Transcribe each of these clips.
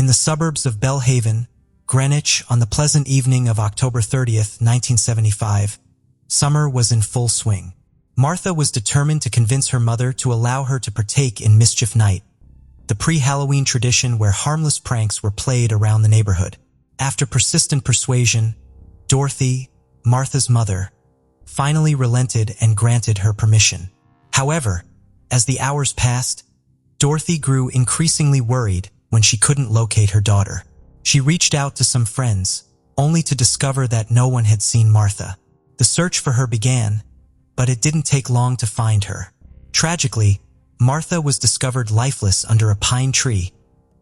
In the suburbs of Belhaven, Greenwich, on the pleasant evening of October 30th, 1975, summer was in full swing. Martha was determined to convince her mother to allow her to partake in Mischief Night, the pre-Halloween tradition where harmless pranks were played around the neighborhood. After persistent persuasion, Dorothy, Martha's mother, finally relented and granted her permission. However, as the hours passed, Dorothy grew increasingly worried when she couldn't locate her daughter. She reached out to some friends, only to discover that no one had seen Martha. The search for her began, but it didn't take long to find her. Tragically, Martha was discovered lifeless under a pine tree,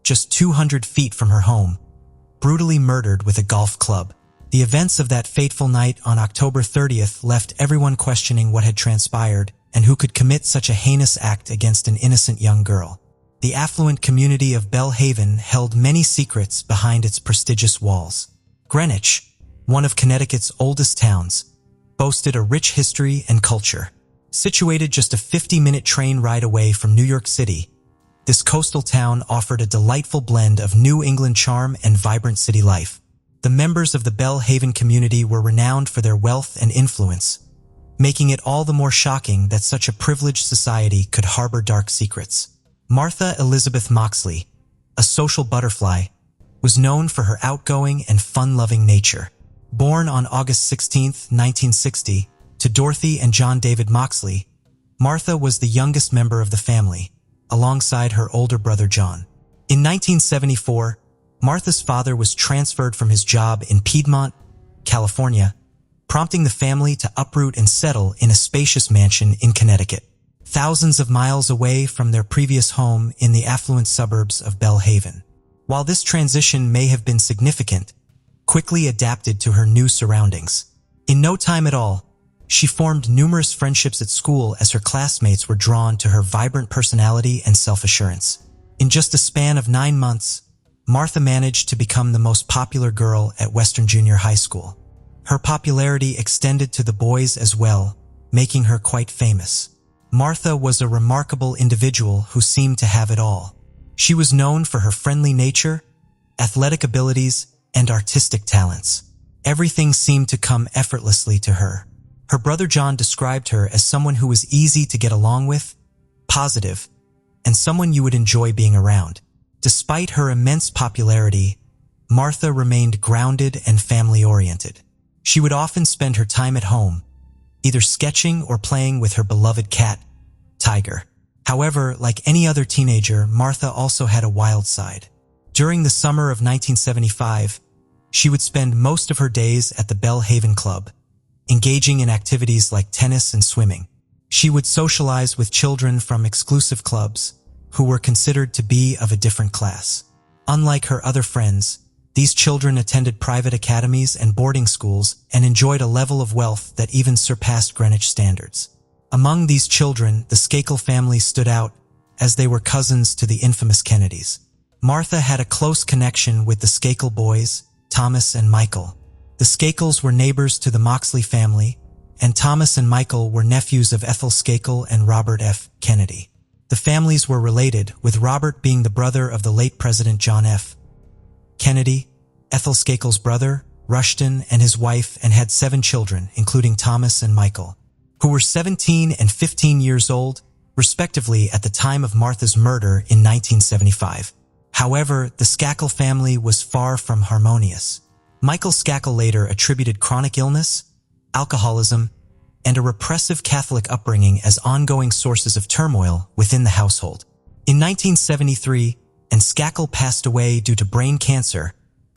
just 200 feet from her home, brutally murdered with a golf club. The events of that fateful night on October 30th left everyone questioning what had transpired and who could commit such a heinous act against an innocent young girl. The affluent community of Belhaven held many secrets behind its prestigious walls. Greenwich, one of Connecticut's oldest towns, boasted a rich history and culture. Situated just a 50-minute train ride away from New York City, this coastal town offered a delightful blend of New England charm and vibrant city life. The members of the Belhaven community were renowned for their wealth and influence, making it all the more shocking that such a privileged society could harbor dark secrets. Martha Elizabeth Moxley, a social butterfly, was known for her outgoing and fun-loving nature. Born on August 16, 1960, to Dorothy and John David Moxley, Martha was the youngest member of the family, alongside her older brother John. In 1974, Martha's father was transferred from his job in Piedmont, California, prompting the family to uproot and settle in a spacious mansion in Connecticut, thousands of miles away from their previous home in the affluent suburbs of Belhaven. While this transition may have been significant, quickly adapted to her new surroundings. In no time at all, she formed numerous friendships at school as her classmates were drawn to her vibrant personality and self-assurance. In just a span of 9 months, Martha managed to become the most popular girl at Western Junior High School. Her popularity extended to the boys as well, making her quite famous. Martha was a remarkable individual who seemed to have it all. She was known for her friendly nature, athletic abilities, and artistic talents. Everything seemed to come effortlessly to her. Her brother John described her as someone who was easy to get along with, positive, and someone you would enjoy being around. Despite her immense popularity, Martha remained grounded and family-oriented. She would often spend her time at home, either sketching or playing with her beloved cat, Tiger. However, like any other teenager, Martha also had a wild side. During the summer of 1975, she would spend most of her days at the Belhaven Club, engaging in activities like tennis and swimming. She would socialize with children from exclusive clubs who were considered to be of a different class. Unlike her other friends, these children attended private academies and boarding schools and enjoyed a level of wealth that even surpassed Greenwich standards. Among these children, the Skakel family stood out, as they were cousins to the infamous Kennedys. Martha had a close connection with the Skakel boys, Thomas and Michael. The Skakels were neighbors to the Moxley family, and Thomas and Michael were nephews of Ethel Skakel and Robert F. Kennedy. The families were related, with Robert being the brother of the late President John F. Kennedy, Ethel Skakel's brother, Rushton, and his wife, and had 7 children, including Thomas and Michael, who were 17 and 15 years old, respectively, at the time of Martha's murder in 1975. However, the Skakel family was far from harmonious. Michael Skakel later attributed chronic illness, alcoholism, and a repressive Catholic upbringing as ongoing sources of turmoil within the household. In 1973, and Skakel passed away due to brain cancer,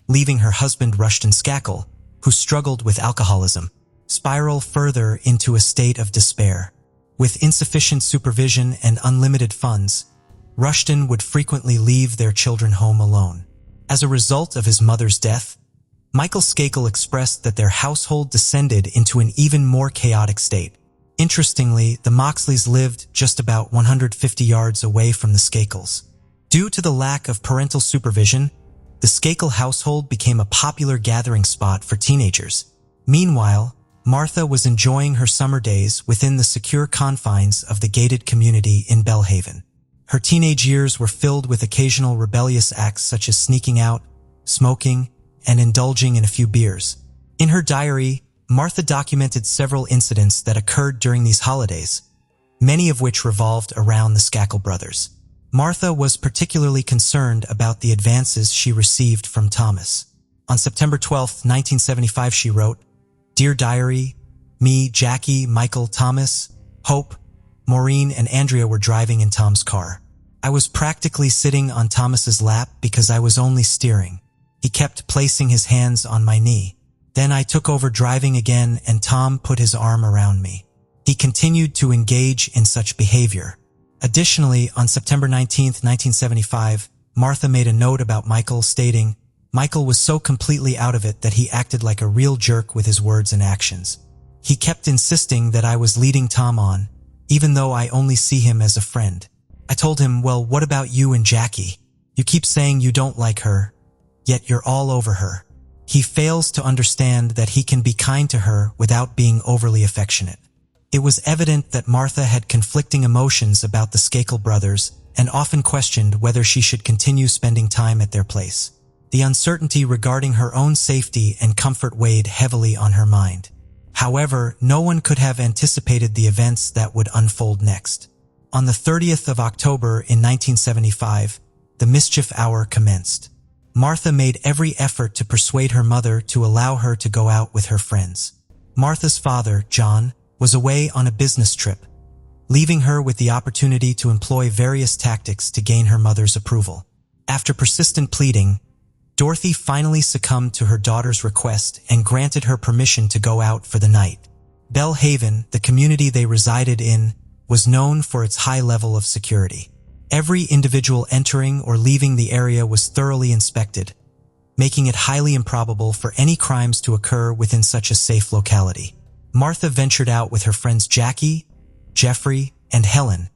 leaving her husband Rushton Skakel, who struggled with alcoholism, spiral further into a state of despair. With insufficient supervision and unlimited funds, Rushton would frequently leave their children home alone. As a result of his mother's death, Michael Skakel expressed that their household descended into an even more chaotic state. Interestingly, the Moxleys lived just about 150 yards away from the Skakels. Due to the lack of parental supervision, the Skakel household became a popular gathering spot for teenagers. Meanwhile, Martha was enjoying her summer days within the secure confines of the gated community in Belhaven. Her teenage years were filled with occasional rebellious acts such as sneaking out, smoking, and indulging in a few beers. In her diary, Martha documented several incidents that occurred during these holidays, many of which revolved around the Skakel brothers. Martha was particularly concerned about the advances she received from Thomas. On September 12, 1975, she wrote, "Dear Diary, me, Jackie, Michael, Thomas, Hope, Maureen, and Andrea were driving in Tom's car. I was practically sitting on Thomas's lap because I was only steering. He kept placing his hands on my knee. Then I took over driving again and Tom put his arm around me. He continued to engage in such behavior." Additionally, on September 19, 1975, Martha made a note about Michael stating, "Michael was so completely out of it that he acted like a real jerk with his words and actions. He kept insisting that I was leading Tom on, even though I only see him as a friend. I told him, well, what about you and Jackie? You keep saying you don't like her, yet you're all over her. He fails to understand that he can be kind to her without being overly affectionate." It was evident that Martha had conflicting emotions about the Skakel brothers and often questioned whether she should continue spending time at their place. The uncertainty regarding her own safety and comfort weighed heavily on her mind. However, no one could have anticipated the events that would unfold next. On the 30th of October in 1975, the mischief hour commenced. Martha made every effort to persuade her mother to allow her to go out with her friends. Martha's father, John, was away on a business trip, leaving her with the opportunity to employ various tactics to gain her mother's approval. After persistent pleading, Dorothy finally succumbed to her daughter's request and granted her permission to go out for the night. Belle Haven, the community they resided in, was known for its high level of security. Every individual entering or leaving the area was thoroughly inspected, making it highly improbable for any crimes to occur within such a safe locality. Martha ventured out with her friends Jackie, Jeffrey, and Helen,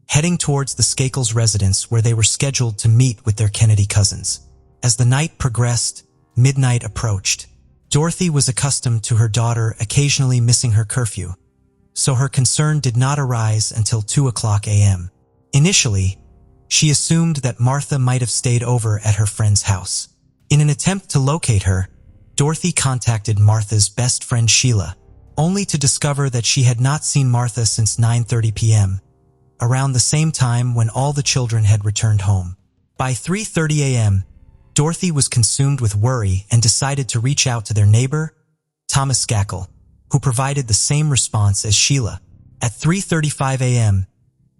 heading towards the Skakels' residence where they were scheduled to meet with their Kennedy cousins. As the night progressed, midnight approached. Dorothy was accustomed to her daughter occasionally missing her curfew, so her concern did not arise until 2:00 a.m. Initially, she assumed that Martha might have stayed over at her friend's house. In an attempt to locate her, Dorothy contacted Martha's best friend Sheila, only to discover that she had not seen Martha since 9:30 p.m., around the same time when all the children had returned home. By 3:30 a.m., Dorothy was consumed with worry and decided to reach out to their neighbor, Thomas Skakel, who provided the same response as Sheila. At 3:35 a.m.,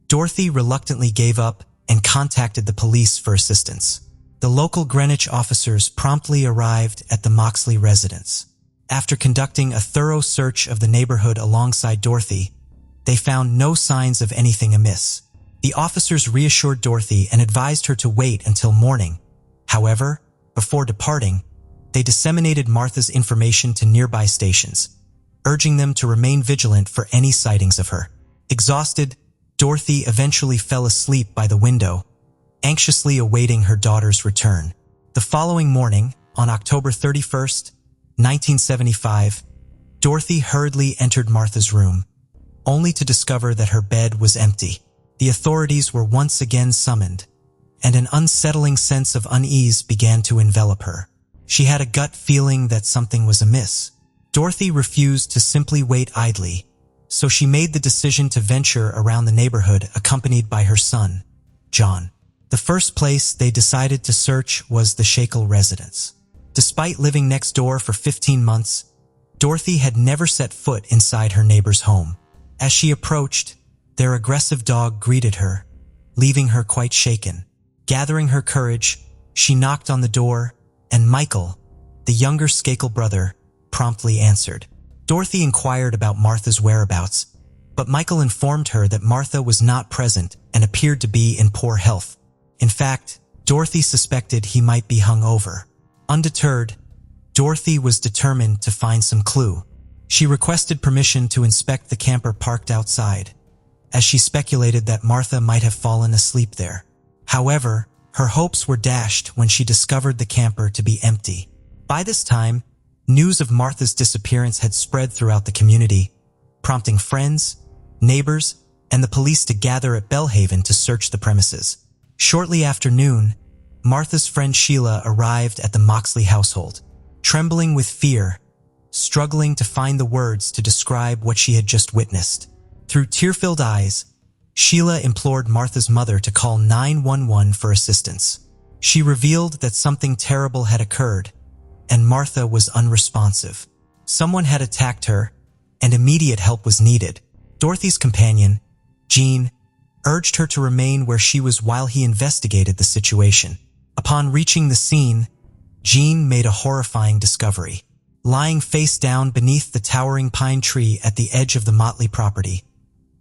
Dorothy reluctantly gave up and contacted the police for assistance. The local Greenwich officers promptly arrived at the Moxley residence. After conducting a thorough search of the neighborhood alongside Dorothy, they found no signs of anything amiss. The officers reassured Dorothy and advised her to wait until morning. However, before departing, they disseminated Martha's information to nearby stations, urging them to remain vigilant for any sightings of her. Exhausted, Dorothy eventually fell asleep by the window, anxiously awaiting her daughter's return. The following morning, on October 31st, 1975, Dorothy hurriedly entered Martha's room, only to discover that her bed was empty. The authorities were once again summoned, and an unsettling sense of unease began to envelop her. She had a gut feeling that something was amiss. Dorothy refused to simply wait idly, so she made the decision to venture around the neighborhood accompanied by her son, John. The first place they decided to search was the Skakel residence. Despite living next door for 15 months, Dorothy had never set foot inside her neighbor's home. As she approached, their aggressive dog greeted her, leaving her quite shaken. Gathering her courage, she knocked on the door, and Michael, the younger Skakel brother, promptly answered. Dorothy inquired about Martha's whereabouts, but Michael informed her that Martha was not present and appeared to be in poor health. In fact, Dorothy suspected he might be hungover. Undeterred, Dorothy was determined to find some clue. She requested permission to inspect the camper parked outside, as she speculated that Martha might have fallen asleep there. However, her hopes were dashed when she discovered the camper to be empty. By this time, news of Martha's disappearance had spread throughout the community, prompting friends, neighbors, and the police to gather at Belhaven to search the premises. Shortly after noon, Martha's friend Sheila arrived at the Moxley household, trembling with fear, struggling to find the words to describe what she had just witnessed. Through tear-filled eyes, Sheila implored Martha's mother to call 911 for assistance. She revealed that something terrible had occurred, and Martha was unresponsive. Someone had attacked her, and immediate help was needed. Dorothy's companion, Jean, urged her to remain where she was while he investigated the situation. Upon reaching the scene, Jean made a horrifying discovery. Lying face down beneath the towering pine tree at the edge of the Motley property,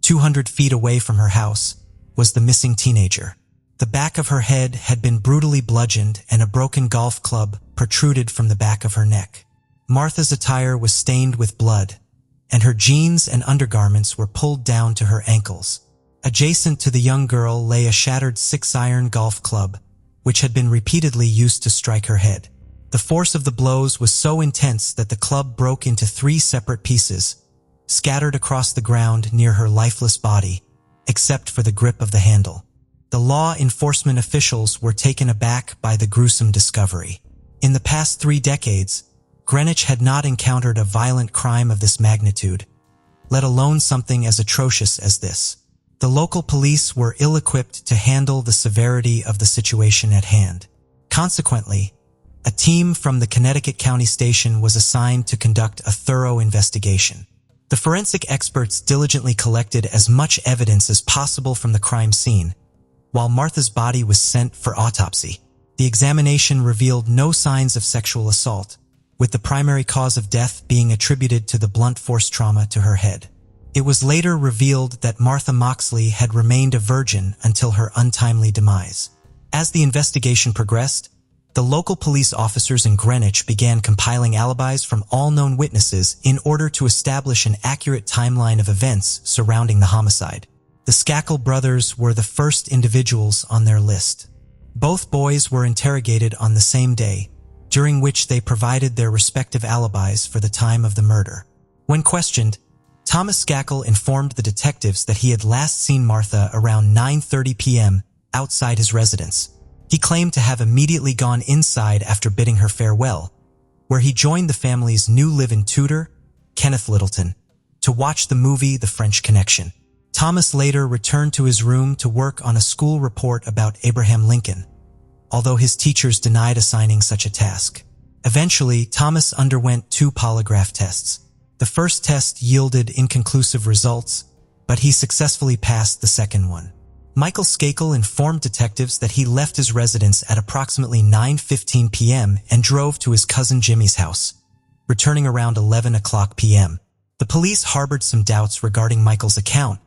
200 feet away from her house, was the missing teenager. The back of her head had been brutally bludgeoned and a broken golf club protruded from the back of her neck. Martha's attire was stained with blood, and her jeans and undergarments were pulled down to her ankles. Adjacent to the young girl lay a shattered 6-iron golf club, which had been repeatedly used to strike her head. The force of the blows was so intense that the club broke into 3 separate pieces, scattered across the ground near her lifeless body, except for the grip of the handle. The law enforcement officials were taken aback by the gruesome discovery. In the past 3 decades, Greenwich had not encountered a violent crime of this magnitude, let alone something as atrocious as this. The local police were ill-equipped to handle the severity of the situation at hand. Consequently, a team from the Connecticut County Station was assigned to conduct a thorough investigation. The forensic experts diligently collected as much evidence as possible from the crime scene, while Martha's body was sent for autopsy. The examination revealed no signs of sexual assault, with the primary cause of death being attributed to the blunt force trauma to her head. It was later revealed that Martha Moxley had remained a virgin until her untimely demise. As the investigation progressed, the local police officers in Greenwich began compiling alibis from all known witnesses in order to establish an accurate timeline of events surrounding the homicide. The Skakel brothers were the first individuals on their list. Both boys were interrogated on the same day, during which they provided their respective alibis for the time of the murder. When questioned, Thomas Skakel informed the detectives that he had last seen Martha around 9:30 p.m. outside his residence. He claimed to have immediately gone inside after bidding her farewell, where he joined the family's new live-in tutor, Kenneth Littleton, to watch the movie The French Connection. Thomas later returned to his room to work on a school report about Abraham Lincoln, although his teachers denied assigning such a task. Eventually, Thomas underwent 2 polygraph tests. The first test yielded inconclusive results, but he successfully passed the second one. Michael Skakel informed detectives that he left his residence at approximately 9:15 p.m. and drove to his cousin Jimmy's house, returning around 11 o'clock p.m. The police harbored some doubts regarding Michael's account,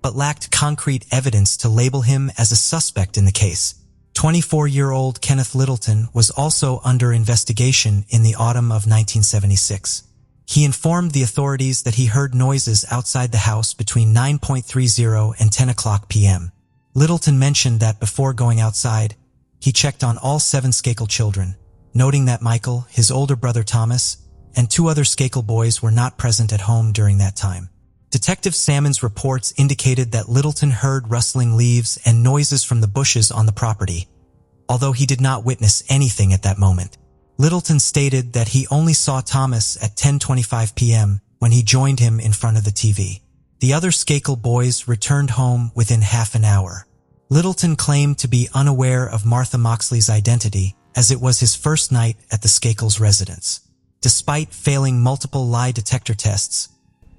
but lacked concrete evidence to label him as a suspect in the case. 24-year-old Kenneth Littleton was also under investigation in the autumn of 1976. He informed the authorities that he heard noises outside the house between 9:30 and 10 o'clock p.m. Littleton mentioned that before going outside, he checked on all 7 Skakel children, noting that Michael, his older brother Thomas, and 2 other Skakel boys were not present at home during that time. Detective Salmon's reports indicated that Littleton heard rustling leaves and noises from the bushes on the property, although he did not witness anything at that moment. Littleton stated that he only saw Thomas at 10:25 p.m. when he joined him in front of the TV. The other Skakel boys returned home within half an hour. Littleton claimed to be unaware of Martha Moxley's identity, as it was his first night at the Skakels' residence. Despite failing multiple lie detector tests,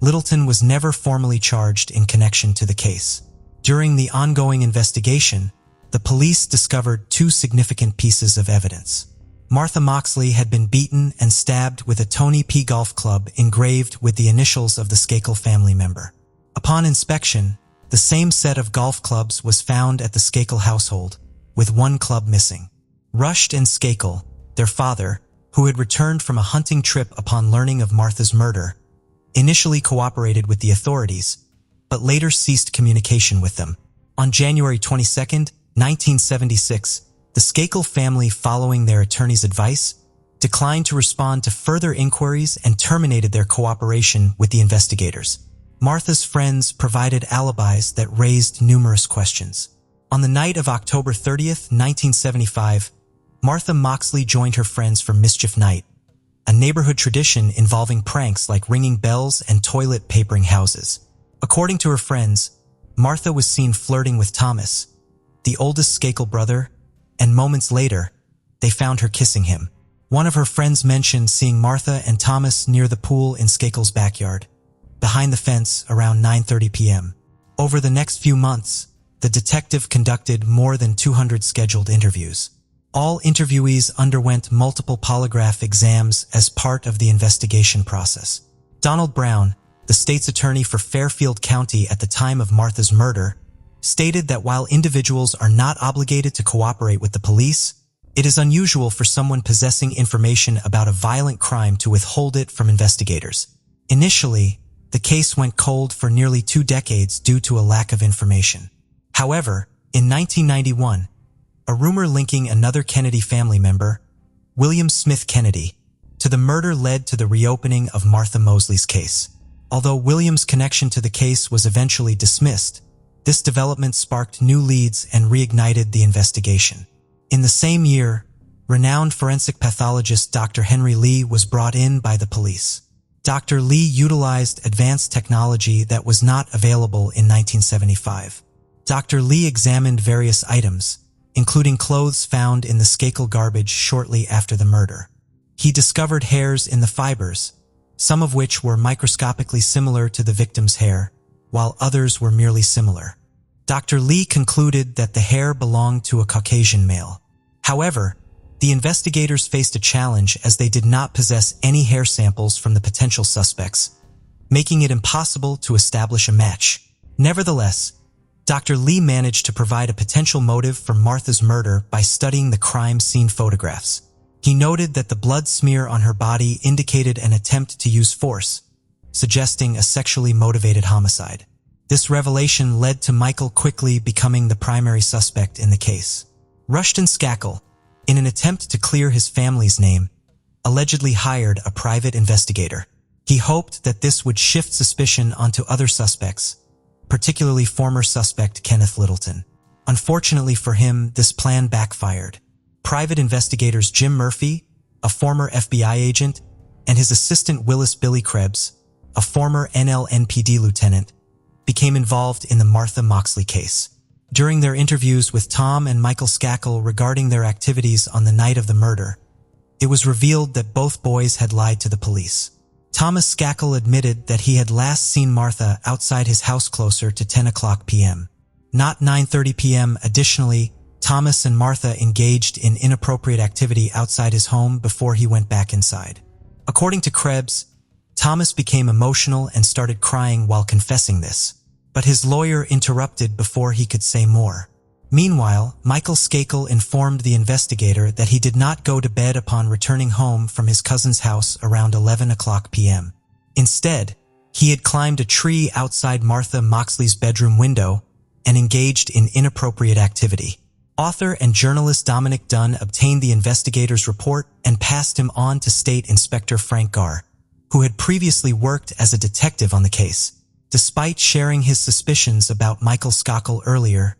Littleton was never formally charged in connection to the case. During the ongoing investigation, the police discovered 2 significant pieces of evidence. Martha Moxley had been beaten and stabbed with a Tony P. golf club engraved with the initials of the Skakel family member. Upon inspection, the same set of golf clubs was found at the Skakel household, with 1 club missing. Rusht and Skakel, their father, who had returned from a hunting trip upon learning of Martha's murder, initially cooperated with the authorities, but later ceased communication with them. On January 22, 1976, the Skakel family, following their attorney's advice, declined to respond to further inquiries and terminated their cooperation with the investigators. Martha's friends provided alibis that raised numerous questions. On the night of October 30th, 1975, Martha Moxley joined her friends for Mischief Night, a neighborhood tradition involving pranks like ringing bells and toilet papering houses. According to her friends, Martha was seen flirting with Thomas, the oldest Skakel brother, and moments later, they found her kissing him. One of her friends mentioned seeing Martha and Thomas near the pool in Skakel's backyard, behind the fence around 9:30 p.m. Over the next few months, the detective conducted more than 200 scheduled interviews. All interviewees underwent multiple polygraph exams as part of the investigation process. Donald Brown, the state's attorney for Fairfield County at the time of Martha's murder, stated that while individuals are not obligated to cooperate with the police, it is unusual for someone possessing information about a violent crime to withhold it from investigators. Initially, the case went cold for nearly 2 decades due to a lack of information. However, in 1991, a rumor linking another Kennedy family member, William Smith Kennedy, to the murder led to the reopening of Martha Mosley's case. Although William's connection to the case was eventually dismissed, this development sparked new leads and reignited the investigation. In the same year, renowned forensic pathologist Dr. Henry Lee was brought in by the police. Dr. Lee utilized advanced technology that was not available in 1975. Dr. Lee examined various items, including clothes found in the Skakel garbage shortly after the murder. He discovered hairs in the fibers, some of which were microscopically similar to the victim's hair, while others were merely similar. Dr. Lee concluded that the hair belonged to a Caucasian male. However, the investigators faced a challenge as they did not possess any hair samples from the potential suspects, making it impossible to establish a match. Nevertheless, Dr. Lee managed to provide a potential motive for Martha's murder by studying the crime scene photographs. He noted that the blood smear on her body indicated an attempt to use force, suggesting a sexually motivated homicide. This revelation led to Michael quickly becoming the primary suspect in the case. Rushton Skakel, in an attempt to clear his family's name, allegedly hired a private investigator. He hoped that this would shift suspicion onto other suspects, particularly former suspect Kenneth Littleton. Unfortunately for him, this plan backfired. Private investigators Jim Murphy, a former FBI agent, and his assistant Willis Billy Krebs, a former NLNPD lieutenant, became involved in the Martha Moxley case. During their interviews with Tom and Michael Skakel regarding their activities on the night of the murder, it was revealed that both boys had lied to the police. Thomas Skakel admitted that he had last seen Martha outside his house closer to 10 o'clock p.m., not 9:30 p.m. Additionally, Thomas and Martha engaged in inappropriate activity outside his home before he went back inside. According to Krebs, Thomas became emotional and started crying while confessing this, but his lawyer interrupted before he could say more. Meanwhile, Michael Skakel informed the investigator that he did not go to bed upon returning home from his cousin's house around 11 o'clock p.m. Instead, he had climbed a tree outside Martha Moxley's bedroom window and engaged in inappropriate activity. Author and journalist Dominic Dunn obtained the investigator's report and passed him on to State Inspector Frank Garr, who had previously worked as a detective on the case. Despite sharing his suspicions about Michael Skakel earlier,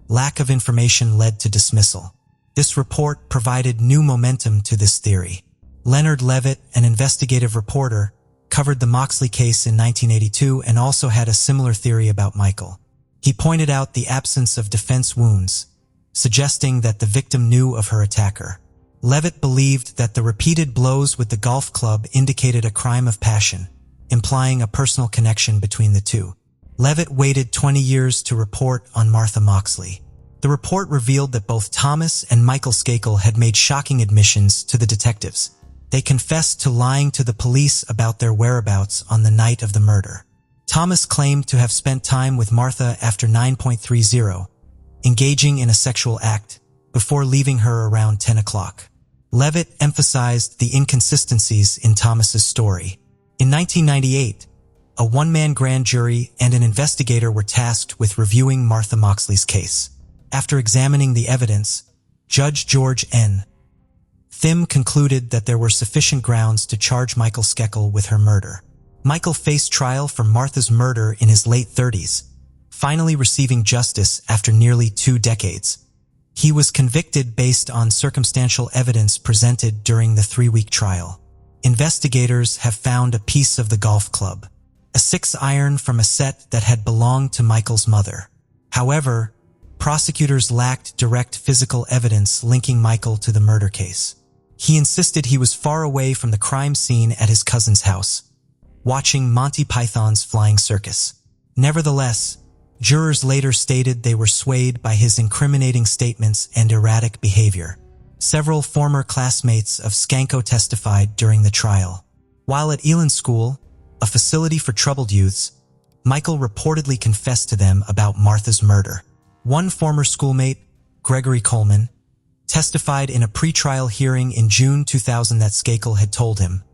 lack of information led to dismissal. This report provided new momentum to this theory. Leonard Levitt, an investigative reporter, covered the Moxley case in 1982 and also had a similar theory about Michael. He pointed out the absence of defense wounds, suggesting that the victim knew of her attacker. Levitt believed that the repeated blows with the golf club indicated a crime of passion, implying a personal connection between the two. Levitt waited 20 years to report on Martha Moxley. The report revealed that both Thomas and Michael Skakel had made shocking admissions to the detectives. They confessed to lying to the police about their whereabouts on the night of the murder. Thomas claimed to have spent time with Martha after 9:30, engaging in a sexual act, before leaving her around 10 o'clock. Levitt emphasized the inconsistencies in Thomas's story. In 1998, a one-man grand jury and an investigator were tasked with reviewing Martha Moxley's case. After examining the evidence, Judge George N. Thim concluded that there were sufficient grounds to charge Michael Skakel with her murder. Michael faced trial for Martha's murder in his late 30s, finally receiving justice after nearly 2 decades. He was convicted based on circumstantial evidence presented during the 3-week trial. Investigators have found a piece of the golf club, a 6-iron from a set that had belonged to Michael's mother. However, prosecutors lacked direct physical evidence linking Michael to the murder case. He insisted he was far away from the crime scene at his cousin's house, watching Monty Python's Flying Circus. Nevertheless, jurors later stated they were swayed by his incriminating statements and erratic behavior. Several former classmates of Skanko testified during the trial. While at Elon School, a facility for troubled youths, Michael reportedly confessed to them about Martha's murder. One former schoolmate, Gregory Coleman, testified in a pretrial hearing in June 2000 that Skakel had told him,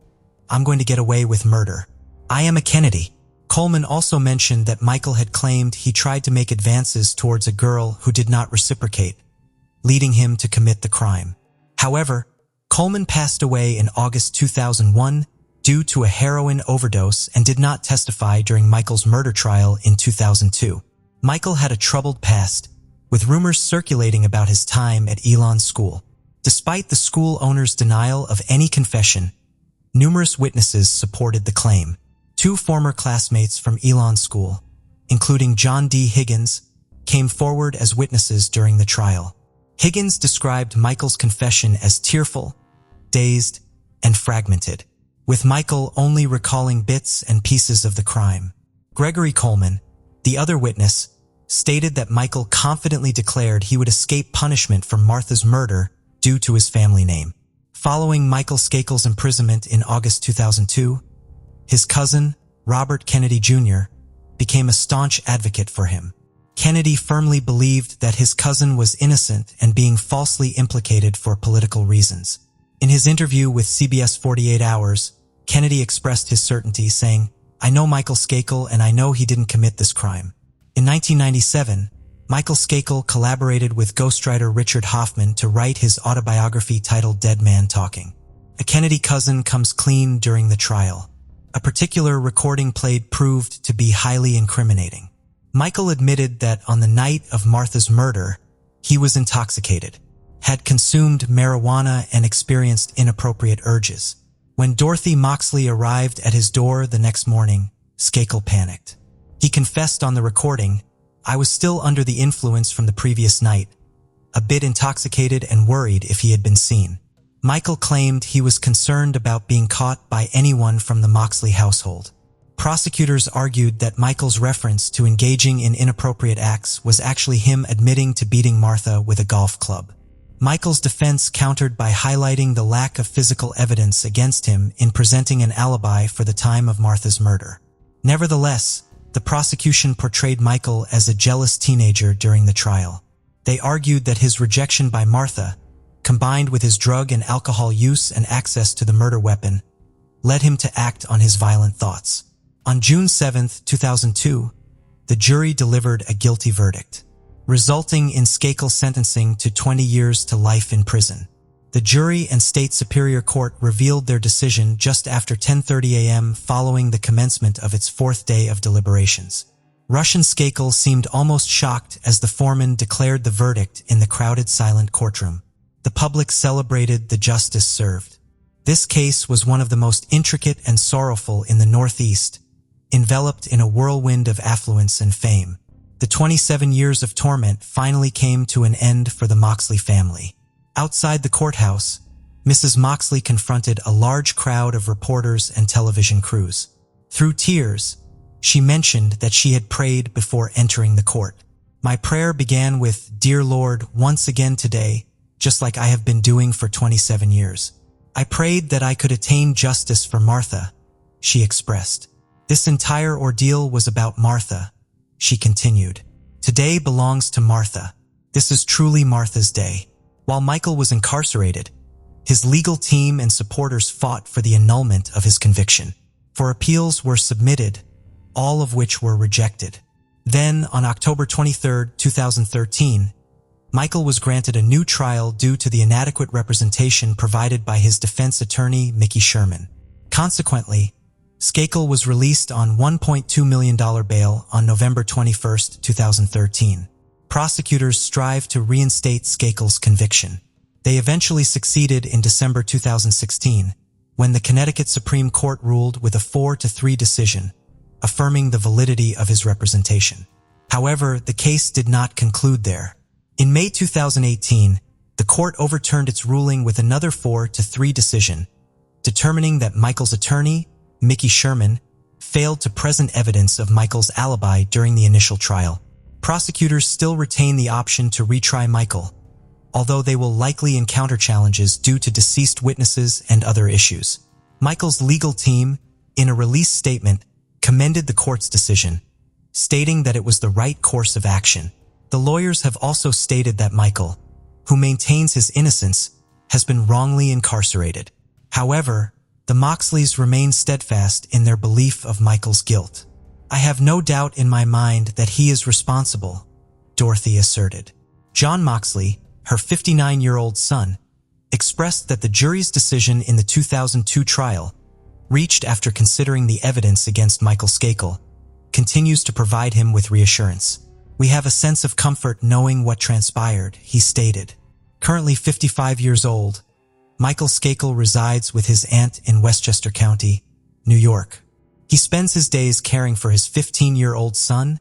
"I'm going to get away with murder. I am a Kennedy." Coleman also mentioned that Michael had claimed he tried to make advances towards a girl who did not reciprocate, leading him to commit the crime. However, Coleman passed away in August 2001 due to a heroin overdose and did not testify during Michael's murder trial in 2002. Michael had a troubled past, with rumors circulating about his time at Elon School. Despite the school owner's denial of any confession, numerous witnesses supported the claim. 2 former classmates from Elon School, including John D. Higgins, came forward as witnesses during the trial. Higgins described Michael's confession as tearful, dazed, and fragmented, with Michael only recalling bits and pieces of the crime. Gregory Coleman, the other witness, stated that Michael confidently declared he would escape punishment for Martha's murder due to his family name. Following Michael Skakel's imprisonment in August 2002, his cousin, Robert Kennedy Jr., became a staunch advocate for him. Kennedy firmly believed that his cousin was innocent and being falsely implicated for political reasons. In his interview with CBS 48 Hours, Kennedy expressed his certainty, saying, "I know Michael Skakel and I know he didn't commit this crime." In 1997, Michael Skakel collaborated with ghostwriter Richard Hoffman to write his autobiography titled Dead Man Talking. A Kennedy cousin comes clean during the trial. A particular recording played proved to be highly incriminating. Michael admitted that on the night of Martha's murder, he was intoxicated, had consumed marijuana, and experienced inappropriate urges. When Dorothy Moxley arrived at his door the next morning, Skakel panicked. He confessed on the recording, "I was still under the influence from the previous night, a bit intoxicated and worried if he had been seen." Michael claimed he was concerned about being caught by anyone from the Moxley household. Prosecutors argued that Michael's reference to engaging in inappropriate acts was actually him admitting to beating Martha with a golf club. Michael's defense countered by highlighting the lack of physical evidence against him in presenting an alibi for the time of Martha's murder. Nevertheless, the prosecution portrayed Michael as a jealous teenager during the trial. They argued that his rejection by Martha, combined with his drug and alcohol use and access to the murder weapon, led him to act on his violent thoughts. On June 7, 2002, the jury delivered a guilty verdict, resulting in Skakel's sentencing to 20 years to life in prison. The jury and state superior court revealed their decision just after 10:30 a.m. following the commencement of its 4th day of deliberations. Russian Skakel seemed almost shocked as the foreman declared the verdict in the crowded, silent courtroom. The public celebrated the justice served. This case was one of the most intricate and sorrowful in the Northeast, enveloped in a whirlwind of affluence and fame. The 27 years of torment finally came to an end for the Moxley family. Outside the courthouse, Mrs. Moxley confronted a large crowd of reporters and television crews. Through tears, she mentioned that she had prayed before entering the court. "My prayer began with, 'Dear Lord, once again today, just like I have been doing for 27 years. I prayed that I could attain justice for Martha,' she expressed. This entire ordeal was about Martha," she continued. "Today belongs to Martha. This is truly Martha's day." While Michael was incarcerated, his legal team and supporters fought for the annulment of his conviction. 4 appeals were submitted, all of which were rejected. Then, on October 23, 2013, Michael was granted a new trial due to the inadequate representation provided by his defense attorney, Mickey Sherman. Consequently, Skakel was released on $1.2 million bail on November 21, 2013. Prosecutors strived to reinstate Skakel's conviction. They eventually succeeded in December 2016, when the Connecticut Supreme Court ruled with a 4-3 decision, affirming the validity of his representation. However, the case did not conclude there. In May 2018, the court overturned its ruling with another 4-3 decision, determining that Michael's attorney, Mickey Sherman, failed to present evidence of Michael's alibi during the initial trial. Prosecutors still retain the option to retry Michael, although they will likely encounter challenges due to deceased witnesses and other issues. Michael's legal team, in a release statement, commended the court's decision, stating that it was the right course of action. The lawyers have also stated that Michael, who maintains his innocence, has been wrongly incarcerated. However, the Moxleys remain steadfast in their belief of Michael's guilt. "I have no doubt in my mind that he is responsible," Dorothy asserted. John Moxley, her 59-year-old son, expressed that the jury's decision in the 2002 trial, reached after considering the evidence against Michael Skakel, continues to provide him with reassurance. "We have a sense of comfort knowing what transpired," he stated. Currently 55 years old, Michael Skakel resides with his aunt in Westchester County, New York. He spends his days caring for his 15-year-old son,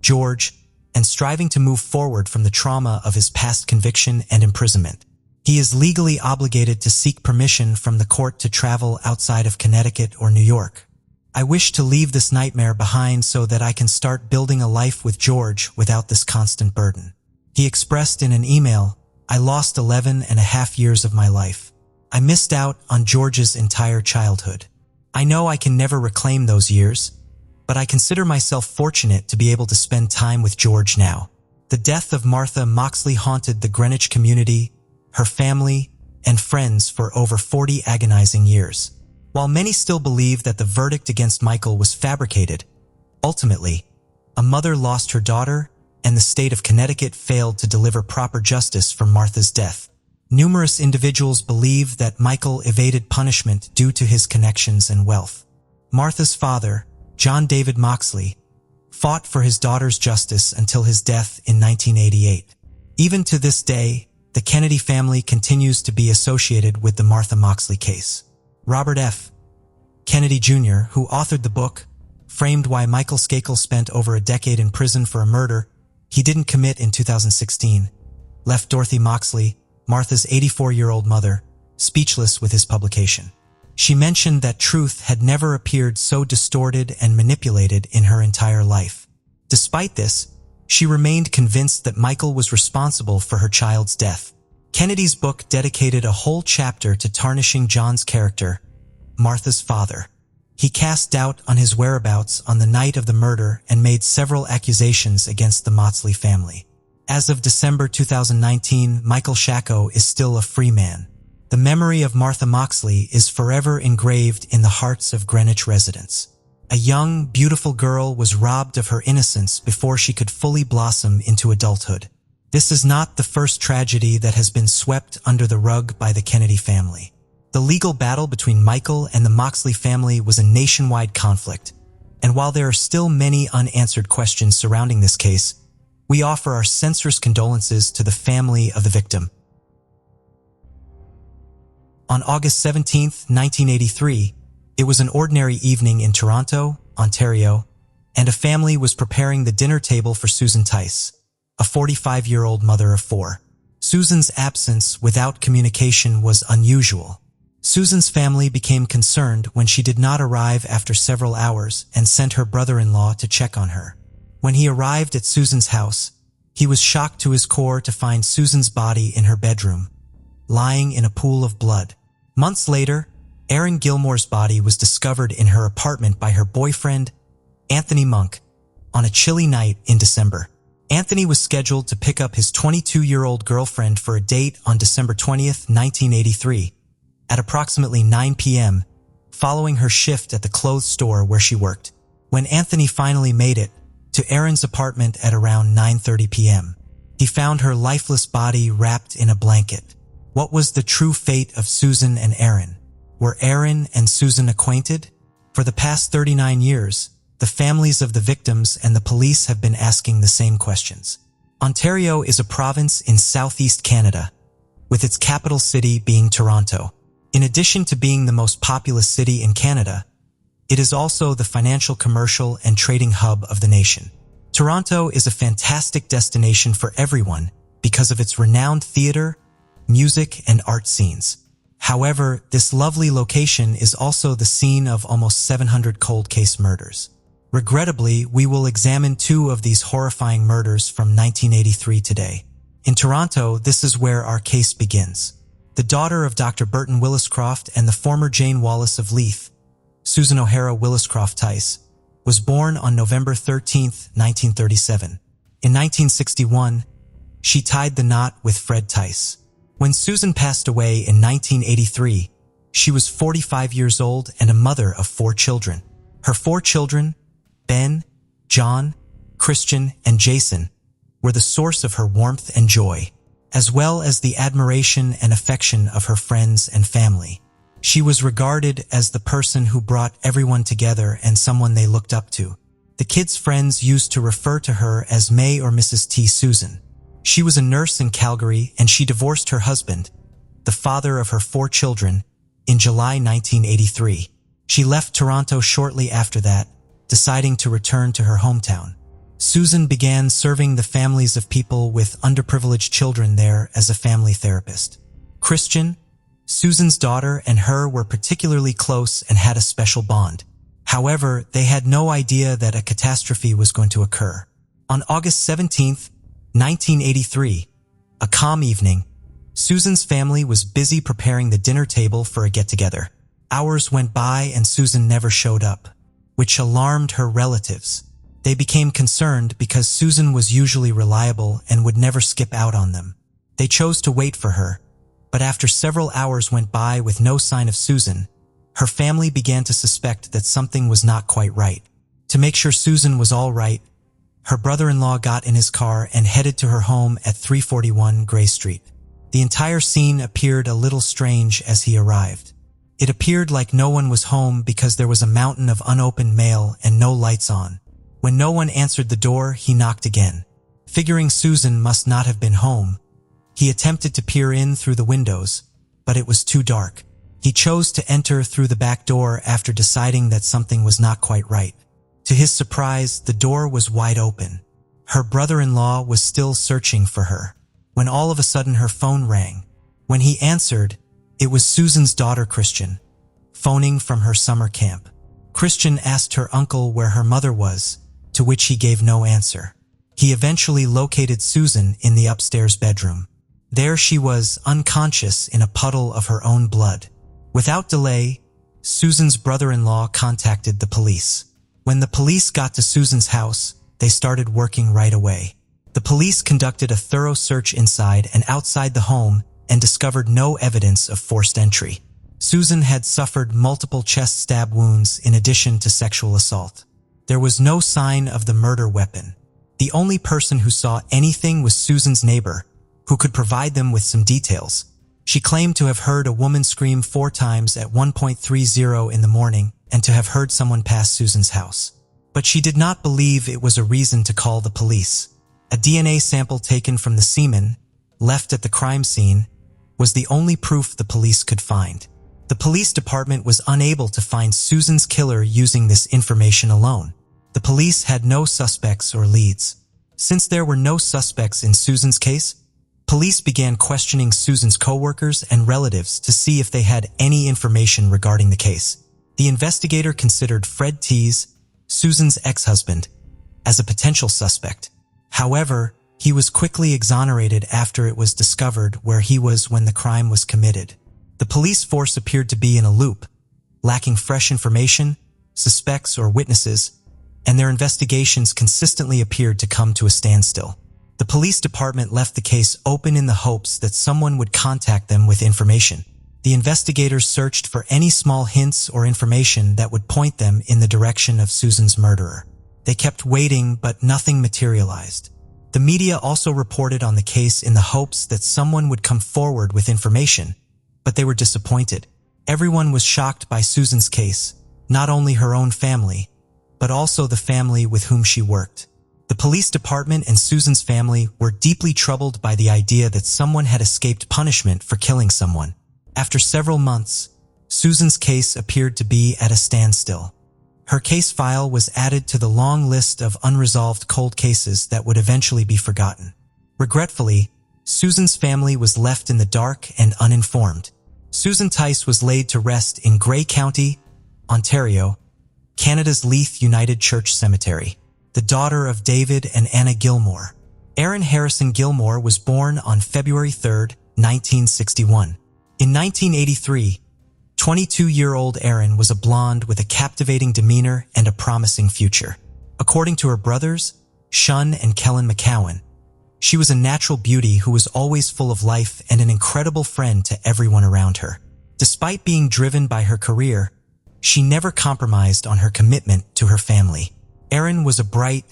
George, and striving to move forward from the trauma of his past conviction and imprisonment. He is legally obligated to seek permission from the court to travel outside of Connecticut or New York. "I wish to leave this nightmare behind so that I can start building a life with George without this constant burden," he expressed in an email. "I lost 11.5 years of my life. I missed out on George's entire childhood. I know I can never reclaim those years, but I consider myself fortunate to be able to spend time with George now." The death of Martha Moxley haunted the Greenwich community, her family, and friends for over 40 agonizing years. While many still believe that the verdict against Michael was fabricated, ultimately, a mother lost her daughter, and the state of Connecticut failed to deliver proper justice for Martha's death. Numerous individuals believe that Michael evaded punishment due to his connections and wealth. Martha's father, John David Moxley, fought for his daughter's justice until his death in 1988. Even to this day, the Kennedy family continues to be associated with the Martha Moxley case. Robert F. Kennedy Jr., who authored the book, framed why Michael Skakel spent over a decade in prison for a murder he didn't commit in 2016, left Dorothy Moxley, Martha's 84-year-old mother, speechless with his publication. She mentioned that truth had never appeared so distorted and manipulated in her entire life. Despite this, she remained convinced that Michael was responsible for her child's death. Kennedy's book dedicated a whole chapter to tarnishing John's character, Martha's father. He cast doubt on his whereabouts on the night of the murder and made several accusations against the Moxley family. As of December 2019, Michael Shacko is still a free man. The memory of Martha Moxley is forever engraved in the hearts of Greenwich residents. A young, beautiful girl was robbed of her innocence before she could fully blossom into adulthood. This is not the first tragedy that has been swept under the rug by the Kennedy family. The legal battle between Michael and the Moxley family was a nationwide conflict, and while there are still many unanswered questions surrounding this case, we offer our sincerest condolences to the family of the victim. On August 17, 1983, it was an ordinary evening in Toronto, Ontario, and a family was preparing the dinner table for Susan Tice, a 45-year-old mother of 4. Susan's absence without communication was unusual. Susan's family became concerned when she did not arrive after several hours and sent her brother-in-law to check on her. When he arrived at Susan's house, he was shocked to his core to find Susan's body in her bedroom, lying in a pool of blood. Months later, Erin Gilmore's body was discovered in her apartment by her boyfriend, Anthony Monk, on a chilly night in December. Anthony was scheduled to pick up his 22-year-old girlfriend for a date on December 20, 1983, at approximately 9 p.m., following her shift at the clothes store where she worked. When Anthony finally made it to Erin's apartment at around 9:30 p.m., he found her lifeless body wrapped in a blanket. What was the true fate of Susan and Erin? Were Erin and Susan acquainted? For the past 39 years, the families of the victims and the police have been asking the same questions. Ontario is a province in southeast Canada, with its capital city being Toronto. In addition to being the most populous city in Canada, it is also the financial, commercial, and trading hub of the nation. Toronto is a fantastic destination for everyone because of its renowned theater, music, and art scenes. However, this lovely location is also the scene of almost 700 cold case murders. Regrettably, we will examine 2 of these horrifying murders from 1983 today. In Toronto, this is where our case begins. The daughter of Dr. Burton Williscroft and the former Jane Wallace of Leith, Susan O'Hara Williscroft Tice, was born on November 13, 1937. In 1961, she tied the knot with Fred Tice. When Susan passed away in 1983, she was 45 years old and a mother of 4 children. Her 4 children, Ben, John, Christian, and Jason, were the source of her warmth and joy, as well as the admiration and affection of her friends and family. She was regarded as the person who brought everyone together and someone they looked up to. The kids' friends used to refer to her as May or Mrs. T. Susan. She was a nurse in Calgary and she divorced her husband, the father of her 4 children, in July 1983. She left Toronto shortly after that, deciding to return to her hometown. Susan began serving the families of people with underprivileged children there as a family therapist. Christian, Susan's daughter, and her were particularly close and had a special bond. However, they had no idea that a catastrophe was going to occur. On August 17, 1983, a calm evening, Susan's family was busy preparing the dinner table for a get-together. Hours went by and Susan never showed up, which alarmed her relatives. They became concerned because Susan was usually reliable and would never skip out on them. They chose to wait for her, but after several hours went by with no sign of Susan, her family began to suspect that something was not quite right. To make sure Susan was all right, her brother-in-law got in his car and headed to her home at 341 Gray Street. The entire scene appeared a little strange as he arrived. It appeared like no one was home because there was a mountain of unopened mail and no lights on. When no one answered the door, he knocked again. Figuring Susan must not have been home, he attempted to peer in through the windows, but it was too dark. He chose to enter through the back door after deciding that something was not quite right. To his surprise, the door was wide open. Her brother-in-law was still searching for her, when all of a sudden her phone rang. When he answered, it was Susan's daughter Christian, phoning from her summer camp. Christian asked her uncle where her mother was, to which he gave no answer. He eventually located Susan in the upstairs bedroom. There she was, unconscious in a puddle of her own blood. Without delay, Susan's brother-in-law contacted the police. When the police got to Susan's house, they started working right away. The police conducted a thorough search inside and outside the home and discovered no evidence of forced entry. Susan had suffered multiple chest stab wounds in addition to sexual assault. There was no sign of the murder weapon. The only person who saw anything was Susan's neighbor, who could provide them with some details. She claimed to have heard a woman scream 4 times at 1:30 in the morning and to have heard someone pass Susan's house. But she did not believe it was a reason to call the police. A DNA sample taken from the semen, left at the crime scene, was the only proof the police could find. The police department was unable to find Susan's killer using this information alone. The police had no suspects or leads. Since there were no suspects in Susan's case, police began questioning Susan's coworkers and relatives to see if they had any information regarding the case. The investigator considered Fred Tees, Susan's ex-husband, as a potential suspect. However, he was quickly exonerated after it was discovered where he was when the crime was committed. The police force appeared to be in a loop, lacking fresh information, suspects, or witnesses, and their investigations consistently appeared to come to a standstill. The police department left the case open in the hopes that someone would contact them with information. The investigators searched for any small hints or information that would point them in the direction of Susan's murderer. They kept waiting, but nothing materialized. The media also reported on the case in the hopes that someone would come forward with information, but they were disappointed. Everyone was shocked by Susan's case, not only her own family, but also the family with whom she worked. The police department and Susan's family were deeply troubled by the idea that someone had escaped punishment for killing someone. After several months, Susan's case appeared to be at a standstill. Her case file was added to the long list of unresolved cold cases that would eventually be forgotten. Regretfully, Susan's family was left in the dark and uninformed. Susan Tice was laid to rest in Grey County, Ontario, Canada's Leith United Church Cemetery, the daughter of David and Anna Gilmore. Erin Harrison Gilmore was born on February 3, 1961. In 1983, 22-year-old Erin was a blonde with a captivating demeanor and a promising future. According to her brothers, Shun and Kellen McCowan, she was a natural beauty who was always full of life and an incredible friend to everyone around her. Despite being driven by her career, she never compromised on her commitment to her family. Erin was a bright,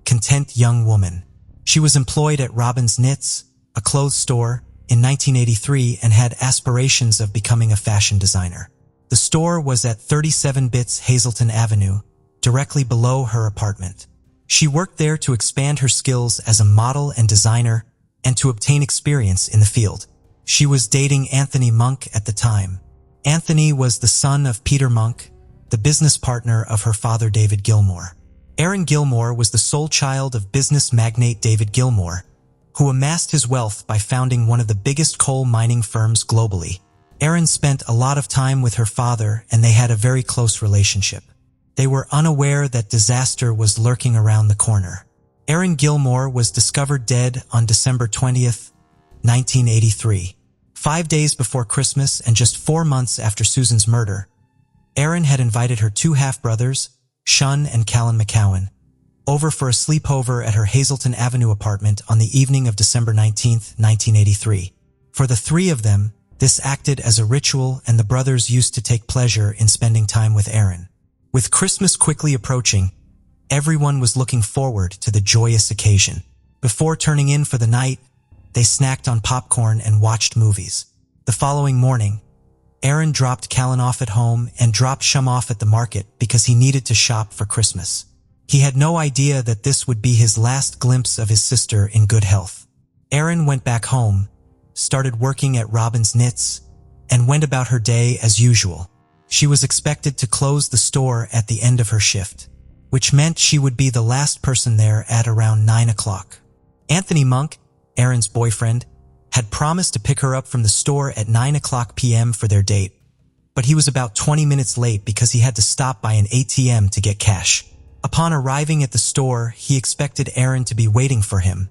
content young woman. She was employed at Robbins Knits, a clothes store, in 1983 and had aspirations of becoming a fashion designer. The store was at 37 Bits Hazelton Avenue, directly below her apartment. She worked there to expand her skills as a model and designer and to obtain experience in the field. She was dating Anthony Monk at the time. Anthony was the son of Peter Monk, the business partner of her father David Gilmore. Erin Gilmore was the sole child of business magnate David Gilmore, who amassed his wealth by founding one of the biggest coal mining firms globally. Erin spent a lot of time with her father and they had a very close relationship. They were unaware that disaster was lurking around the corner. Erin Gilmore was discovered dead on December 20th, 1983. 5 days before Christmas and just 4 months after Susan's murder, Erin had invited her two half-brothers, Shun and Callan McCowan, over for a sleepover at her Hazelton Avenue apartment on the evening of December 19, 1983. For the three of them, this acted as a ritual and the brothers used to take pleasure in spending time with Erin. With Christmas quickly approaching, everyone was looking forward to the joyous occasion. Before turning in for the night, they snacked on popcorn and watched movies. The following morning, Erin dropped Callan off at home and dropped Shum off at the market because he needed to shop for Christmas. He had no idea that this would be his last glimpse of his sister in good health. Erin went back home, started working at Robbins Knits, and went about her day as usual. She was expected to close the store at the end of her shift, which meant she would be the last person there at around 9 o'clock. Anthony Monk, Erin's boyfriend, had promised to pick her up from the store at 9 o'clock p.m. for their date, but he was about 20 minutes late because he had to stop by an ATM to get cash. Upon arriving at the store, he expected Erin to be waiting for him,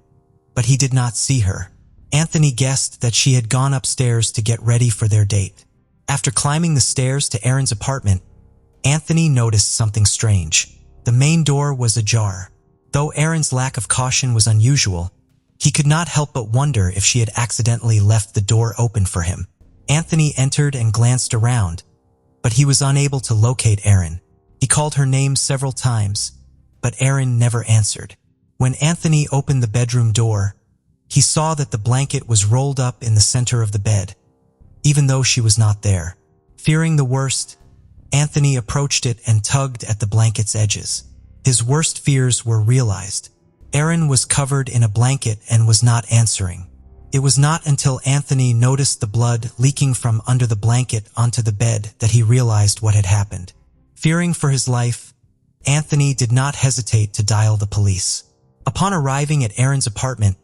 but he did not see her. Anthony guessed that she had gone upstairs to get ready for their date. After climbing the stairs to Erin's apartment, Anthony noticed something strange. The main door was ajar. Though Erin's lack of caution was unusual, he could not help but wonder if she had accidentally left the door open for him. Anthony entered and glanced around, but he was unable to locate Erin. He called her name several times, but Erin never answered. When Anthony opened the bedroom door, he saw that the blanket was rolled up in the center of the bed, even though she was not there. Fearing the worst, Anthony approached it and tugged at the blanket's edges. His worst fears were realized. Erin was covered in a blanket and was not answering. It was not until Anthony noticed the blood leaking from under the blanket onto the bed that he realized what had happened. Fearing for his life, Anthony did not hesitate to dial the police. Upon arriving at Erin's apartment,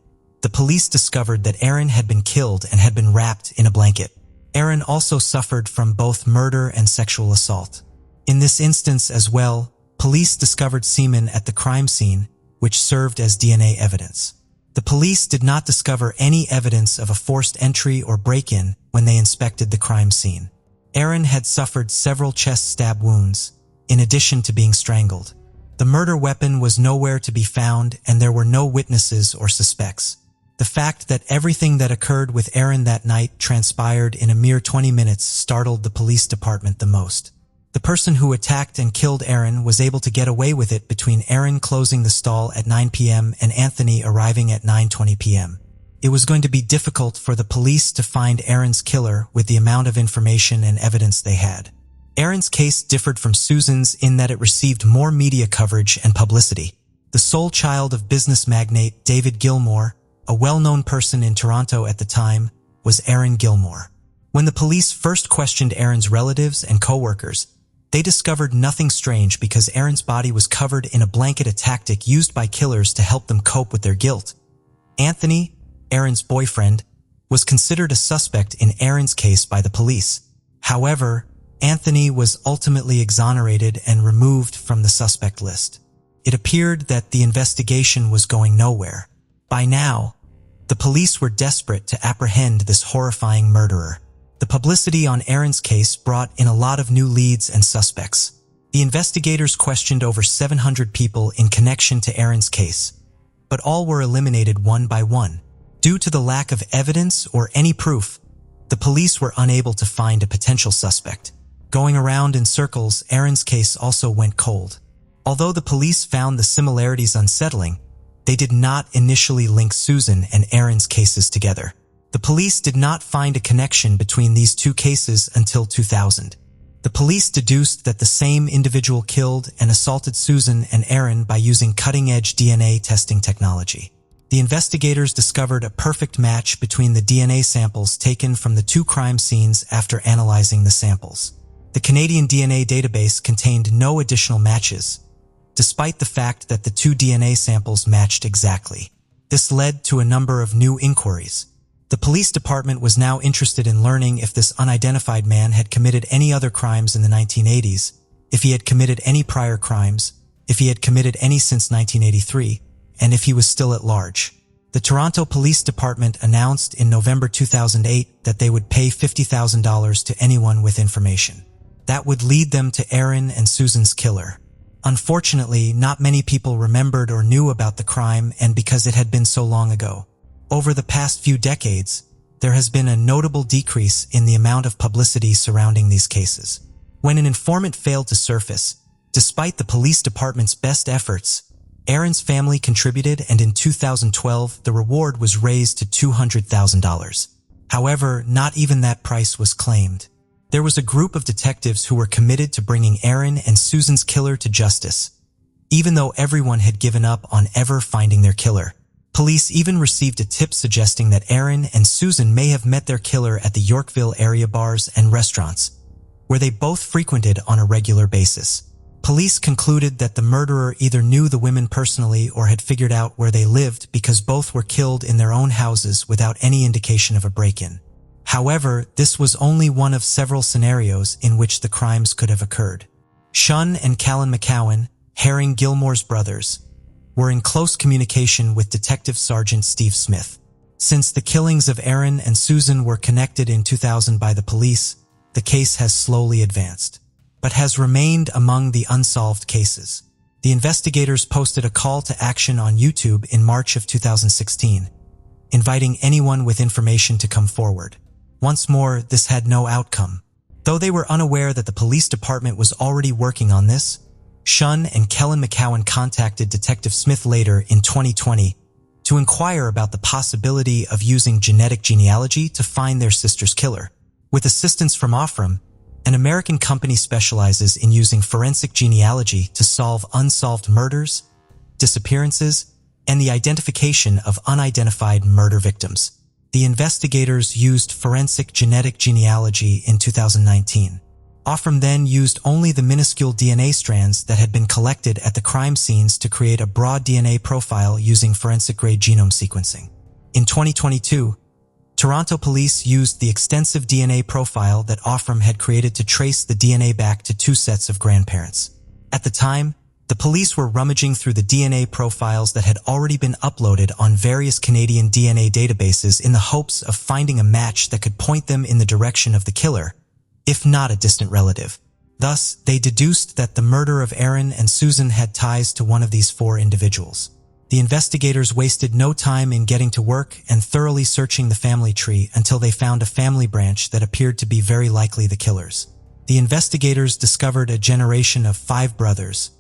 the police discovered that Erin had been killed and had been wrapped in a blanket. Erin also suffered from both murder and sexual assault. In this instance as well, police discovered semen at the crime scene, which served as DNA evidence. The police did not discover any evidence of a forced entry or break-in when they inspected the crime scene. Erin had suffered several chest stab wounds, in addition to being strangled. The murder weapon was nowhere to be found and there were no witnesses or suspects. The fact that everything that occurred with Erin that night transpired in a mere 20 minutes startled the police department the most. The person who attacked and killed Erin was able to get away with it between Erin closing the stall at 9 p.m. and Anthony arriving at 9:20 p.m. It was going to be difficult for the police to find Erin's killer with the amount of information and evidence they had. Aaron's case differed from Susan's in that it received more media coverage and publicity. The sole child of business magnate David Gilmore, a well-known person in Toronto at the time, was Aaron Gilmore. When the police first questioned Aaron's relatives and co-workers, they discovered nothing strange because Aaron's body was covered in a blanket, a tactic used by killers to help them cope with their guilt. Anthony, Aaron's boyfriend, was considered a suspect in Aaron's case by the police. However, Anthony was ultimately exonerated and removed from the suspect list. It appeared that the investigation was going nowhere. By now, the police were desperate to apprehend this horrifying murderer. The publicity on Aaron's case brought in a lot of new leads and suspects. The investigators questioned over 700 people in connection to Aaron's case, but all were eliminated one by one. Due to the lack of evidence or any proof, the police were unable to find a potential suspect. Going around in circles, Aaron's case also went cold. Although the police found the similarities unsettling, they did not initially link Susan and Aaron's cases together. The police did not find a connection between these two cases until 2000. The police deduced that the same individual killed and assaulted Susan and Aaron by using cutting-edge DNA testing technology. The investigators discovered a perfect match between the DNA samples taken from the two crime scenes after analyzing the samples. The Canadian DNA database contained no additional matches, despite the fact that the two DNA samples matched exactly. This led to a number of new inquiries. The police department was now interested in learning if this unidentified man had committed any other crimes in the 1980s, if he had committed any prior crimes, if he had committed any since 1983, and if he was still at large. The Toronto Police Department announced in November 2008 that they would pay $50,000 to anyone with information. That would lead them to Aaron and Susan's killer. Unfortunately, not many people remembered or knew about the crime, and because it had been so long ago. Over the past few decades, there has been a notable decrease in the amount of publicity surrounding these cases. When an informant failed to surface, despite the police department's best efforts, Aaron's family contributed, and in 2012, the reward was raised to $200,000. However, not even that price was claimed. There was a group of detectives who were committed to bringing Aaron and Susan's killer to justice, even though everyone had given up on ever finding their killer. Police even received a tip suggesting that Aaron and Susan may have met their killer at the Yorkville area bars and restaurants, where they both frequented on a regular basis. Police concluded that the murderer either knew the women personally or had figured out where they lived because both were killed in their own houses without any indication of a break-in. However, this was only one of several scenarios in which the crimes could have occurred. Shun and Callan McCowan, Herring Gilmore's brothers, were in close communication with Detective Sergeant Steve Smith. Since the killings of Aaron and Susan were connected in 2000 by the police, the case has slowly advanced, but has remained among the unsolved cases. The investigators posted a call to action on YouTube in March of 2016, inviting anyone with information to come forward. Once more, this had no outcome. Though they were unaware that the police department was already working on this, Shun and Callan McCowan contacted Detective Smith later in 2020 to inquire about the possibility of using genetic genealogy to find their sister's killer. With assistance from Offram, an American company specializes in using forensic genealogy to solve unsolved murders, disappearances, and the identification of unidentified murder victims. The investigators used forensic genetic genealogy in 2019. Offram then used only the minuscule DNA strands that had been collected at the crime scenes to create a broad DNA profile using forensic-grade genome sequencing. In 2022, Toronto police used the extensive DNA profile that Offram had created to trace the DNA back to two sets of grandparents. At the time, the police were rummaging through the DNA profiles that had already been uploaded on various Canadian DNA databases in the hopes of finding a match that could point them in the direction of the killer, if not a distant relative. Thus, they deduced that the murder of Aaron and Susan had ties to one of these four individuals. The investigators wasted no time in getting to work and thoroughly searching the family tree until they found a family branch that appeared to be very likely the killers. The investigators discovered a generation of 5 brothers,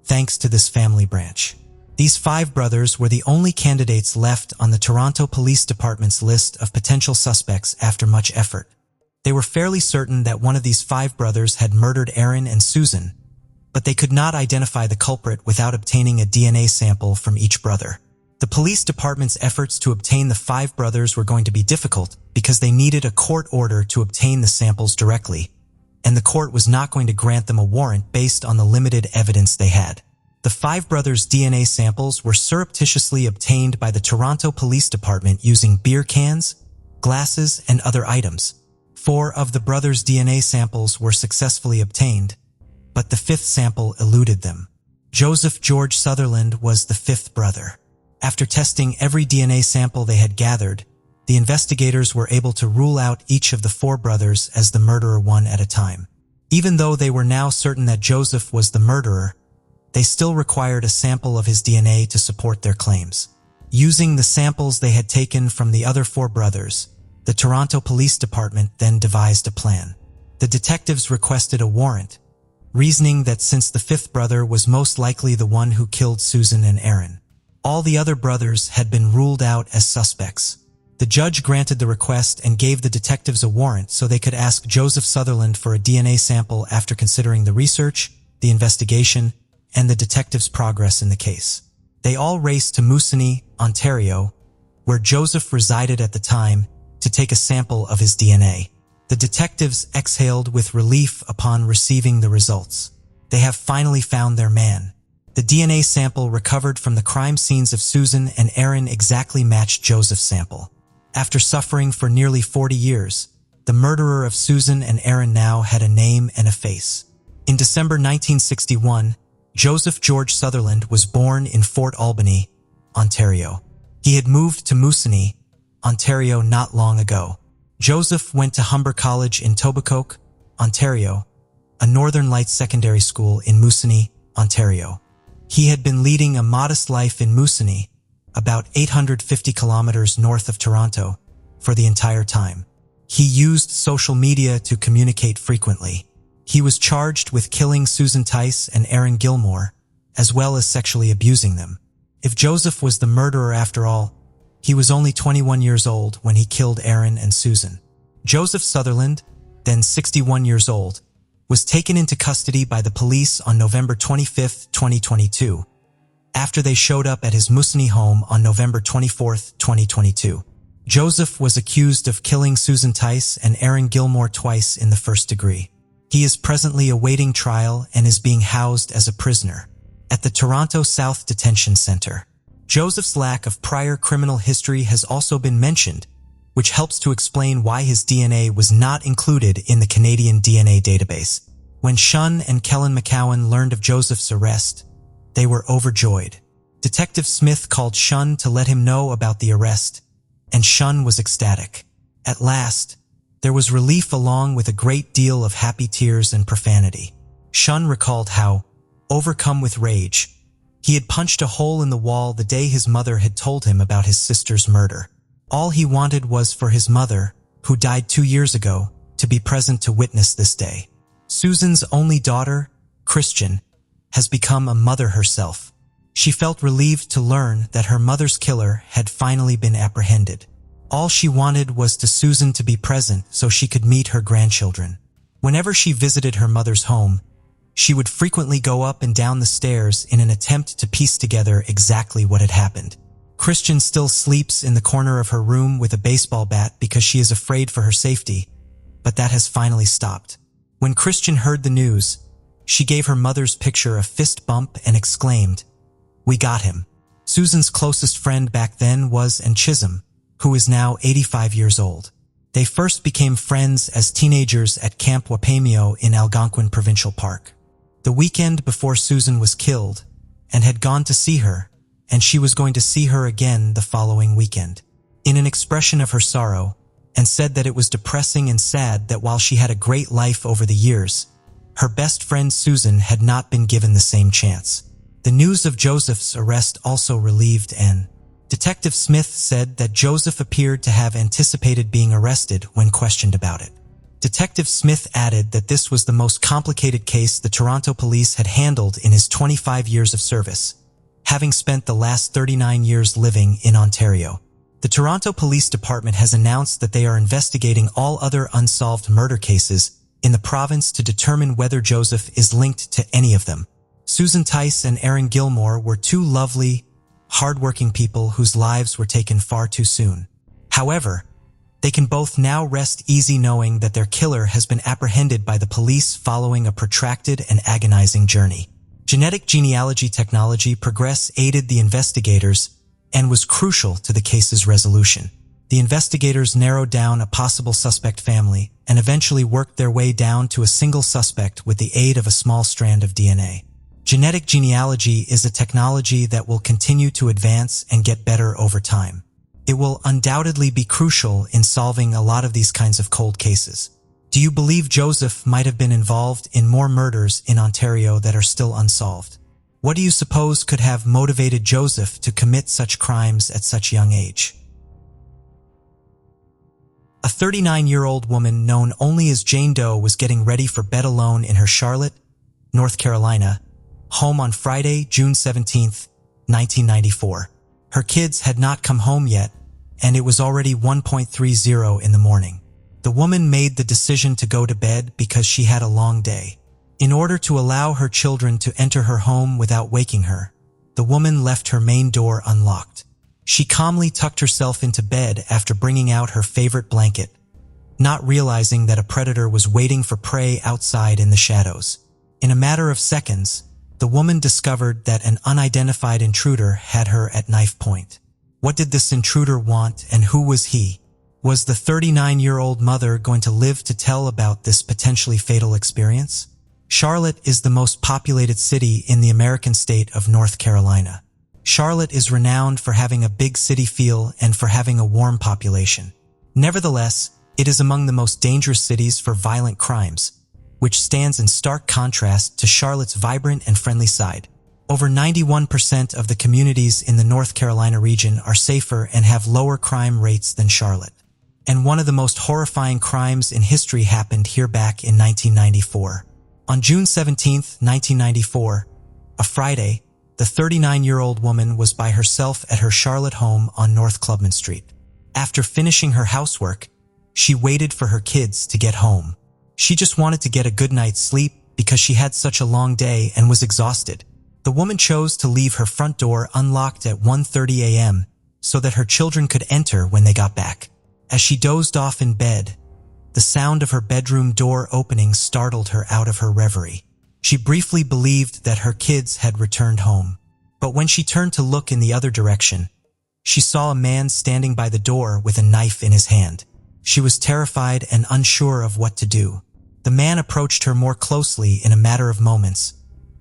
thanks to this family branch. These 5 brothers were the only candidates left on the Toronto Police Department's list of potential suspects after much effort. They were fairly certain that one of these 5 brothers had murdered Aaron and Susan, but they could not identify the culprit without obtaining a DNA sample from each brother. The police department's efforts to obtain the 5 brothers were going to be difficult because they needed a court order to obtain the samples directly, and the court was not going to grant them a warrant based on the limited evidence they had. The 5 brothers' DNA samples were surreptitiously obtained by the Toronto Police Department using beer cans, glasses, and other items. 4 of the brothers' DNA samples were successfully obtained, but the 5th sample eluded them. Joseph George Sutherland was the 5th brother. After testing every DNA sample they had gathered, the investigators were able to rule out each of the 4 brothers as the murderer one at a time. Even though they were now certain that Joseph was the murderer, they still required a sample of his DNA to support their claims. Using the samples they had taken from the other 4 brothers, the Toronto Police Department then devised a plan. The detectives requested a warrant, reasoning that since the 5th brother was most likely the one who killed Susan and Aaron, all the other brothers had been ruled out as suspects. The judge granted the request and gave the detectives a warrant so they could ask Joseph Sutherland for a DNA sample after considering the research, the investigation, and the detectives' progress in the case. They all raced to Moosonee, Ontario, where Joseph resided at the time, to take a sample of his DNA. The detectives exhaled with relief upon receiving the results. They have finally found their man. The DNA sample recovered from the crime scenes of Susan and Aaron exactly matched Joseph's sample. After suffering for nearly 40 years, the murderer of Susan and Aaron now had a name and a face. In December 1961, Joseph George Sutherland was born in Fort Albany, Ontario. He had moved to Moosonee, Ontario not long ago. Joseph went to Humber College in Tobicoke, Ontario, a Northern Lights secondary school in Moosonee, Ontario. He had been leading a modest life in Moosonee, about 850 kilometers north of Toronto, for the entire time. He used social media to communicate frequently. He was charged with killing Susan Tice and Aaron Gilmore, as well as sexually abusing them. If Joseph was the murderer after all, he was only 21 years old when he killed Aaron and Susan. Joseph Sutherland, then 61 years old, was taken into custody by the police on November 25, 2022, after they showed up at his Moosonee home on November 24, 2022. Joseph was accused of killing Susan Tice and Aaron Gilmore twice in the first degree. He is presently awaiting trial and is being housed as a prisoner at the Toronto South Detention Centre. Joseph's lack of prior criminal history has also been mentioned, which helps to explain why his DNA was not included in the Canadian DNA database. When Shun and Kellen McCowan learned of Joseph's arrest, they were overjoyed. Detective Smith called Shun to let him know about the arrest, and Shun was ecstatic. At last, there was relief along with a great deal of happy tears and profanity. Shun recalled how, overcome with rage, he had punched a hole in the wall the day his mother had told him about his sister's murder. All he wanted was for his mother, who died 2 years ago, to be present to witness this day. Susan's only daughter, Christian, has become a mother herself. She felt relieved to learn that her mother's killer had finally been apprehended. All she wanted was to Susan to be present so she could meet her grandchildren. Whenever she visited her mother's home, she would frequently go up and down the stairs in an attempt to piece together exactly what had happened. Christian still sleeps in the corner of her room with a baseball bat because she is afraid for her safety, but that has finally stopped. When Christian heard the news, she gave her mother's picture a fist bump and exclaimed, "We got him." Susan's closest friend back then was Ann Chisholm, who is now 85 years old. They first became friends as teenagers at Camp Wapameo in Algonquin Provincial Park. The weekend before Susan was killed, Ann had gone to see her, and she was going to see her again the following weekend. In an expression of her sorrow, Ann said that it was depressing and sad that while she had a great life over the years, her best friend Susan had not been given the same chance. The news of Joseph's arrest also relieved Ann. Detective Smith said that Joseph appeared to have anticipated being arrested when questioned about it. Detective Smith added that this was the most complicated case the Toronto police had handled in his 25 years of service, having spent the last 39 years living in Ontario. The The Toronto Police Department has announced that they are investigating all other unsolved murder cases in the province to determine whether Joseph is linked to any of them. Susan Tice and Aaron Gilmore were two lovely, hardworking people whose lives were taken far too soon. However, they can both now rest easy knowing that their killer has been apprehended by the police following a protracted and agonizing journey. Genetic genealogy technology progress aided the investigators and was crucial to the case's resolution. The investigators narrowed down a possible suspect family and eventually worked their way down to a single suspect with the aid of a small strand of DNA. Genetic genealogy is a technology that will continue to advance and get better over time. It will undoubtedly be crucial in solving a lot of these kinds of cold cases. Do you believe Joseph might have been involved in more murders in Ontario that are still unsolved? What do you suppose could have motivated Joseph to commit such crimes at such young age? A 39-year-old woman known only as Jane Doe was getting ready for bed alone in her Charlotte, North Carolina, home on Friday, June 17, 1994. Her kids had not come home yet, and it was already 1:30 in the morning. The woman made the decision to go to bed because she had a long day. In order to allow her children to enter her home without waking her, the woman left her main door unlocked. She calmly tucked herself into bed after bringing out her favorite blanket, not realizing that a predator was waiting for prey outside in the shadows. In a matter of seconds, the woman discovered that an unidentified intruder had her at knife point. What did this intruder want, and who was he? Was the 39-year-old mother going to live to tell about this potentially fatal experience? Charlotte is the most populated city in the American state of North Carolina. Charlotte is renowned for having a big city feel and for having a warm population. Nevertheless, it is among the most dangerous cities for violent crimes, which stands in stark contrast to Charlotte's vibrant and friendly side. Over 91% of the communities in the North Carolina region are safer and have lower crime rates than Charlotte. And one of the most horrifying crimes in history happened here back in 1994. On June 17, 1994, a Friday, the 39-year-old woman was by herself at her Charlotte home on North Clubman Street. After finishing her housework, she waited for her kids to get home. She just wanted to get a good night's sleep because she had such a long day and was exhausted. The woman chose to leave her front door unlocked at 1:30 a.m. so that her children could enter when they got back. As she dozed off in bed, the sound of her bedroom door opening startled her out of her reverie. She briefly believed that her kids had returned home. But when she turned to look in the other direction, she saw a man standing by the door with a knife in his hand. She was terrified and unsure of what to do. The man approached her more closely in a matter of moments,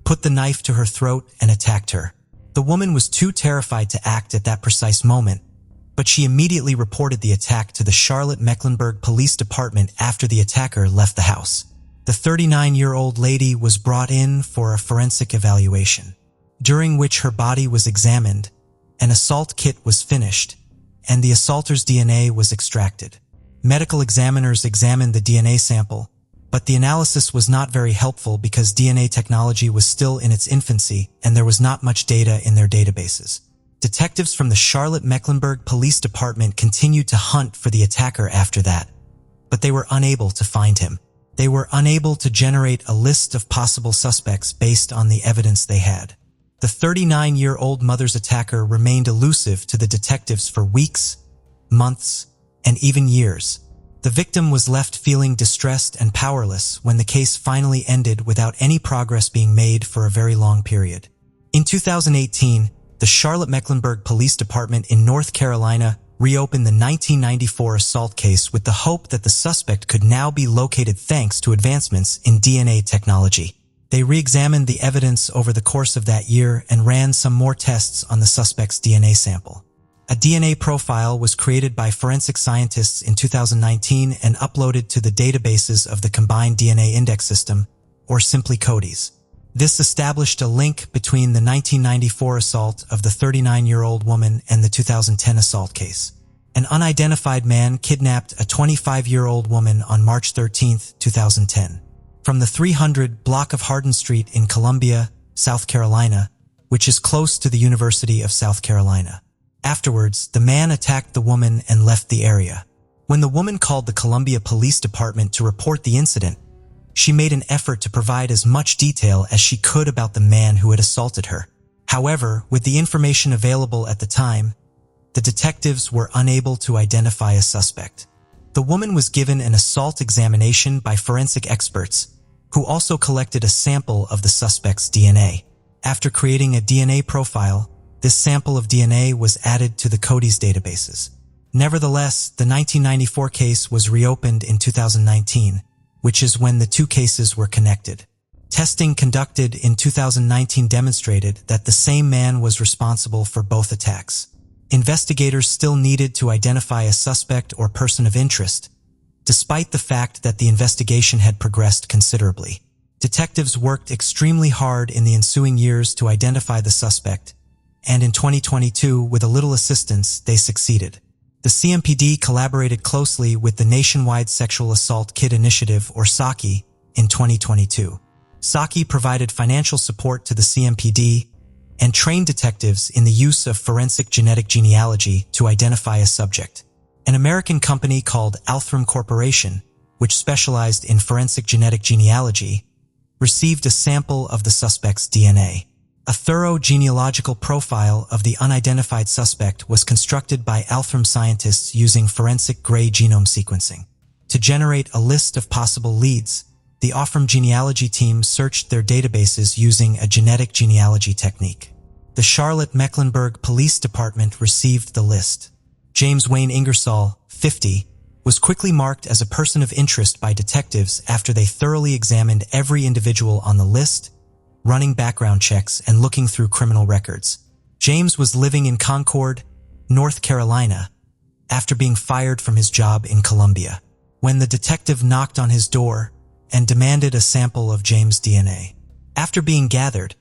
put the knife to her throat, and attacked her. The woman was too terrified to act at that precise moment, but she immediately reported the attack to the Charlotte-Mecklenburg Police Department after the attacker left the house. The 39-year-old lady was brought in for a forensic evaluation, during which her body was examined, an assault kit was finished, and the assaulter's DNA was extracted. Medical examiners examined the DNA sample, but the analysis was not very helpful because DNA technology was still in its infancy and there was not much data in their databases. Detectives from the Charlotte-Mecklenburg Police Department continued to hunt for the attacker after that, but they were unable to find him. They were unable to generate a list of possible suspects based on the evidence they had. The 39-year-old mother's attacker remained elusive to the detectives for weeks, months, and even years. The victim was left feeling distressed and powerless when the case finally ended without any progress being made for a very long period. In 2018, the Charlotte-Mecklenburg Police Department in North Carolina reopened the 1994 assault case with the hope that the suspect could now be located thanks to advancements in DNA technology. They re-examined the evidence over the course of that year and ran some more tests on the suspect's DNA sample. A DNA profile was created by forensic scientists in 2019 and uploaded to the databases of the Combined DNA Index System, or simply CODIS. This established a link between the 1994 assault of the 39-year-old woman and the 2010 assault case. An unidentified man kidnapped a 25-year-old woman on March 13, 2010. From the 300 block of Hardin Street in Columbia, South Carolina, which is close to the University of South Carolina. Afterwards, the man attacked the woman and left the area. When the woman called the Columbia Police Department to report the incident, she made an effort to provide as much detail as she could about the man who had assaulted her. However, with the information available at the time, the detectives were unable to identify a suspect. The woman was given an assault examination by forensic experts, who also collected a sample of the suspect's DNA. After creating a DNA profile, this sample of DNA was added to the CODIS databases. Nevertheless, the 1994 case was reopened in 2019, which is when the two cases were connected. Testing conducted in 2019 demonstrated that the same man was responsible for both attacks. Investigators still needed to identify a suspect or person of interest, despite the fact that the investigation had progressed considerably. Detectives worked extremely hard in the ensuing years to identify the suspect, and in 2022, with a little assistance, they succeeded. The CMPD collaborated closely with the Nationwide Sexual Assault Kit Initiative, or SAKI, in 2022. SAKI provided financial support to the CMPD and trained detectives in the use of forensic genetic genealogy to identify a subject. An American company called Althram Corporation, which specialized in forensic genetic genealogy, received a sample of the suspect's DNA. A thorough genealogical profile of the unidentified suspect was constructed by Althram scientists using forensic gray genome sequencing. To generate a list of possible leads, the Althram genealogy team searched their databases using a genetic genealogy technique. The Charlotte-Mecklenburg Police Department received the list. James Wayne Ingersoll, 50, was quickly marked as a person of interest by detectives after they thoroughly examined every individual on the list, running background checks and looking through criminal records. James was living in Concord, North Carolina, after being fired from his job in Columbia. When the detective knocked on his door and demanded a sample of James' DNA. After being gathered,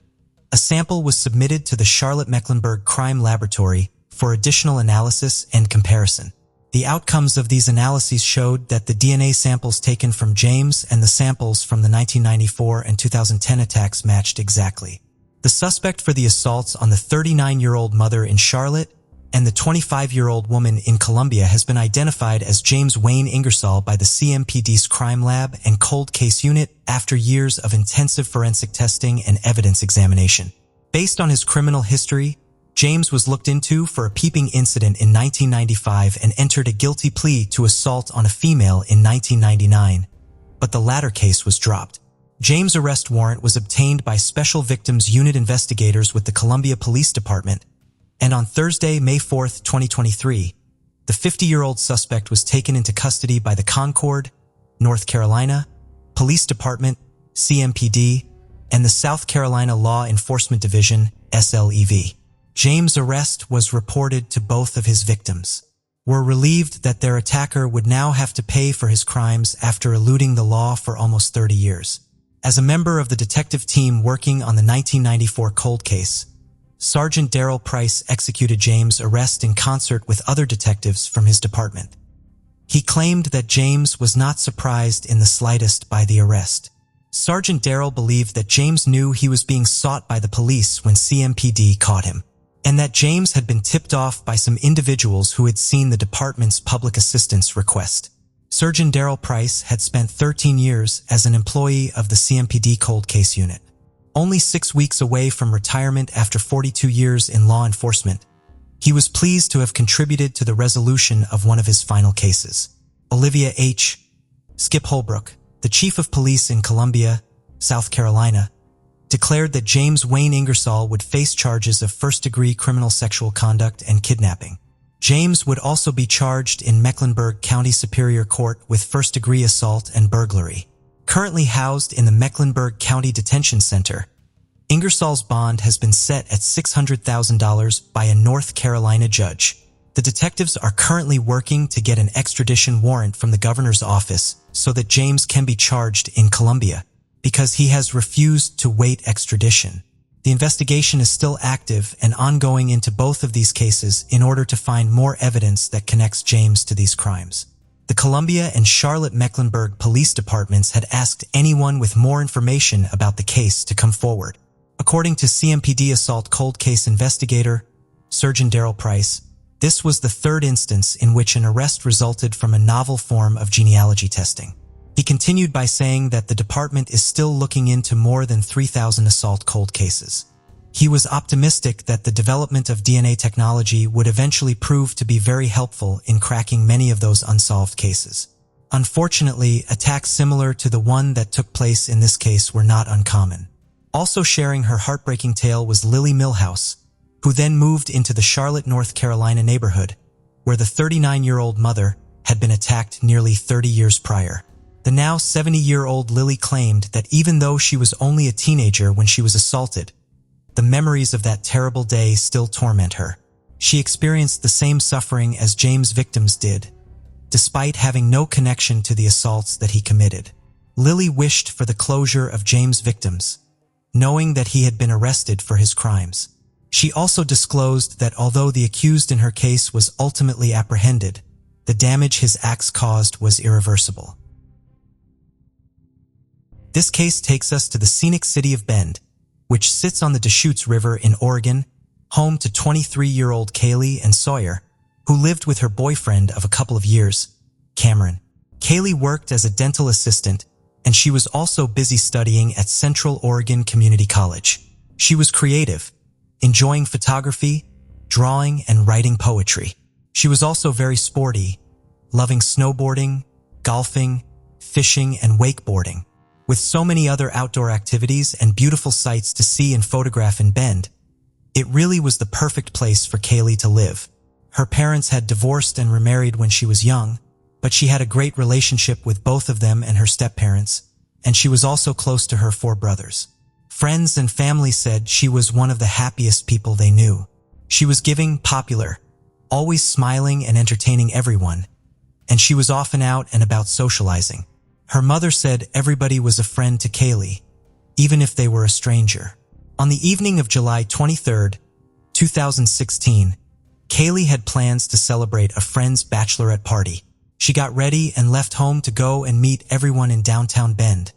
a sample was submitted to the Charlotte-Mecklenburg Crime Laboratory for additional analysis and comparison. The outcomes of these analyses showed that the DNA samples taken from James and the samples from the 1994 and 2010 attacks matched exactly. The suspect for the assaults on the 39-year-old mother in Charlotte and the 25-year-old woman in Columbia has been identified as James Wayne Ingersoll by the CMPD's Crime Lab and Cold Case Unit after years of intensive forensic testing and evidence examination. Based on his criminal history, James was looked into for a peeping incident in 1995 and entered a guilty plea to assault on a female in 1999, but the latter case was dropped. James' arrest warrant was obtained by Special Victims Unit investigators with the Columbia Police Department, and on Thursday, May 4, 2023, the 50-year-old suspect was taken into custody by the Concord, North Carolina, Police Department, CMPD, and the South Carolina Law Enforcement Division, SLEV. James' arrest was reported to both of his victims. Were relieved that their attacker would now have to pay for his crimes after eluding the law for almost 30 years. As a member of the detective team working on the 1994 cold case, Sergeant Darrell Price executed James' arrest in concert with other detectives from his department. He claimed that James was not surprised in the slightest by the arrest. Sergeant Darrell believed that James knew he was being sought by the police when CMPD caught him, and that James had been tipped off by some individuals who had seen the department's public assistance request. Surgeon Darrell Price had spent 13 years as an employee of the CMPD Cold Case Unit. Only 6 weeks away from retirement after 42 years in law enforcement, he was pleased to have contributed to the resolution of one of his final cases. Olivia H. Skip Holbrook, the chief of police in Columbia, South Carolina, declared that James Wayne Ingersoll would face charges of first-degree criminal sexual conduct and kidnapping. James would also be charged in Mecklenburg County Superior Court with first-degree assault and burglary. Currently housed in the Mecklenburg County Detention Center, Ingersoll's bond has been set at $600,000 by a North Carolina judge. The detectives are currently working to get an extradition warrant from the governor's office so that James can be charged in Columbia, because he has refused to wait extradition. The investigation is still active and ongoing into both of these cases in order to find more evidence that connects James to these crimes. The Columbia and Charlotte-Mecklenburg police departments had asked anyone with more information about the case to come forward. According to CMPD assault cold case investigator, Surgeon Darrell Price, This was the third instance in which an arrest resulted from a novel form of genealogy testing. He continued by saying that the department is still looking into more than 3,000 assault cold cases. He was optimistic that the development of DNA technology would eventually prove to be very helpful in cracking many of those unsolved cases. Unfortunately, attacks similar to the one that took place in this case were not uncommon. Also sharing her heartbreaking tale was Lily Milhouse, who then moved into the Charlotte, North Carolina neighborhood, where the 39-year-old mother had been attacked nearly 30 years prior. The now 70-year-old Lily claimed that even though she was only a teenager when she was assaulted, the memories of that terrible day still torment her. She experienced the same suffering as James' victims did, despite having no connection to the assaults that he committed. Lily wished for the closure of James' victims, knowing that he had been arrested for his crimes. She also disclosed that although the accused in her case was ultimately apprehended, the damage his acts caused was irreversible. This case takes us to the scenic city of Bend, which sits on the Deschutes River in Oregon, home to 23-year-old Kaylee and Sawyer, who lived with her boyfriend of a couple of years, Cameron. Kaylee worked as a dental assistant, and she was also busy studying at Central Oregon Community College. She was creative, enjoying photography, drawing, and writing poetry. She was also very sporty, loving snowboarding, golfing, fishing, and wakeboarding. With so many other outdoor activities and beautiful sights to see and photograph in Bend, it really was the perfect place for Kaylee to live. Her parents had divorced and remarried when she was young, but she had a great relationship with both of them and her step-parents, and she was also close to her 4 brothers. Friends and family said she was one of the happiest people they knew. She was giving, popular, always smiling and entertaining everyone, and she was often out and about socializing. Her mother said everybody was a friend to Kaylee, even if they were a stranger. On the evening of July 23, 2016, Kaylee had plans to celebrate a friend's bachelorette party. She got ready and left home to go and meet everyone in downtown Bend,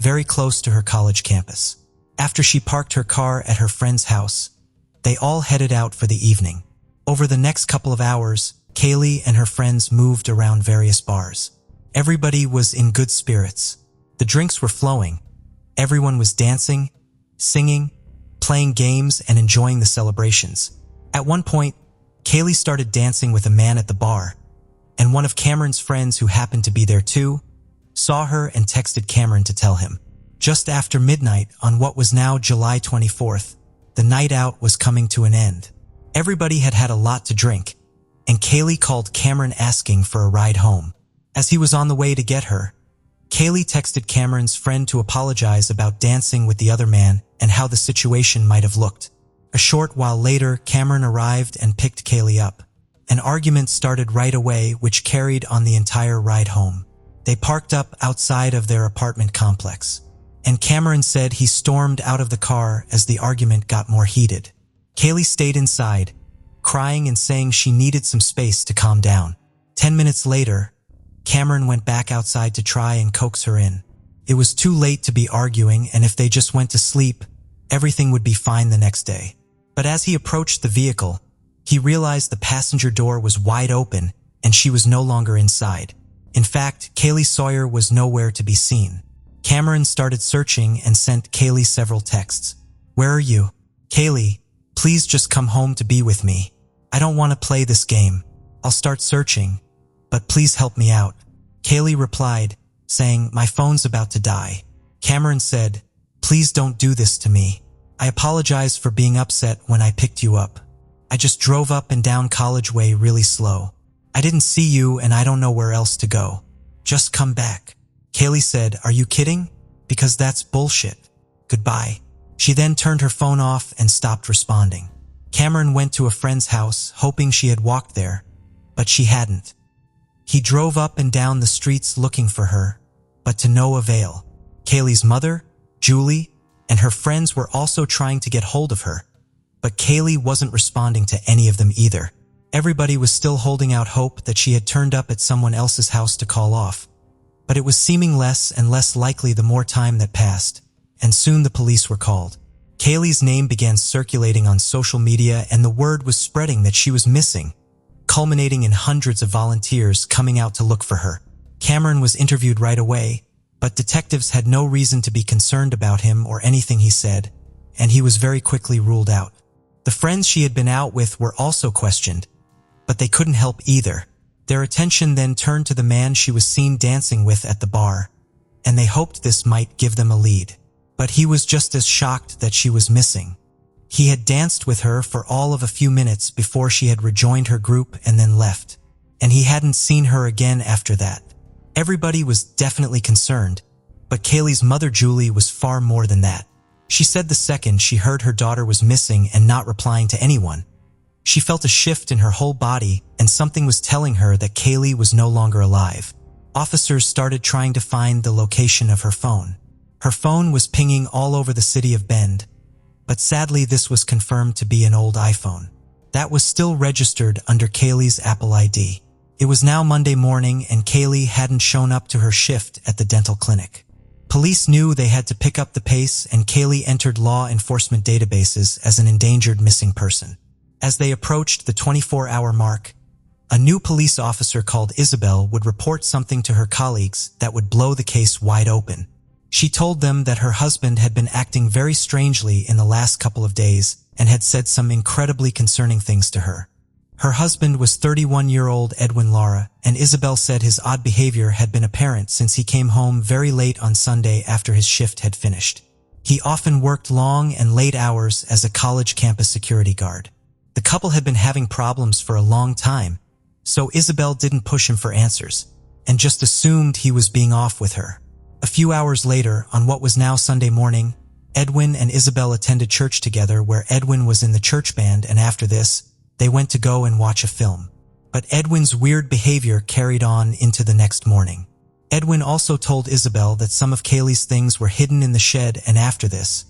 very close to her college campus. After she parked her car at her friend's house, they all headed out for the evening. Over the next couple of hours, Kaylee and her friends moved around various bars. Everybody was in good spirits. The drinks were flowing. Everyone was dancing, singing, playing games, and enjoying the celebrations. At one point, Kaylee started dancing with a man at the bar, and one of Cameron's friends who happened to be there too, saw her and texted Cameron to tell him. Just after midnight on what was now July 24th, the night out was coming to an end. Everybody had had a lot to drink, and Kaylee called Cameron asking for a ride home. As he was on the way to get her, Kaylee texted Cameron's friend to apologize about dancing with the other man and how the situation might have looked. A short while later, Cameron arrived and picked Kaylee up. An argument started right away, which carried on the entire ride home. They parked up outside of their apartment complex, and Cameron said he stormed out of the car as the argument got more heated. Kaylee stayed inside, crying and saying she needed some space to calm down. 10 minutes later, Cameron went back outside to try and coax her in. It was too late to be arguing, and if they just went to sleep, everything would be fine the next day. But as he approached the vehicle, he realized the passenger door was wide open and she was no longer inside. In fact, Kaylee Sawyer was nowhere to be seen. Cameron started searching and sent Kaylee several texts. "Where are you? Kaylee, please just come home to be with me. I don't want to play this game. I'll start searching, but please help me out." Kaylee replied, saying, "My phone's about to die." Cameron said, "Please don't do this to me. I apologize for being upset when I picked you up. I just drove up and down College Way really slow. I didn't see you and I don't know where else to go. Just come back." Kaylee said, "Are you kidding? Because that's bullshit. Goodbye." She then turned her phone off and stopped responding. Cameron went to a friend's house, hoping she had walked there, but she hadn't. He drove up and down the streets looking for her, but to no avail. Kaylee's mother, Julie, and her friends were also trying to get hold of her, but Kaylee wasn't responding to any of them either. Everybody was still holding out hope that she had turned up at someone else's house to call off, but it was seeming less and less likely the more time that passed, and soon the police were called. Kaylee's name began circulating on social media and the word was spreading that she was missing, culminating in hundreds of volunteers coming out to look for her. Cameron was interviewed right away, but detectives had no reason to be concerned about him or anything he said, and he was very quickly ruled out. The friends she had been out with were also questioned, but they couldn't help either. Their attention then turned to the man she was seen dancing with at the bar, and they hoped this might give them a lead. But he was just as shocked that she was missing. He had danced with her for all of a few minutes before she had rejoined her group and then left, and he hadn't seen her again after that. Everybody was definitely concerned, but Kaylee's mother Julie was far more than that. She said the second she heard her daughter was missing and not replying to anyone, she felt a shift in her whole body and something was telling her that Kaylee was no longer alive. Officers started trying to find the location of her phone. Her phone was pinging all over the city of Bend, but sadly this was confirmed to be an old iPhone. That was still registered under Kaylee's Apple ID. It was now Monday morning and Kaylee hadn't shown up to her shift at the dental clinic. Police knew they had to pick up the pace and Kaylee entered law enforcement databases as an endangered missing person. As they approached the 24-hour mark, a new police officer called Isabel would report something to her colleagues that would blow the case wide open. She told them that her husband had been acting very strangely in the last couple of days and had said some incredibly concerning things to her. Her husband was 31-year-old Edwin Lara, and Isabel said his odd behavior had been apparent since he came home very late on Sunday after his shift had finished. He often worked long and late hours as a college campus security guard. The couple had been having problems for a long time, so Isabel didn't push him for answers, and just assumed he was being off with her. A few hours later, on what was now Sunday morning, Edwin and Isabel attended church together where Edwin was in the church band, and after this, they went to go and watch a film. But Edwin's weird behavior carried on into the next morning. Edwin also told Isabel that some of Kaylee's things were hidden in the shed, and after this,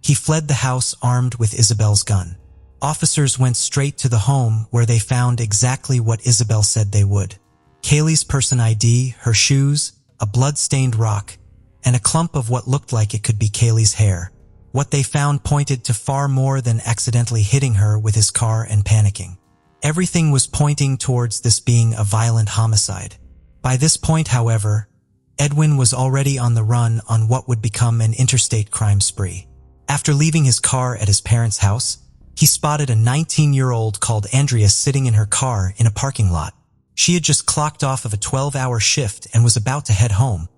he fled the house armed with Isabel's gun. Officers went straight to the home where they found exactly what Isabel said they would. Kaylee's person ID, her shoes, a blood-stained rock, and a clump of what looked like it could be Kaylee's hair. What they found pointed to far more than accidentally hitting her with his car and panicking. Everything was pointing towards this being a violent homicide. By this point, however, Edwin was already on the run on what would become an interstate crime spree. After leaving his car at his parents' house, he spotted a 19-year-old called Andrea sitting in her car in a parking lot. She had just clocked off of a 12-hour shift and was about to head home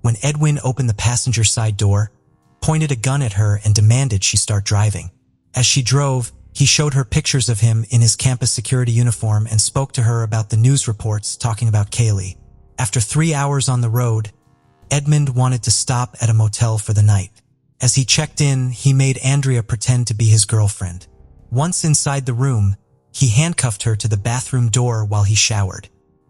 when Edwin opened the passenger side door, pointed a gun at her, and demanded she start driving. As she drove, he showed her pictures of him in his campus security uniform and spoke to her about the news reports talking about Kaylee. After 3 hours on the road, Edmund wanted to stop at a motel for the night. As he checked in, he made Andrea pretend to be his girlfriend. Once inside the room, he handcuffed her to the bathroom door while he showered.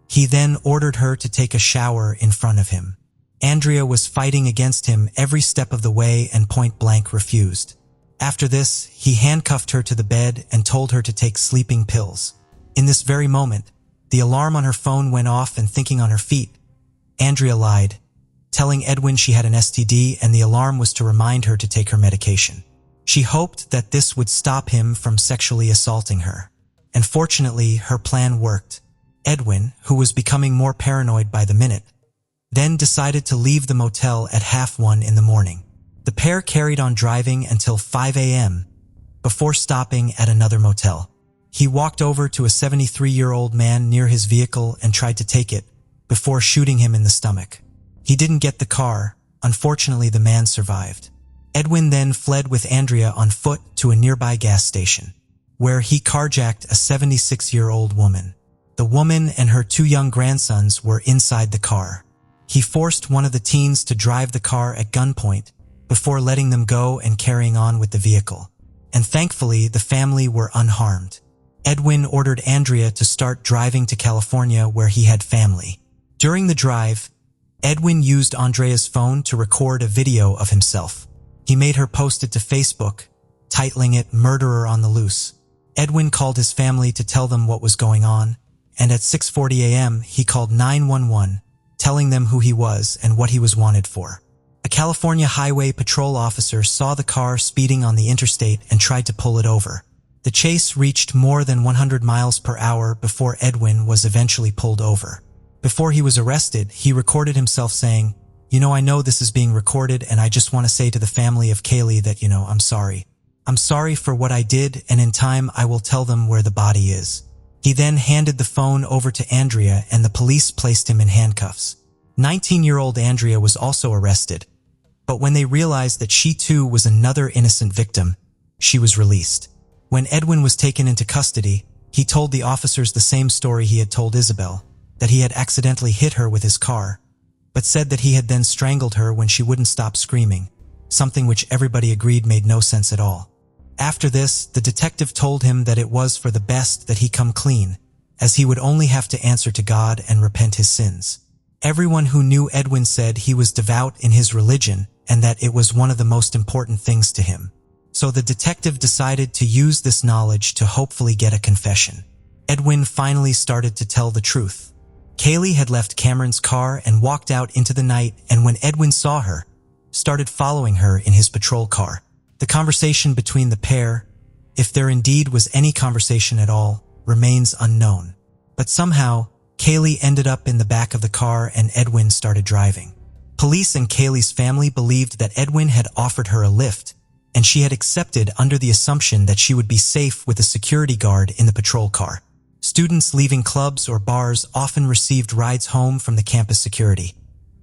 He then ordered her to take a shower in front of him. Andrea was fighting against him every step of the way and point-blank refused. After this, he handcuffed her to the bed and told her to take sleeping pills. In this very moment, the alarm on her phone went off, and thinking on her feet, Andrea lied, telling Edwin she had an STD and the alarm was to remind her to take her medication. She hoped that this would stop him from sexually assaulting her. And fortunately, her plan worked. Edwin, who was becoming more paranoid by the minute, then decided to leave the motel at 1:30 in the morning. The pair carried on driving until 5 a.m. before stopping at another motel. He walked over to a 73-year-old man near his vehicle and tried to take it before shooting him in the stomach. He didn't get the car. Unfortunately, the man survived. Edwin then fled with Andrea on foot to a nearby gas station, where he carjacked a 76-year-old woman. The woman and her 2 young grandsons were inside the car. He forced one of the teens to drive the car at gunpoint before letting them go and carrying on with the vehicle. And thankfully, the family were unharmed. Edwin ordered Andrea to start driving to California, where he had family. During the drive, Edwin used Andrea's phone to record a video of himself. He made her post it to Facebook, titling it "Murderer on the Loose." Edwin called his family to tell them what was going on, and at 6:40 a.m. he called 911, telling them who he was and what he was wanted for. A California Highway Patrol officer saw the car speeding on the interstate and tried to pull it over. The chase reached more than 100 miles per hour before Edwin was eventually pulled over. Before he was arrested, he recorded himself saying, I know this is being recorded and I just want to say to the family of Kaylee that, I'm sorry. I'm sorry for what I did, and in time I will tell them where the body is." He then handed the phone over to Andrea and the police placed him in handcuffs. 19-year-old Andrea was also arrested, but when they realized that she too was another innocent victim, she was released. When Edwin was taken into custody, he told the officers the same story he had told Isabel, that he had accidentally hit her with his car, but said that he had then strangled her when she wouldn't stop screaming, something which everybody agreed made no sense at all. After this, the detective told him that it was for the best that he come clean, as he would only have to answer to God and repent his sins. Everyone who knew Edwin said he was devout in his religion and that it was one of the most important things to him. So the detective decided to use this knowledge to hopefully get a confession. Edwin finally started to tell the truth. Kaylee had left Cameron's car and walked out into the night, and when Edwin saw her, started following her in his patrol car. The conversation between the pair, if there indeed was any conversation at all, remains unknown. But somehow, Kaylee ended up in the back of the car and Edwin started driving. Police and Kaylee's family believed that Edwin had offered her a lift, and she had accepted under the assumption that she would be safe with a security guard in the patrol car. Students leaving clubs or bars often received rides home from the campus security,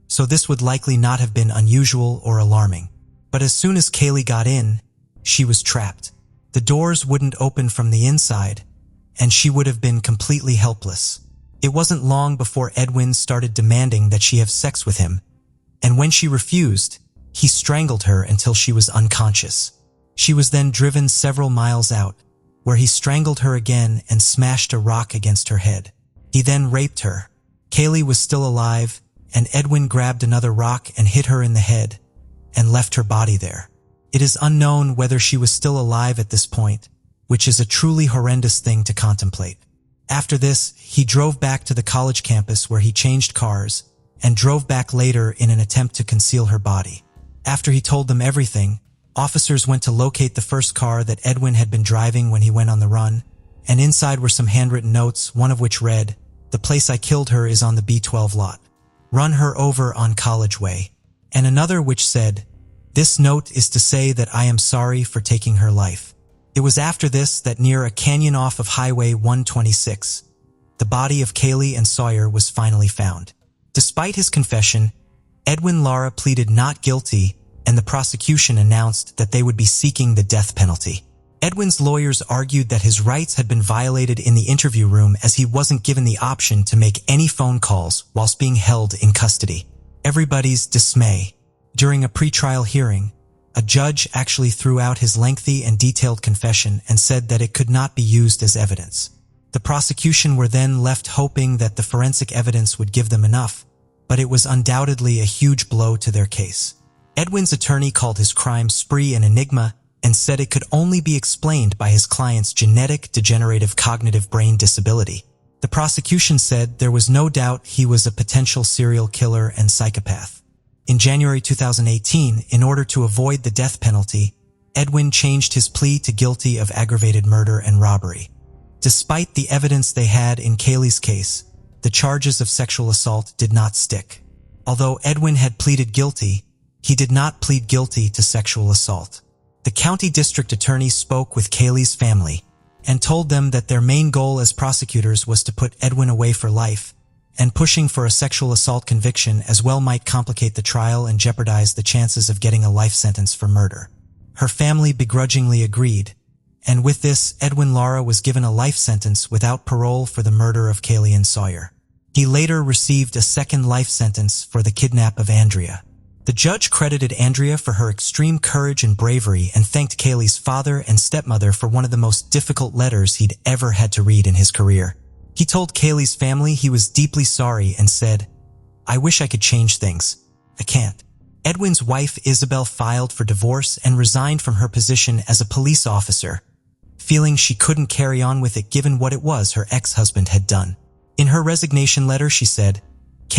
so this would likely not have been unusual or alarming. But as soon as Kaylee got in, she was trapped. The doors wouldn't open from the inside, and she would have been completely helpless. It wasn't long before Edwin started demanding that she have sex with him, and when she refused, he strangled her until she was unconscious. She was then driven several miles out, where he strangled her again and smashed a rock against her head. He then raped her. Kaylee was still alive, and Edwin grabbed another rock and hit her in the head, and left her body there. It is unknown whether she was still alive at this point, which is a truly horrendous thing to contemplate. After this, he drove back to the college campus where he changed cars, and drove back later in an attempt to conceal her body. After he told them everything, officers went to locate the first car that Edwin had been driving when he went on the run, and inside were some handwritten notes, one of which read, "The place I killed her is on the B12 lot. Run her over on College Way," and another which said, "This note is to say that I am sorry for taking her life." It was after this that near a canyon off of Highway 126, the body of Kaylee and Sawyer was finally found. Despite his confession, Edwin Lara pleaded not guilty, and the prosecution announced that they would be seeking the death penalty. Edwin's lawyers argued that his rights had been violated in the interview room as he wasn't given the option to make any phone calls whilst being held in custody. Everybody's dismay. During a pretrial hearing, a judge actually threw out his lengthy and detailed confession and said that it could not be used as evidence. The prosecution were then left hoping that the forensic evidence would give them enough, but it was undoubtedly a huge blow to their case. Edwin's attorney called his crime spree an enigma and said it could only be explained by his client's genetic degenerative cognitive brain disability. The prosecution said there was no doubt he was a potential serial killer and psychopath. In January 2018, in order to avoid the death penalty, Edwin changed his plea to guilty of aggravated murder and robbery. Despite the evidence they had in Kaylee's case, the charges of sexual assault did not stick. Although Edwin had pleaded guilty, he did not plead guilty to sexual assault. The county district attorney spoke with Kaylee's family and told them that their main goal as prosecutors was to put Edwin away for life, and pushing for a sexual assault conviction as well might complicate the trial and jeopardize the chances of getting a life sentence for murder. Her family begrudgingly agreed, and with this, Edwin Lara was given a life sentence without parole for the murder of Kaylee and Sawyer. He later received a second life sentence for the kidnap of Andrea. The judge credited Andrea for her extreme courage and bravery and thanked Kaylee's father and stepmother for one of the most difficult letters he'd ever had to read in his career. He told Kaylee's family he was deeply sorry and said, "I wish I could change things. I can't." Edwin's wife Isabel filed for divorce and resigned from her position as a police officer, feeling she couldn't carry on with it given what it was her ex-husband had done. In her resignation letter she said,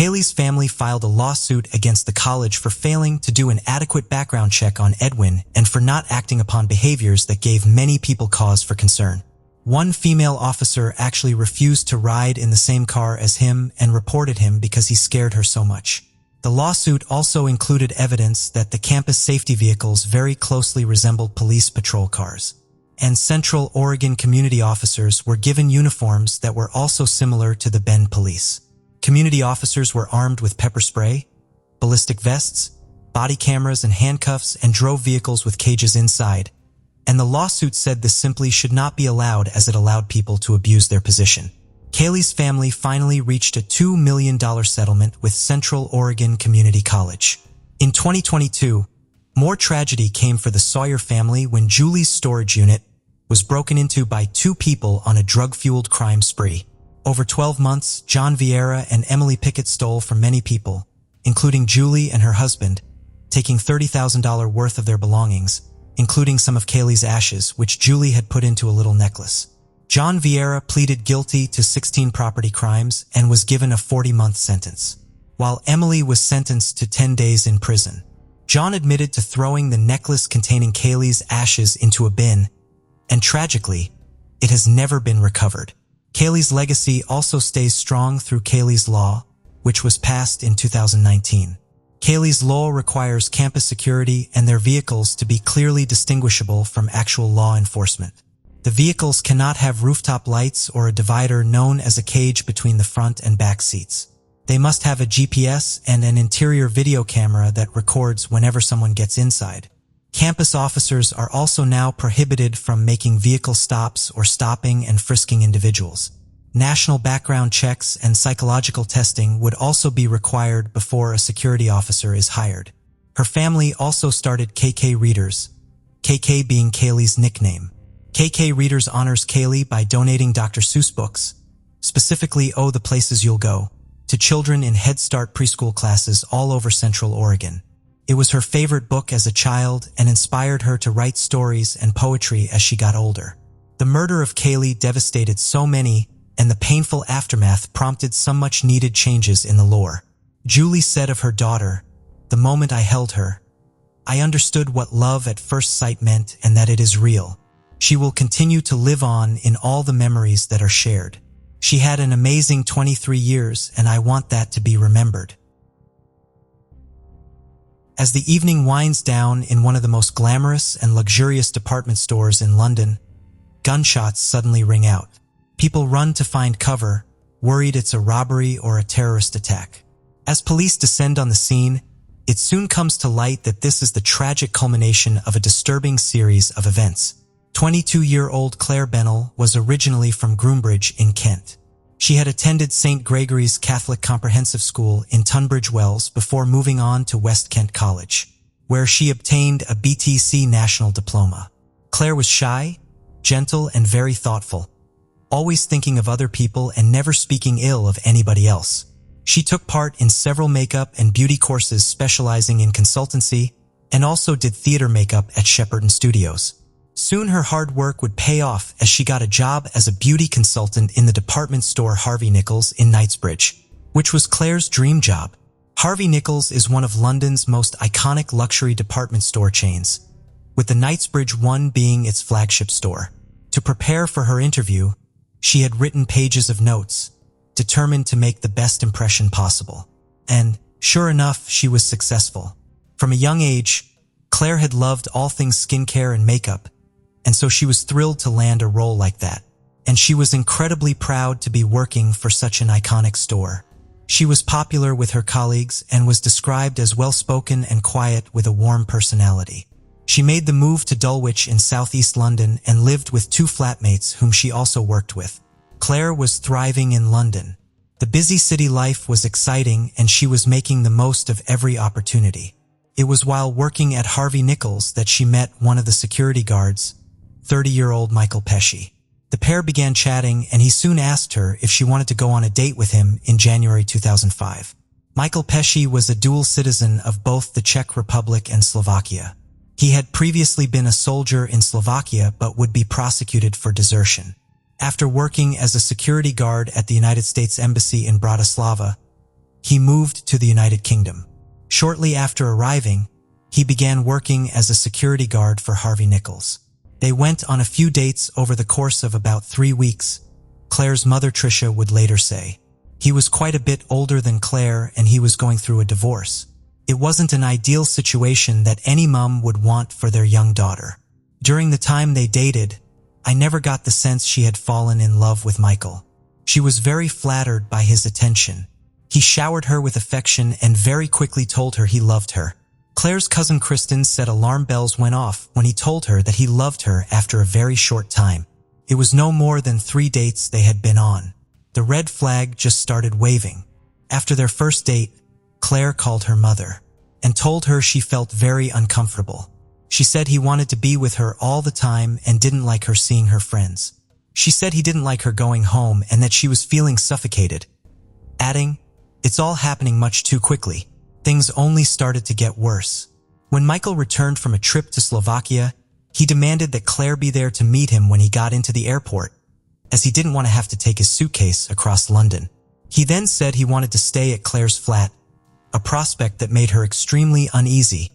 Kaylee's family filed a lawsuit against the college for failing to do an adequate background check on Edwin and for not acting upon behaviors that gave many people cause for concern. One female officer actually refused to ride in the same car as him and reported him because he scared her so much. The lawsuit also included evidence that the campus safety vehicles very closely resembled police patrol cars, and Central Oregon community officers were given uniforms that were also similar to the Bend police. Community officers were armed with pepper spray, ballistic vests, body cameras, and handcuffs, and drove vehicles with cages inside. And the lawsuit said this simply should not be allowed as it allowed people to abuse their position. Kaylee's family finally reached a $2 million settlement with Central Oregon Community College. In 2022, more tragedy came for the Sawyer family when Julie's storage unit was broken into by two people on a drug-fueled crime spree. Over 12 months, John Vieira and Emily Pickett stole from many people, including Julie and her husband, taking $30,000 worth of their belongings, including some of Kaylee's ashes, which Julie had put into a little necklace. John Vieira pleaded guilty to 16 property crimes and was given a 40-month sentence, while Emily was sentenced to 10 days in prison. John admitted to throwing the necklace containing Kaylee's ashes into a bin, and tragically, it has never been recovered. Kaylee's legacy also stays strong through Kaylee's Law, which was passed in 2019. Kaylee's Law requires campus security and their vehicles to be clearly distinguishable from actual law enforcement. The vehicles cannot have rooftop lights or a divider known as a cage between the front and back seats. They must have a GPS and an interior video camera that records whenever someone gets inside. Campus officers are also now prohibited from making vehicle stops or stopping and frisking individuals. National background checks and psychological testing would also be required before a security officer is hired. Her family also started KK Readers, KK being Kaylee's nickname. KK Readers honors Kaylee by donating Dr. Seuss books, specifically Oh, the Places You'll Go, to children in Head Start preschool classes all over Central Oregon. It was her favorite book as a child and inspired her to write stories and poetry as she got older. The murder of Kaylee devastated so many, and the painful aftermath prompted some much-needed changes in the lore. Julie said of her daughter, "The moment I held her, I understood what love at first sight meant and that it is real. She will continue to live on in all the memories that are shared. She had an amazing 23 years, and I want that to be remembered." As the evening winds down in one of the most glamorous and luxurious department stores in London, gunshots suddenly ring out. People run to find cover, worried it's a robbery or a terrorist attack. As police descend on the scene, it soon comes to light that this is the tragic culmination of a disturbing series of events. 22-year-old Claire Bennell was originally from Groombridge in Kent. She had attended St. Gregory's Catholic Comprehensive School in Tunbridge Wells before moving on to West Kent College, where she obtained a BTC National Diploma. Claire was shy, gentle, and very thoughtful, always thinking of other people and never speaking ill of anybody else. She took part in several makeup and beauty courses specializing in consultancy and also did theater makeup at Shepperton Studios. Soon her hard work would pay off as she got a job as a beauty consultant in the department store Harvey Nichols in Knightsbridge, which was Claire's dream job. Harvey Nichols is one of London's most iconic luxury department store chains, with the Knightsbridge one being its flagship store. To prepare for her interview, she had written pages of notes, determined to make the best impression possible. And, sure enough, she was successful. From a young age, Claire had loved all things skincare and makeup, and so she was thrilled to land a role like that. And she was incredibly proud to be working for such an iconic store. She was popular with her colleagues and was described as well-spoken and quiet with a warm personality. She made the move to Dulwich in southeast London and lived with two flatmates whom she also worked with. Claire was thriving in London. The busy city life was exciting and she was making the most of every opportunity. It was while working at Harvey Nichols that she met one of the security guards, 30-year-old Michael Pesci. The pair began chatting and he soon asked her if she wanted to go on a date with him in January 2005. Michael Pesci was a dual citizen of both the Czech Republic and Slovakia. He had previously been a soldier in Slovakia but would be prosecuted for desertion. After working as a security guard at the United States Embassy in Bratislava, he moved to the United Kingdom. Shortly after arriving, he began working as a security guard for Harvey Nichols. They went on a few dates over the course of about 3 weeks. Claire's mother, Tricia, would later say, "He was quite a bit older than Claire and he was going through a divorce. It wasn't an ideal situation that any mom would want for their young daughter. During the time they dated, I never got the sense she had fallen in love with Michael. She was very flattered by his attention. He showered her with affection and very quickly told her he loved her." Claire's cousin Kristen said alarm bells went off when he told her that he loved her after a very short time. It was no more than 3 dates they had been on. The red flag just started waving. After their first date, Claire called her mother and told her she felt very uncomfortable. She said he wanted to be with her all the time and didn't like her seeing her friends. She said he didn't like her going home and that she was feeling suffocated, adding, "It's all happening much too quickly. Things only started to get worse." When Michael returned from a trip to Slovakia, he demanded that Claire be there to meet him when he got into the airport, as he didn't want to have to take his suitcase across London. He then said he wanted to stay at Claire's flat, a prospect that made her extremely uneasy,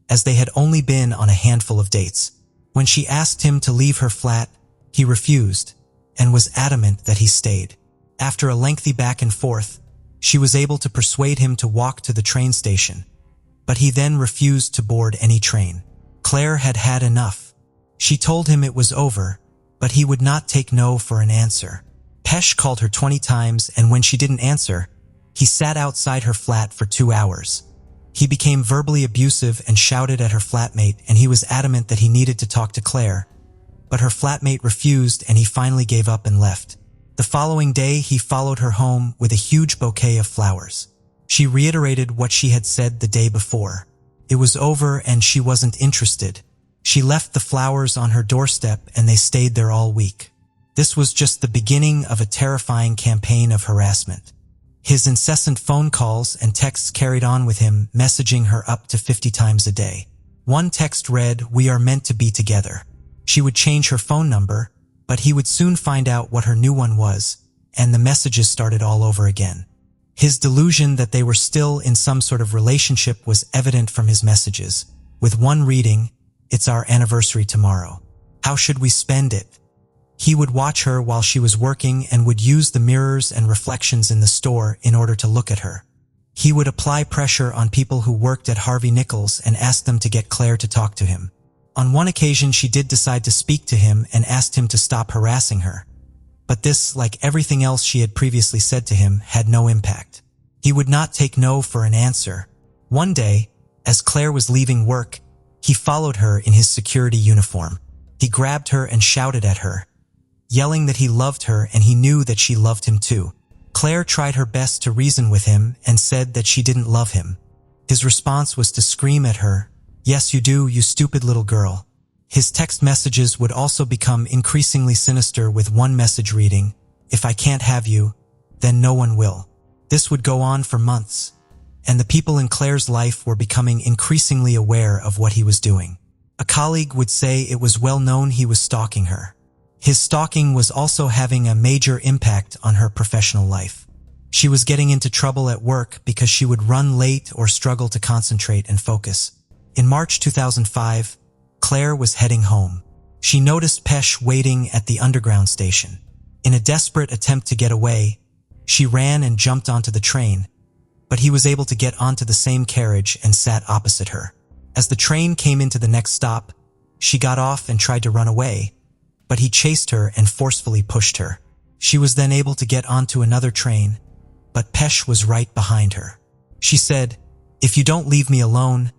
as they had only been on a handful of dates. When she asked him to leave her flat, he refused and was adamant that he stayed. After a lengthy back and forth, she was able to persuade him to walk to the train station, but he then refused to board any train. Claire had had enough. She told him it was over, but he would not take no for an answer. Pesh called her 20 times, and when she didn't answer, he sat outside her flat for 2 hours. He became verbally abusive and shouted at her flatmate, and he was adamant that he needed to talk to Claire, but her flatmate refused and he finally gave up and left. The following day, he followed her home with a huge bouquet of flowers. She reiterated what she had said the day before. It was over and she wasn't interested. She left the flowers on her doorstep and they stayed there all week. This was just the beginning of a terrifying campaign of harassment. His incessant phone calls and texts carried on with him, messaging her up to 50 times a day. One text read, "We are meant to be together." She would change her phone number, but he would soon find out what her new one was, and the messages started all over again. His delusion that they were still in some sort of relationship was evident from his messages, with one reading, "It's our anniversary tomorrow. How should we spend it?" He would watch her while she was working and would use the mirrors and reflections in the store in order to look at her. He would apply pressure on people who worked at Harvey Nichols and ask them to get Claire to talk to him. On one occasion, she did decide to speak to him and asked him to stop harassing her. But this, like everything else she had previously said to him, had no impact. He would not take no for an answer. One day, as Claire was leaving work, he followed her in his security uniform. He grabbed her and shouted at her, yelling that he loved her and he knew that she loved him too. Claire tried her best to reason with him and said that she didn't love him. His response was to scream at her, "Yes, you do, you stupid little girl." His text messages would also become increasingly sinister, with one message reading, "If I can't have you, then no one will." This would go on for months, and the people in Claire's life were becoming increasingly aware of what he was doing. A colleague would say it was well known he was stalking her. His stalking was also having a major impact on her professional life. She was getting into trouble at work because she would run late or struggle to concentrate and focus. In March 2005, Claire was heading home. She noticed Pesh waiting at the underground station. In a desperate attempt to get away, she ran and jumped onto the train, but he was able to get onto the same carriage and sat opposite her. As the train came into the next stop, she got off and tried to run away, but he chased her and forcefully pushed her. She was then able to get onto another train, but Pesh was right behind her. She said, "If you don't leave me alone,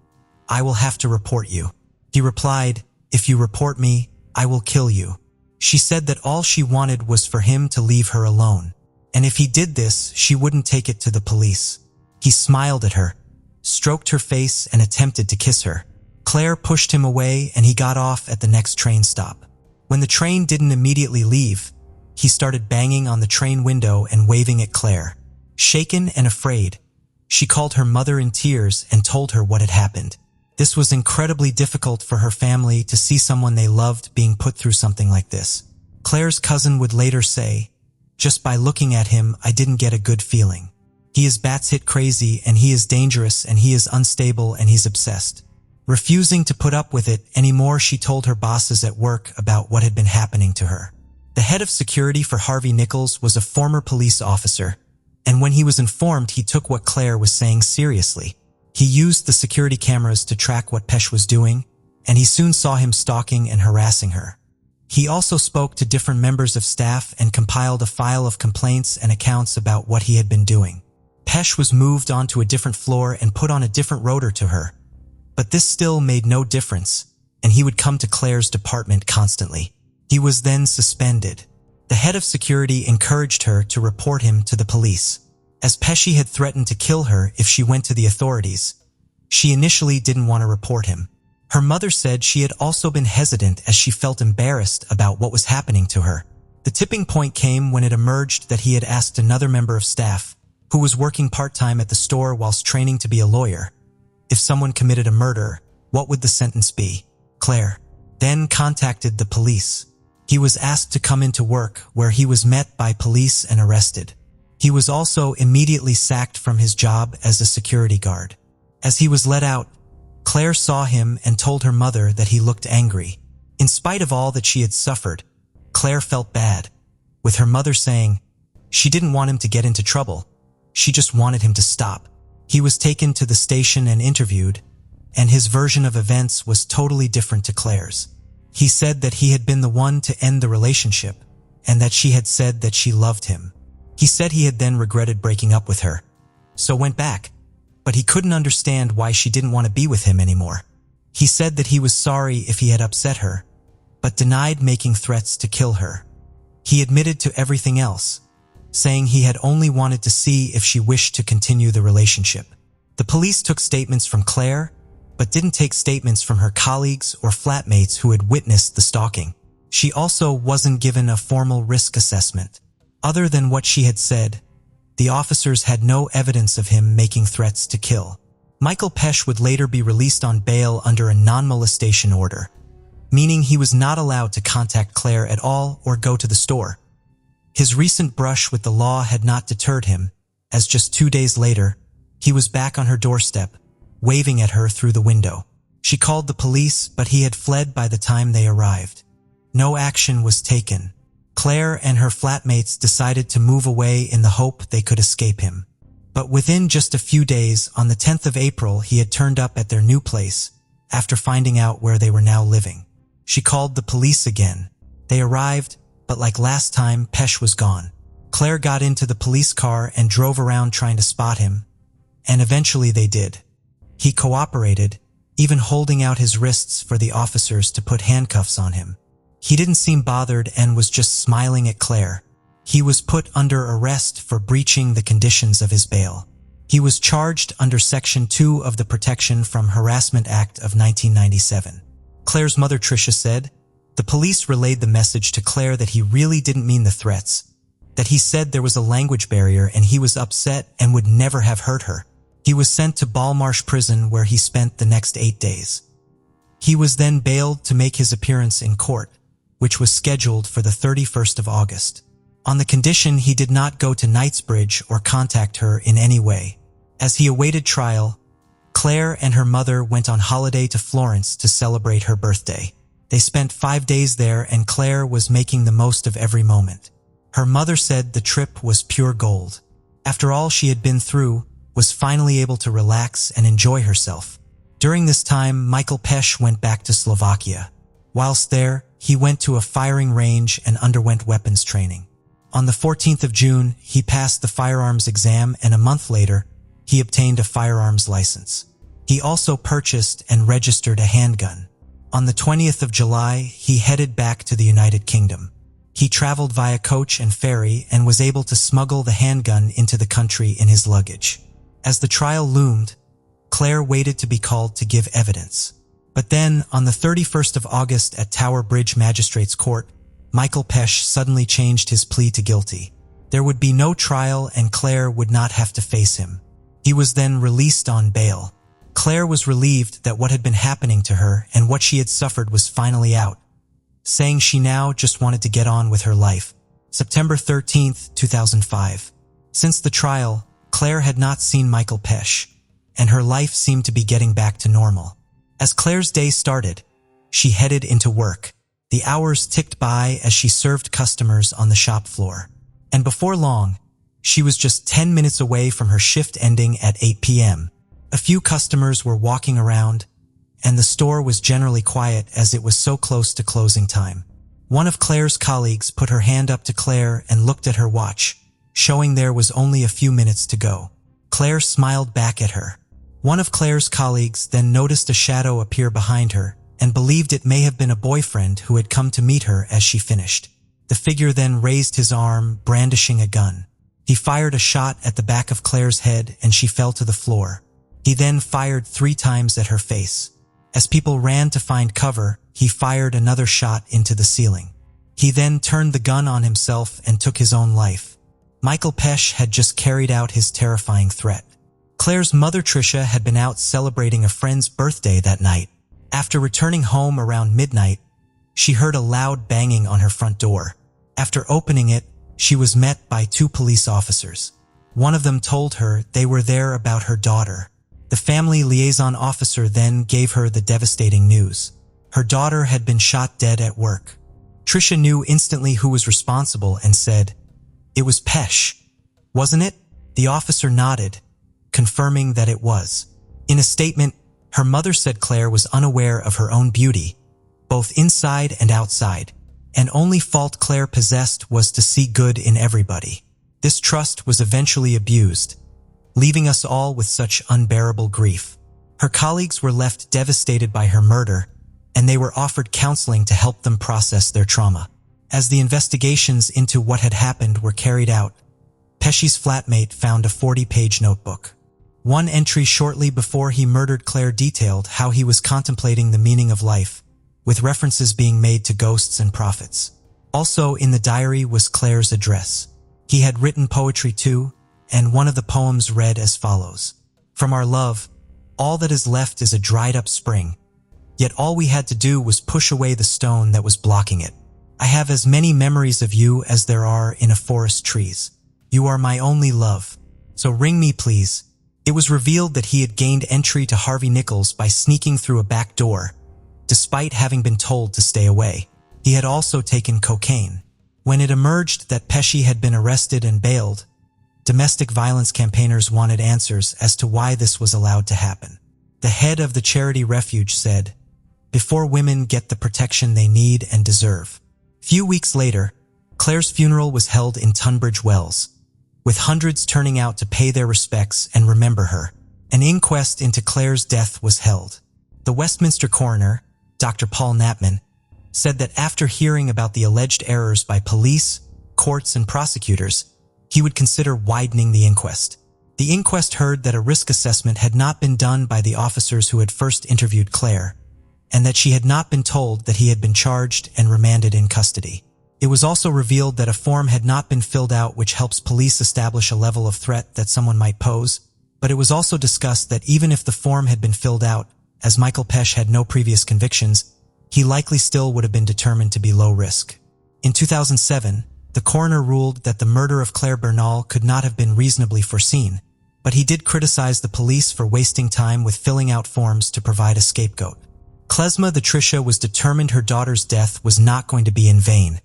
I will have to report you." He replied, "If you report me, I will kill you." She said that all she wanted was for him to leave her alone, and if he did this, she wouldn't take it to the police. He smiled at her, stroked her face, and attempted to kiss her. Claire pushed him away and he got off at the next train stop. When the train didn't immediately leave, he started banging on the train window and waving at Claire. Shaken and afraid, she called her mother in tears and told her what had happened. This was incredibly difficult for her family to see someone they loved being put through something like this. Claire's cousin would later say, "Just by looking at him, I didn't get a good feeling. He is batshit crazy, and he is dangerous, and he is unstable, and he's obsessed. Refusing to put up with it anymore, she told her bosses at work about what had been happening to her. The head of security for Harvey Nichols was a former police officer, and when he was informed, he took what Claire was saying seriously. He used the security cameras to track what Pesh was doing, and he soon saw him stalking and harassing her. He also spoke to different members of staff and compiled a file of complaints and accounts about what he had been doing. Pesh was moved onto a different floor and put on a different rotor to her, but this still made no difference, and he would come to Claire's department constantly. He was then suspended. The head of security encouraged her to report him to the police, as Pesci had threatened to kill her if she went to the authorities. She initially didn't want to report him. Her mother said she had also been hesitant as she felt embarrassed about what was happening to her. The tipping point came when it emerged that he had asked another member of staff, who was working part-time at the store whilst training to be a lawyer, if someone committed a murder, what would the sentence be? Claire then contacted the police. He was asked to come into work, where he was met by police and arrested. He was also immediately sacked from his job as a security guard. As he was let out, Claire saw him and told her mother that he looked angry. In spite of all that she had suffered, Claire felt bad, with her mother saying she didn't want him to get into trouble. She just wanted him to stop. He was taken to the station and interviewed, and his version of events was totally different to Claire's. He said that he had been the one to end the relationship, and that she had said that she loved him. He said he had then regretted breaking up with her, so went back, but he couldn't understand why she didn't want to be with him anymore. He said that he was sorry if he had upset her, but denied making threats to kill her. He admitted to everything else, saying he had only wanted to see if she wished to continue the relationship. The police took statements from Claire, but didn't take statements from her colleagues or flatmates who had witnessed the stalking. She also wasn't given a formal risk assessment. Other than what she had said, the officers had no evidence of him making threats to kill. Michael Pesh would later be released on bail under a non-molestation order, meaning he was not allowed to contact Claire at all or go to the store. His recent brush with the law had not deterred him, as just 2 days later, he was back on her doorstep, waving at her through the window. She called the police, but he had fled by the time they arrived. No action was taken. Claire and her flatmates decided to move away in the hope they could escape him. But within just a few days, on the 10th of April, he had turned up at their new place, after finding out where they were now living. She called the police again. They arrived, but like last time, Pesh was gone. Claire got into the police car and drove around trying to spot him, and eventually they did. He cooperated, even holding out his wrists for the officers to put handcuffs on him. He didn't seem bothered and was just smiling at Claire. He was put under arrest for breaching the conditions of his bail. He was charged under Section 2 of the Protection from Harassment Act of 1997. Claire's mother Tricia said, the police relayed the message to Claire that he really didn't mean the threats, that he said there was a language barrier and he was upset and would never have hurt her. He was sent to Balmarsh Prison, where he spent the next 8 days. He was then bailed to make his appearance in court, which was scheduled for the 31st of August, on the condition he did not go to Knightsbridge or contact her in any way. As he awaited trial, Claire and her mother went on holiday to Florence to celebrate her birthday. They spent 5 days there, and Claire was making the most of every moment. Her mother said the trip was pure gold. After all she had been through, was finally able to relax and enjoy herself. During this time, Michael Pesh went back to Slovakia. Whilst there, he went to a firing range and underwent weapons training. On the 14th of June, he passed the firearms exam, and a month later, he obtained a firearms license. He also purchased and registered a handgun. On the 20th of July, he headed back to the United Kingdom. He traveled via coach and ferry and was able to smuggle the handgun into the country in his luggage. As the trial loomed, Claire waited to be called to give evidence. But then, on the 31st of August at Tower Bridge Magistrates Court, Michael Pesh suddenly changed his plea to guilty. There would be no trial, and Claire would not have to face him. He was then released on bail. Claire was relieved that what had been happening to her and what she had suffered was finally out, saying she now just wanted to get on with her life. September 13th, 2005. Since the trial, Claire had not seen Michael Pesch, and her life seemed to be getting back to normal. As Claire's day started, she headed into work. The hours ticked by as she served customers on the shop floor. And before long, she was just 10 minutes away from her shift ending at 8 p.m. A few customers were walking around, and the store was generally quiet as it was so close to closing time. One of Claire's colleagues put her hand up to Claire and looked at her watch, showing there was only a few minutes to go. Claire smiled back at her. One of Claire's colleagues then noticed a shadow appear behind her and believed it may have been a boyfriend who had come to meet her as she finished. The figure then raised his arm, brandishing a gun. He fired a shot at the back of Claire's head and she fell to the floor. He then fired 3 times at her face. As people ran to find cover, he fired another shot into the ceiling. He then turned the gun on himself and took his own life. Michael Pesch had just carried out his terrifying threat. Claire's mother Tricia had been out celebrating a friend's birthday that night. After returning home around midnight, she heard a loud banging on her front door. After opening it, she was met by 2 police officers. One of them told her they were there about her daughter. The family liaison officer then gave her the devastating news. Her daughter had been shot dead at work. Tricia knew instantly who was responsible and said, "It was Pesch, wasn't it?" The officer nodded, confirming that it was. In a statement, her mother said Claire was unaware of her own beauty, both inside and outside, and only fault Claire possessed was to see good in everybody. This trust was eventually abused, leaving us all with such unbearable grief. Her colleagues were left devastated by her murder, and they were offered counseling to help them process their trauma. As the investigations into what had happened were carried out, Pesch's flatmate found a 40-page notebook. One entry shortly before he murdered Claire detailed how he was contemplating the meaning of life, with references being made to ghosts and prophets. Also in the diary was Claire's address. He had written poetry too, and one of the poems read as follows: "From our love, all that is left is a dried-up spring, yet all we had to do was push away the stone that was blocking it. I have as many memories of you as there are in a forest trees. You are my only love, so ring me please." It was revealed that he had gained entry to Harvey Nichols by sneaking through a back door, despite having been told to stay away. He had also taken cocaine. When it emerged that Pesci had been arrested and bailed, domestic violence campaigners wanted answers as to why this was allowed to happen. The head of the charity refuge said, "Before women get the protection they need and deserve." Few weeks later, Claire's funeral was held in Tunbridge Wells, with hundreds turning out to pay their respects and remember her. An inquest into Claire's death was held. The Westminster coroner, Dr. Paul Knapman, said that after hearing about the alleged errors by police, courts, and prosecutors, he would consider widening the inquest. The inquest heard that a risk assessment had not been done by the officers who had first interviewed Claire, and that she had not been told that he had been charged and remanded in custody. It was also revealed that a form had not been filled out which helps police establish a level of threat that someone might pose, but it was also discussed that even if the form had been filled out, as Michael Pesch had no previous convictions, he likely still would have been determined to be low risk. In 2007, the coroner ruled that the murder of Claire Bernal could not have been reasonably foreseen, but he did criticize the police for wasting time with filling out forms to provide a scapegoat. Klezma the Tricia was determined her daughter's death was not going to be in vain,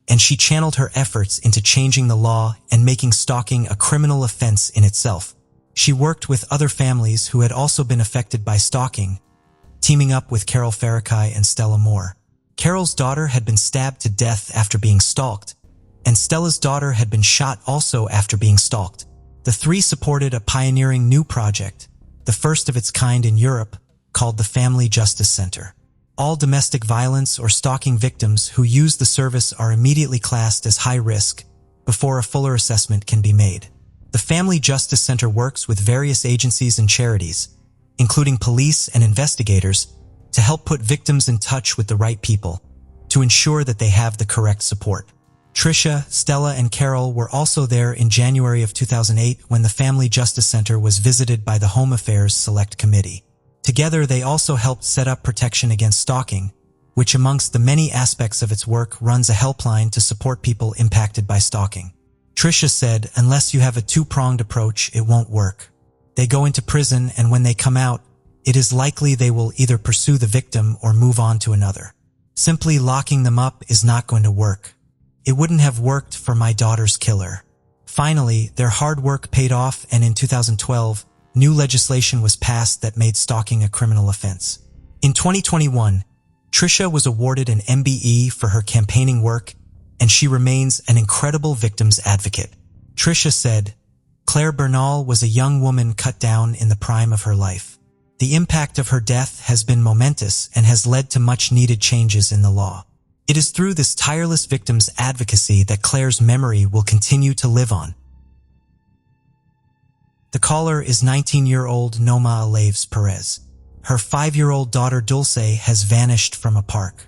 and she channeled her efforts into changing the law and making stalking a criminal offense in itself. She worked with other families who had also been affected by stalking, teaming up with Carol Farrakay and Stella Moore. Carol's daughter had been stabbed to death after being stalked, and Stella's daughter had been shot also after being stalked. The 3 supported a pioneering new project, the first of its kind in Europe, called the Family Justice Center. All domestic violence or stalking victims who use the service are immediately classed as high risk before a fuller assessment can be made. The Family Justice Center works with various agencies and charities, including police and investigators, to help put victims in touch with the right people, to ensure that they have the correct support. Tricia, Stella, and Carol were also there in January of 2008 when the Family Justice Center was visited by the Home Affairs Select Committee. Together, they also helped set up protection against stalking, which amongst the many aspects of its work runs a helpline to support people impacted by stalking. Tricia said, unless you have a two-pronged approach, it won't work. They go into prison, and when they come out, it is likely they will either pursue the victim or move on to another. Simply locking them up is not going to work. It wouldn't have worked for my daughter's killer. Finally, their hard work paid off, and in 2012, new legislation was passed that made stalking a criminal offense. In 2021, Tricia was awarded an MBE for her campaigning work, and she remains an incredible victims advocate. Tricia said, Claire Bernal was a young woman cut down in the prime of her life. The impact of her death has been momentous and has led to much-needed changes in the law. It is through this tireless victims advocacy that Claire's memory will continue to live on. The caller is 19-year-old Noma Alaves Perez. Her 5-year-old daughter Dulce has vanished from a park.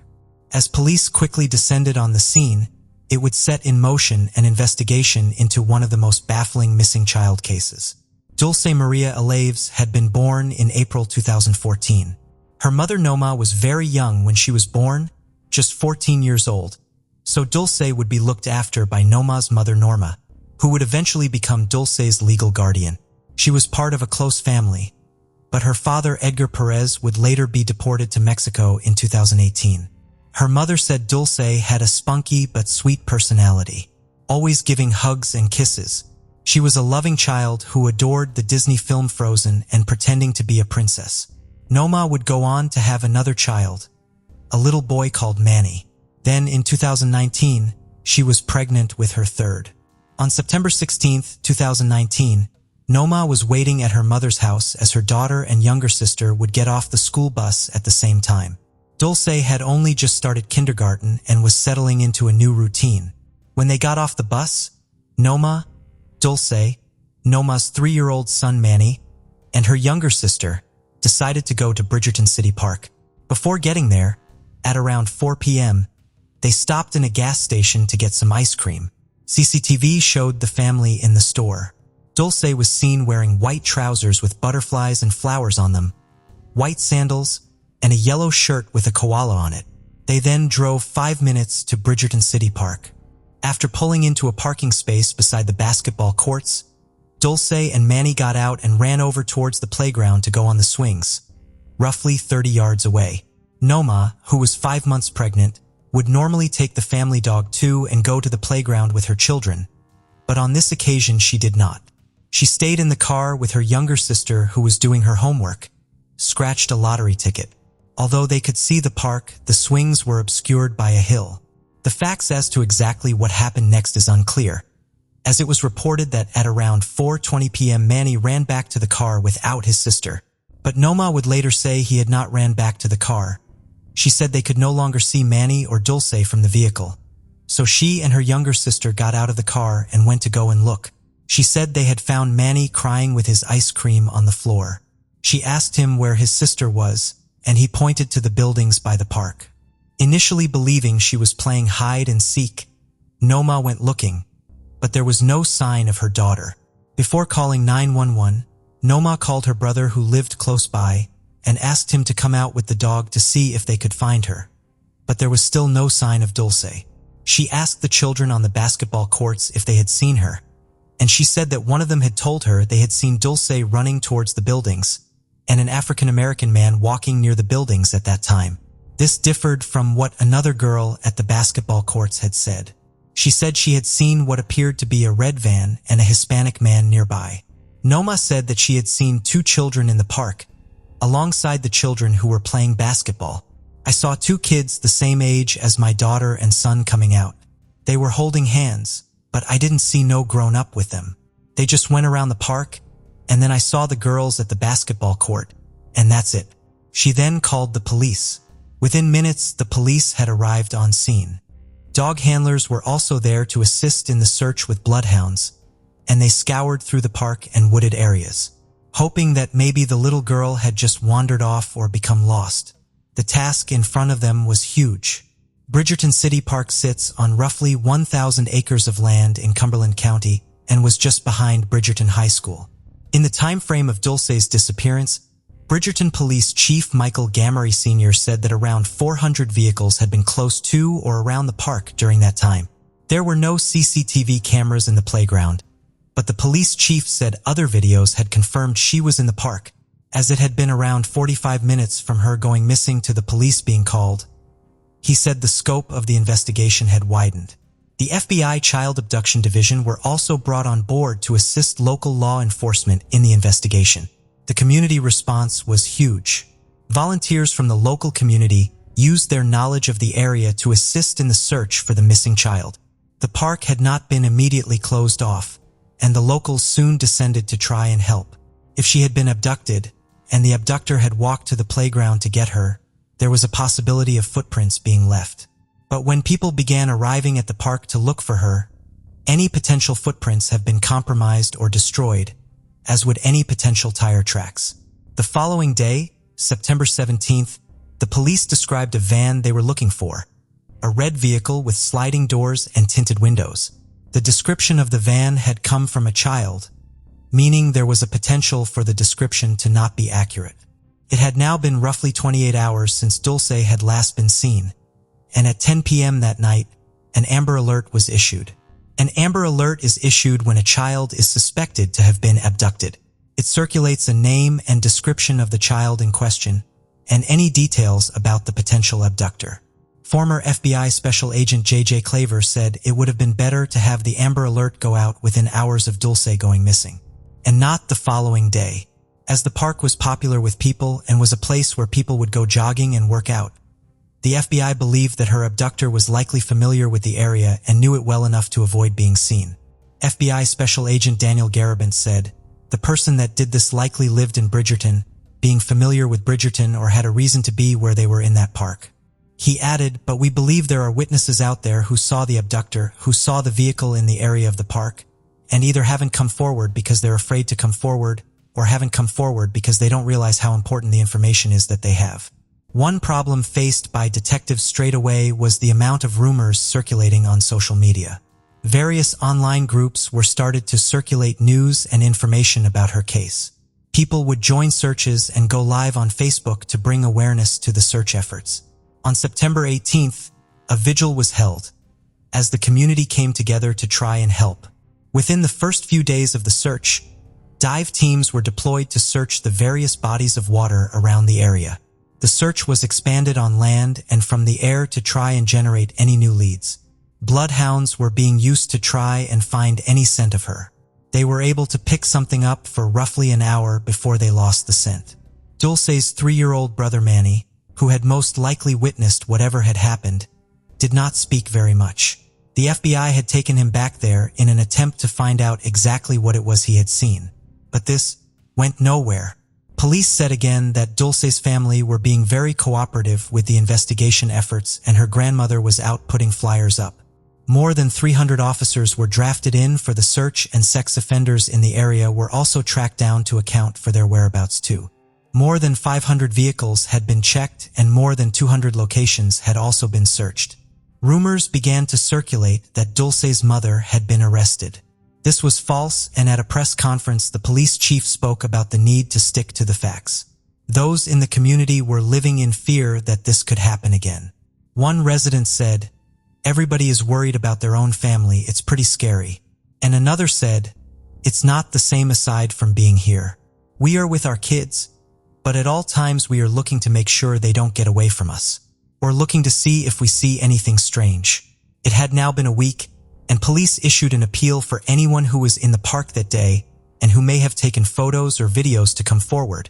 As police quickly descended on the scene, it would set in motion an investigation into one of the most baffling missing child cases. Dulce Maria Alaves had been born in April 2014. Her mother Noma was very young when she was born, just 14 years old, so Dulce would be looked after by Noma's mother Norma, who would eventually become Dulce's legal guardian. She was part of a close family, but her father Edgar Perez would later be deported to Mexico in 2018. Her mother said Dulce had a spunky but sweet personality, always giving hugs and kisses. She was a loving child who adored the Disney film Frozen and pretending to be a princess. Noma would go on to have another child, a little boy called Manny. Then in 2019, she was pregnant with her third. On September 16, 2019, Noma was waiting at her mother's house as her daughter and younger sister would get off the school bus at the same time. Dulce had only just started kindergarten and was settling into a new routine. When they got off the bus, Noma, Dulce, Noma's 3-year-old son Manny, and her younger sister decided to go to Bridgerton City Park. Before getting there, at around 4 p.m., they stopped in a gas station to get some ice cream. CCTV showed the family in the store. Dulce was seen wearing white trousers with butterflies and flowers on them, white sandals, and a yellow shirt with a koala on it. They then drove 5 minutes to Bridgerton City Park. After pulling into a parking space beside the basketball courts, Dulce and Manny got out and ran over towards the playground to go on the swings, roughly 30 yards away. Noma, who was 5 months pregnant, would normally take the family dog too and go to the playground with her children, but on this occasion she did not. She stayed in the car with her younger sister who was doing her homework, scratched a lottery ticket. Although they could see the park, the swings were obscured by a hill. The facts as to exactly what happened next is unclear, as it was reported that at around 4:20 p.m. Manny ran back to the car without his sister. But Noma would later say he had not ran back to the car. She said they could no longer see Manny or Dulce from the vehicle. So she and her younger sister got out of the car and went to go and look. She said they had found Manny crying with his ice cream on the floor. She asked him where his sister was, and he pointed to the buildings by the park. Initially believing she was playing hide and seek, Noma went looking, but there was no sign of her daughter. Before calling 911, Noma called her brother who lived close by and asked him to come out with the dog to see if they could find her. But there was still no sign of Dulce. She asked the children on the basketball courts if they had seen her, and she said that one of them had told her they had seen Dulce running towards the buildings and an African-American man walking near the buildings at that time. This differed from what another girl at the basketball courts had said. She said she had seen what appeared to be a red van and a Hispanic man nearby. Noma said that she had seen 2 children in the park, alongside the children who were playing basketball. I saw 2 kids the same age as my daughter and son coming out. They were holding hands, but I didn't see no grown-up with them. They just went around the park, and then I saw the girls at the basketball court, and that's it. She then called the police. Within minutes, the police had arrived on scene. Dog handlers were also there to assist in the search with bloodhounds, and they scoured through the park and wooded areas, hoping that maybe the little girl had just wandered off or become lost. The task in front of them was huge. Bridgerton City Park sits on roughly 1,000 acres of land in Cumberland County and was just behind Bridgerton High School. In the time frame of Dulce's disappearance, Bridgerton Police Chief Michael Gamery Sr. said that around 400 vehicles had been close to or around the park during that time. There were no CCTV cameras in the playground, but the police chief said other videos had confirmed she was in the park, as it had been around 45 minutes from her going missing to the police being called. He said the scope of the investigation had widened. The FBI Child Abduction Division were also brought on board to assist local law enforcement in the investigation. The community response was huge. Volunteers from the local community used their knowledge of the area to assist in the search for the missing child. The park had not been immediately closed off, and the locals soon descended to try and help. If she had been abducted, and the abductor had walked to the playground to get her, there was a possibility of footprints being left. But when people began arriving at the park to look for her, any potential footprints have been compromised or destroyed, as would any potential tire tracks. The following day, September 17th, the police described a van they were looking for, a red vehicle with sliding doors and tinted windows. The description of the van had come from a child, meaning there was a potential for the description to not be accurate. It had now been roughly 28 hours since Dulce had last been seen, and at 10 p.m. that night, an Amber Alert was issued. An Amber Alert is issued when a child is suspected to have been abducted. It circulates a name and description of the child in question, and any details about the potential abductor. Former FBI Special Agent J.J. Claver said it would have been better to have the Amber Alert go out within hours of Dulce going missing, and not the following day, as the park was popular with people and was a place where people would go jogging and work out. The FBI believed that her abductor was likely familiar with the area and knew it well enough to avoid being seen. FBI Special Agent Daniel Garabint said, "The person that did this likely lived in Bridgerton, being familiar with Bridgerton or had a reason to be where they were in that park." He added, "But we believe there are witnesses out there who saw the abductor, who saw the vehicle in the area of the park, and either haven't come forward because they're afraid to come forward, or haven't come forward because they don't realize how important the information is that they have." One problem faced by detectives straight away was the amount of rumors circulating on social media. Various online groups were started to circulate news and information about her case. People would join searches and go live on Facebook to bring awareness to the search efforts. On September 18th, a vigil was held, as the community came together to try and help. Within the first few days of the search, dive teams were deployed to search the various bodies of water around the area. The search was expanded on land and from the air to try and generate any new leads. Bloodhounds were being used to try and find any scent of her. They were able to pick something up for roughly an hour before they lost the scent. Dulce's 3-year-old brother Manny, who had most likely witnessed whatever had happened, did not speak very much. The FBI had taken him back there in an attempt to find out exactly what it was he had seen. But this went nowhere. Police said again that Dulce's family were being very cooperative with the investigation efforts and her grandmother was out putting flyers up. More than 300 officers were drafted in for the search and sex offenders in the area were also tracked down to account for their whereabouts too. More than 500 vehicles had been checked and more than 200 locations had also been searched. Rumors began to circulate that Dulce's mother had been arrested. This was false, and at a press conference the police chief spoke about the need to stick to the facts. Those in the community were living in fear that this could happen again. One resident said, "Everybody is worried about their own family, it's pretty scary." And another said, "It's not the same aside from being here. We are with our kids, but at all times we are looking to make sure they don't get away from us, or looking to see if we see anything strange." It had now been a week, and police issued an appeal for anyone who was in the park that day and who may have taken photos or videos to come forward,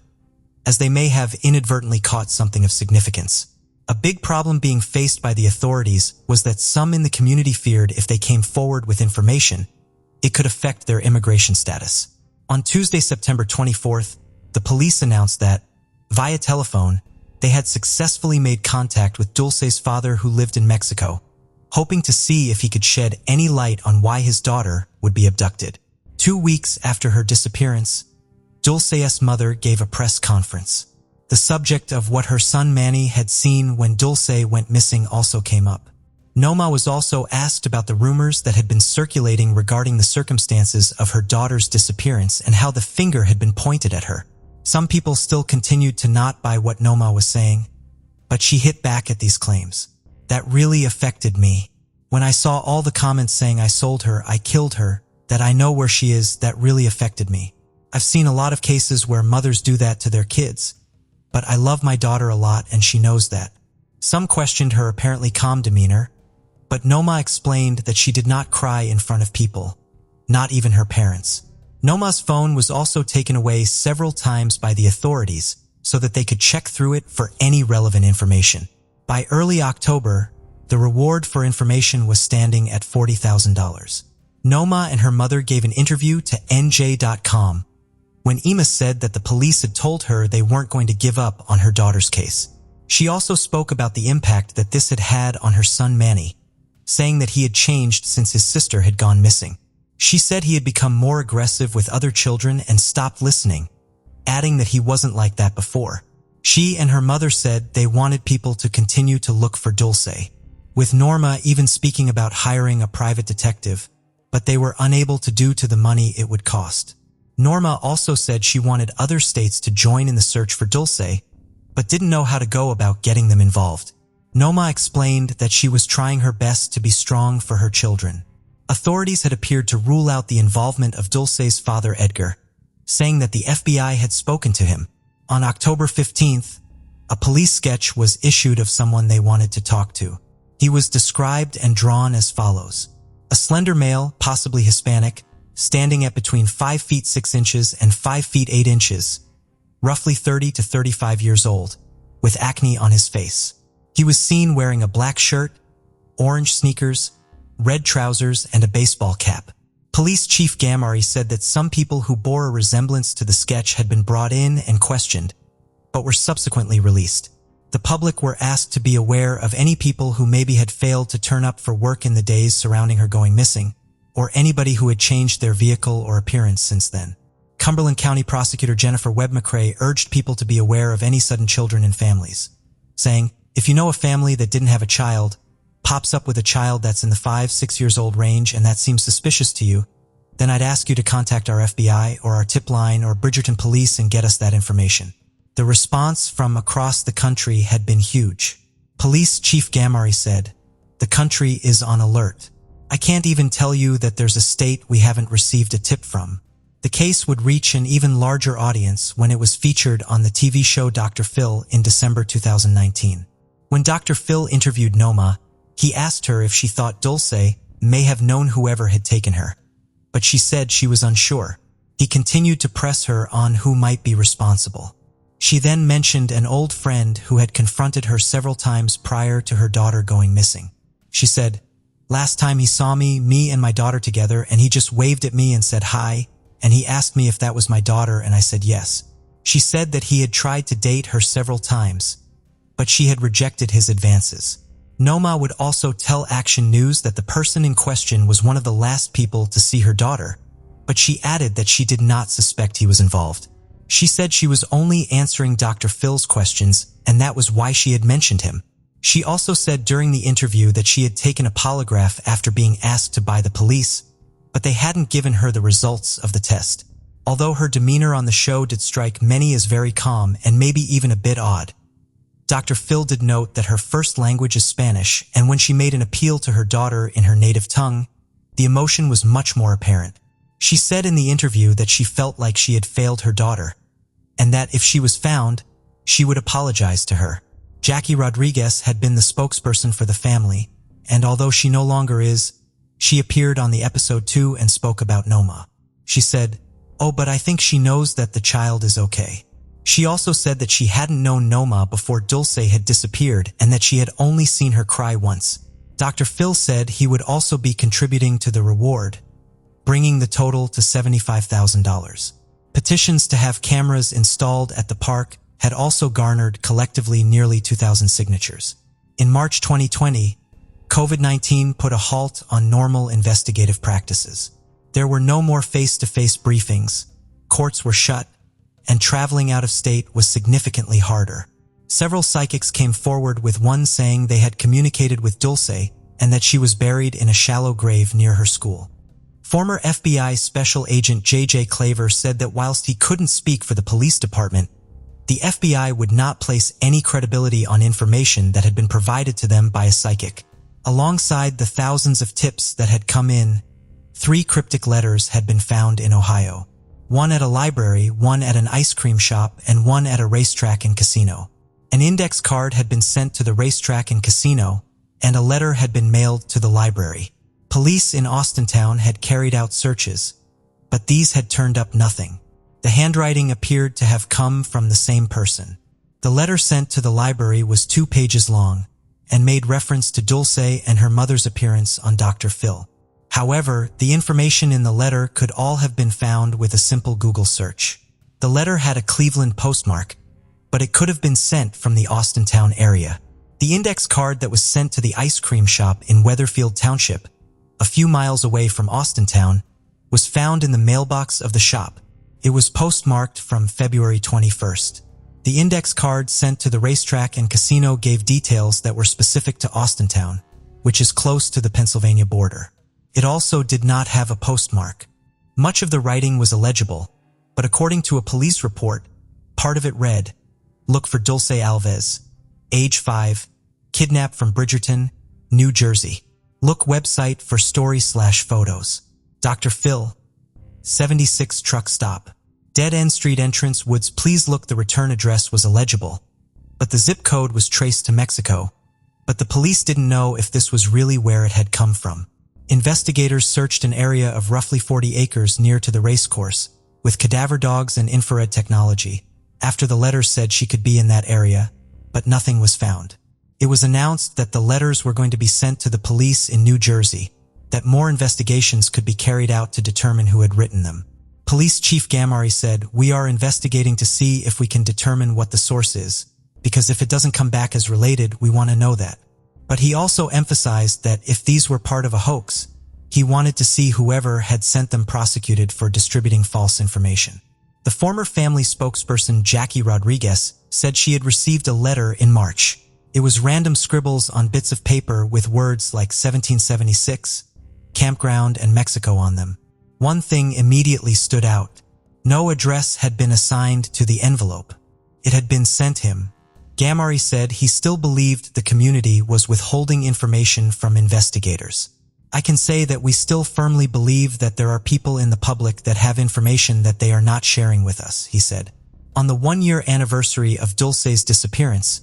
as they may have inadvertently caught something of significance. A big problem being faced by the authorities was that some in the community feared if they came forward with information, it could affect their immigration status. On Tuesday, September 24th, the police announced that, via telephone, they had successfully made contact with Dulce's father who lived in Mexico, hoping to see if he could shed any light on why his daughter would be abducted. 2 weeks after her disappearance, Dulce's mother gave a press conference. The subject of what her son Manny had seen when Dulce went missing also came up. Noma was also asked about the rumors that had been circulating regarding the circumstances of her daughter's disappearance and how the finger had been pointed at her. Some people still continued to not buy what Noma was saying, but she hit back at these claims. "That really affected me. When I saw all the comments saying I sold her, I killed her, that I know where she is, that really affected me. I've seen a lot of cases where mothers do that to their kids, but I love my daughter a lot and she knows that. Some questioned her apparently calm demeanor, but Noma explained that she did not cry in front of people, not even her parents. Noma's phone was also taken away several times by the authorities so that they could check through it for any relevant information. By early October, the reward for information was standing at $40,000. Noma and her mother gave an interview to NJ.com when Ema said that the police had told her they weren't going to give up on her daughter's case. She also spoke about the impact that this had had on her son Manny, saying that he had changed since his sister had gone missing. She said he had become more aggressive with other children and stopped listening, adding that he wasn't like that before. She and her mother said they wanted people to continue to look for Dulce, with Norma even speaking about hiring a private detective, but they were unable to due to the money it would cost. Norma also said she wanted other states to join in the search for Dulce, but didn't know how to go about getting them involved. Noma explained that she was trying her best to be strong for her children. Authorities had appeared to rule out the involvement of Dulce's father Edgar, saying that the FBI had spoken to him. On October 15th, a police sketch was issued of someone they wanted to talk to. He was described and drawn as follows: a slender male, possibly Hispanic, standing at between 5 feet 6 inches and 5 feet 8 inches, roughly 30 to 35 years old, with acne on his face. He was seen wearing a black shirt, orange sneakers, red trousers, and a baseball cap. Police Chief Gamari said that some people who bore a resemblance to the sketch had been brought in and questioned, but were subsequently released. The public were asked to be aware of any people who maybe had failed to turn up for work in the days surrounding her going missing, or anybody who had changed their vehicle or appearance since then. Cumberland County Prosecutor Jennifer Webb McRae urged people to be aware of any sudden children in families, saying, "If you know a family that didn't have a child, pops up with a child that's in the 5-6 years old range and that seems suspicious to you, then I'd ask you to contact our FBI or our tip line or Bridgerton Police and get us that information." The response from across the country had been huge. Police Chief Gamari said, "The country is on alert. I can't even tell you that there's a state we haven't received a tip from." The case would reach an even larger audience when it was featured on the TV show Dr. Phil in December 2019. When Dr. Phil interviewed Noma, he asked her if she thought Dulce may have known whoever had taken her, but she said she was unsure. He continued to press her on who might be responsible. She then mentioned an old friend who had confronted her several times prior to her daughter going missing. She said, "Last time he saw me and my daughter together, and he just waved at me and said hi, and he asked me if that was my daughter, and I said yes." She said that he had tried to date her several times, but she had rejected his advances. Noma would also tell Action News that the person in question was one of the last people to see her daughter, but she added that she did not suspect he was involved. She said she was only answering Dr. Phil's questions, and that was why she had mentioned him. She also said during the interview that she had taken a polygraph after being asked to by the police, but they hadn't given her the results of the test. Although her demeanor on the show did strike many as very calm and maybe even a bit odd, Dr. Phil did note that her first language is Spanish, and when she made an appeal to her daughter in her native tongue, the emotion was much more apparent. She said in the interview that she felt like she had failed her daughter, and that if she was found, she would apologize to her. Jackie Rodriguez had been the spokesperson for the family, and although she no longer is, she appeared on the episode 2 and spoke about Noma. She said, "Oh, but I think she knows that the child is okay." She also said that she hadn't known Noma before Dulce had disappeared and that she had only seen her cry once. Dr. Phil said he would also be contributing to the reward, bringing the total to $75,000. Petitions to have cameras installed at the park had also garnered collectively nearly 2,000 signatures. In March 2020, COVID-19 put a halt on normal investigative practices. There were no more face-to-face briefings, courts were shut, and traveling out of state was significantly harder. Several psychics came forward, with one saying they had communicated with Dulce and that she was buried in a shallow grave near her school. Former FBI Special Agent J.J. Claver said that whilst he couldn't speak for the police department, the FBI would not place any credibility on information that had been provided to them by a psychic. Alongside the thousands of tips that had come in, 3 cryptic letters had been found in Ohio. One at a library, one at an ice cream shop, and one at a racetrack and casino. An index card had been sent to the racetrack and casino, and a letter had been mailed to the library. Police in Austintown had carried out searches, but these had turned up nothing. The handwriting appeared to have come from the same person. The letter sent to the library was 2 pages long and made reference to Dulce and her mother's appearance on Dr. Phil. However, the information in the letter could all have been found with a simple Google search. The letter had a Cleveland postmark, but it could have been sent from the Austintown area. The index card that was sent to the ice cream shop in Weatherfield Township, a few miles away from Austintown, was found in the mailbox of the shop. It was postmarked from February 21st. The index card sent to the racetrack and casino gave details that were specific to Austintown, which is close to the Pennsylvania border. It also did not have a postmark. Much of the writing was illegible, but according to a police report, part of it read, "Look for Dulce Alves, age 5, kidnapped from Bridgerton, New Jersey. Look website for story/photos. Dr. Phil, 76 truck stop. Dead End Street entrance Woods. Please look." The return address was illegible, but the zip code was traced to Mexico, but the police didn't know if this was really where it had come from. Investigators searched an area of roughly 40 acres near to the racecourse, with cadaver dogs and infrared technology, after the letter said she could be in that area, but nothing was found. It was announced that the letters were going to be sent to the police in New Jersey, that more investigations could be carried out to determine who had written them. Police Chief Gamari said, "We are investigating to see if we can determine what the source is, because if it doesn't come back as related, we want to know that." But he also emphasized that if these were part of a hoax, he wanted to see whoever had sent them prosecuted for distributing false information. The former family spokesperson Jackie Rodriguez said she had received a letter in March. It was random scribbles on bits of paper with words like 1776, campground, and Mexico on them. One thing immediately stood out. No address had been assigned to the envelope. It had been sent him. Gamari said he still believed the community was withholding information from investigators. "I can say that we still firmly believe that there are people in the public that have information that they are not sharing with us," he said. On the 1-year anniversary of Dulce's disappearance,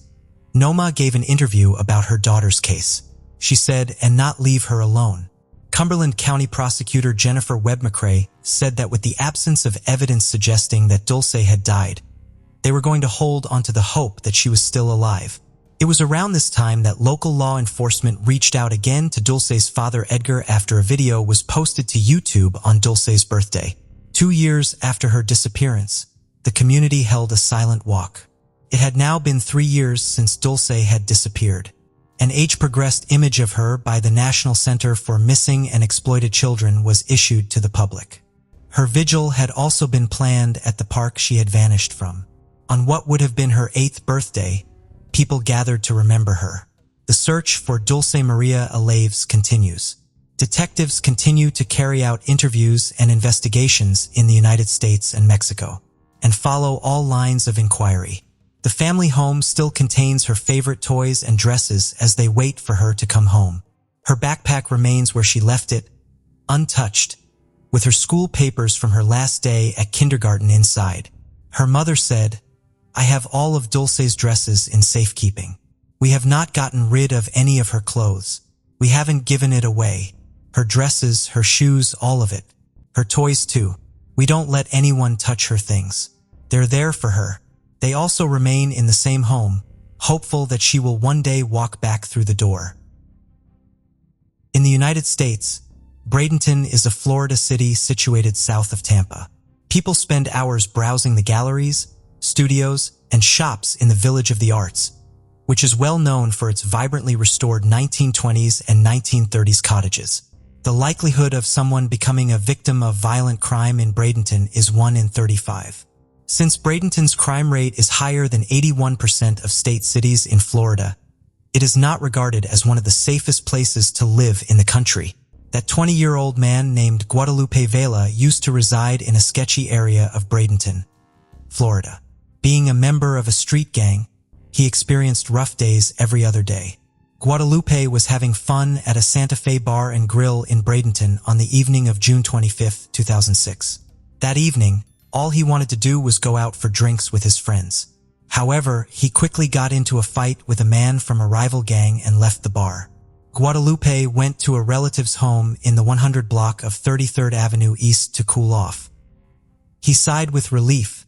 Noma gave an interview about her daughter's case. She said, "And not leave her alone." Cumberland County Prosecutor Jennifer Webb McCrae said that with the absence of evidence suggesting that Dulce had died, they were going to hold onto the hope that she was still alive. It was around this time that local law enforcement reached out again to Dulce's father Edgar after a video was posted to YouTube on Dulce's birthday. 2 years after her disappearance, the community held a silent walk. It had now been 3 years since Dulce had disappeared. An age-progressed image of her by the National Center for Missing and Exploited Children was issued to the public. Her vigil had also been planned at the park she had vanished from. On what would have been her 8th birthday, people gathered to remember her. The search for Dulce Maria Alves continues. Detectives continue to carry out interviews and investigations in the United States and Mexico, and follow all lines of inquiry. The family home still contains her favorite toys and dresses as they wait for her to come home. Her backpack remains where she left it, untouched, with her school papers from her last day at kindergarten inside. Her mother said, "I have all of Dulce's dresses in safekeeping. We have not gotten rid of any of her clothes. We haven't given it away. Her dresses, her shoes, all of it. Her toys too. We don't let anyone touch her things. They're there for her." They also remain in the same home, hopeful that she will one day walk back through the door. In the United States, Bradenton is a Florida city situated south of Tampa. People spend hours browsing the galleries, studios, and shops in the Village of the Arts, which is well known for its vibrantly restored 1920s and 1930s cottages. The likelihood of someone becoming a victim of violent crime in Bradenton is 1 in 35. Since Bradenton's crime rate is higher than 81% of state cities in Florida, it is not regarded as one of the safest places to live in the country. That 20-year-old man named Guadalupe Vela used to reside in a sketchy area of Bradenton, Florida. Being a member of a street gang, he experienced rough days every other day. Guadalupe was having fun at a Santa Fe bar and grill in Bradenton on the evening of June 25, 2006. That evening, all he wanted to do was go out for drinks with his friends. However, he quickly got into a fight with a man from a rival gang and left the bar. Guadalupe went to a relative's home in the 100 block of 33rd Avenue East to cool off. He sighed with relief,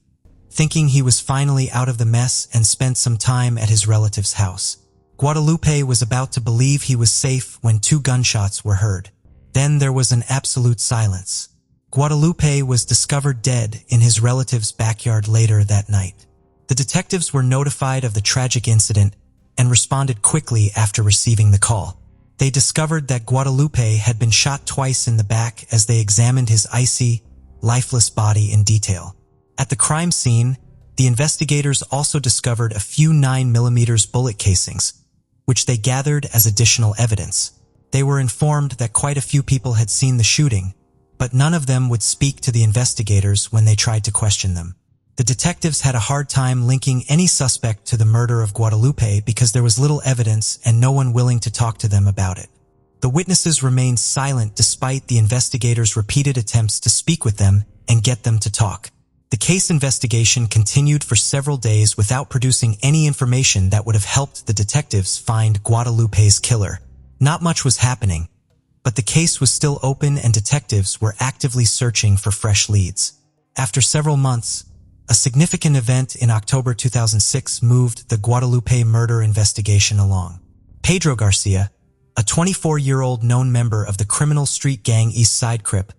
thinking he was finally out of the mess, and spent some time at his relative's house. Guadalupe was about to believe he was safe when 2 gunshots were heard. Then there was an absolute silence. Guadalupe was discovered dead in his relative's backyard later that night. The detectives were notified of the tragic incident and responded quickly after receiving the call. They discovered that Guadalupe had been shot twice in the back as they examined his icy, lifeless body in detail. At the crime scene, the investigators also discovered a few 9mm bullet casings, which they gathered as additional evidence. They were informed that quite a few people had seen the shooting, but none of them would speak to the investigators when they tried to question them. The detectives had a hard time linking any suspect to the murder of Guadalupe because there was little evidence and no one willing to talk to them about it. The witnesses remained silent despite the investigators' repeated attempts to speak with them and get them to talk. The case investigation continued for several days without producing any information that would have helped the detectives find Guadalupe's killer. Not much was happening, but the case was still open and detectives were actively searching for fresh leads. After several months, a significant event in October 2006 moved the Guadalupe murder investigation along. Pedro Garcia, a 24-year-old known member of the criminal street gang East Side Crip,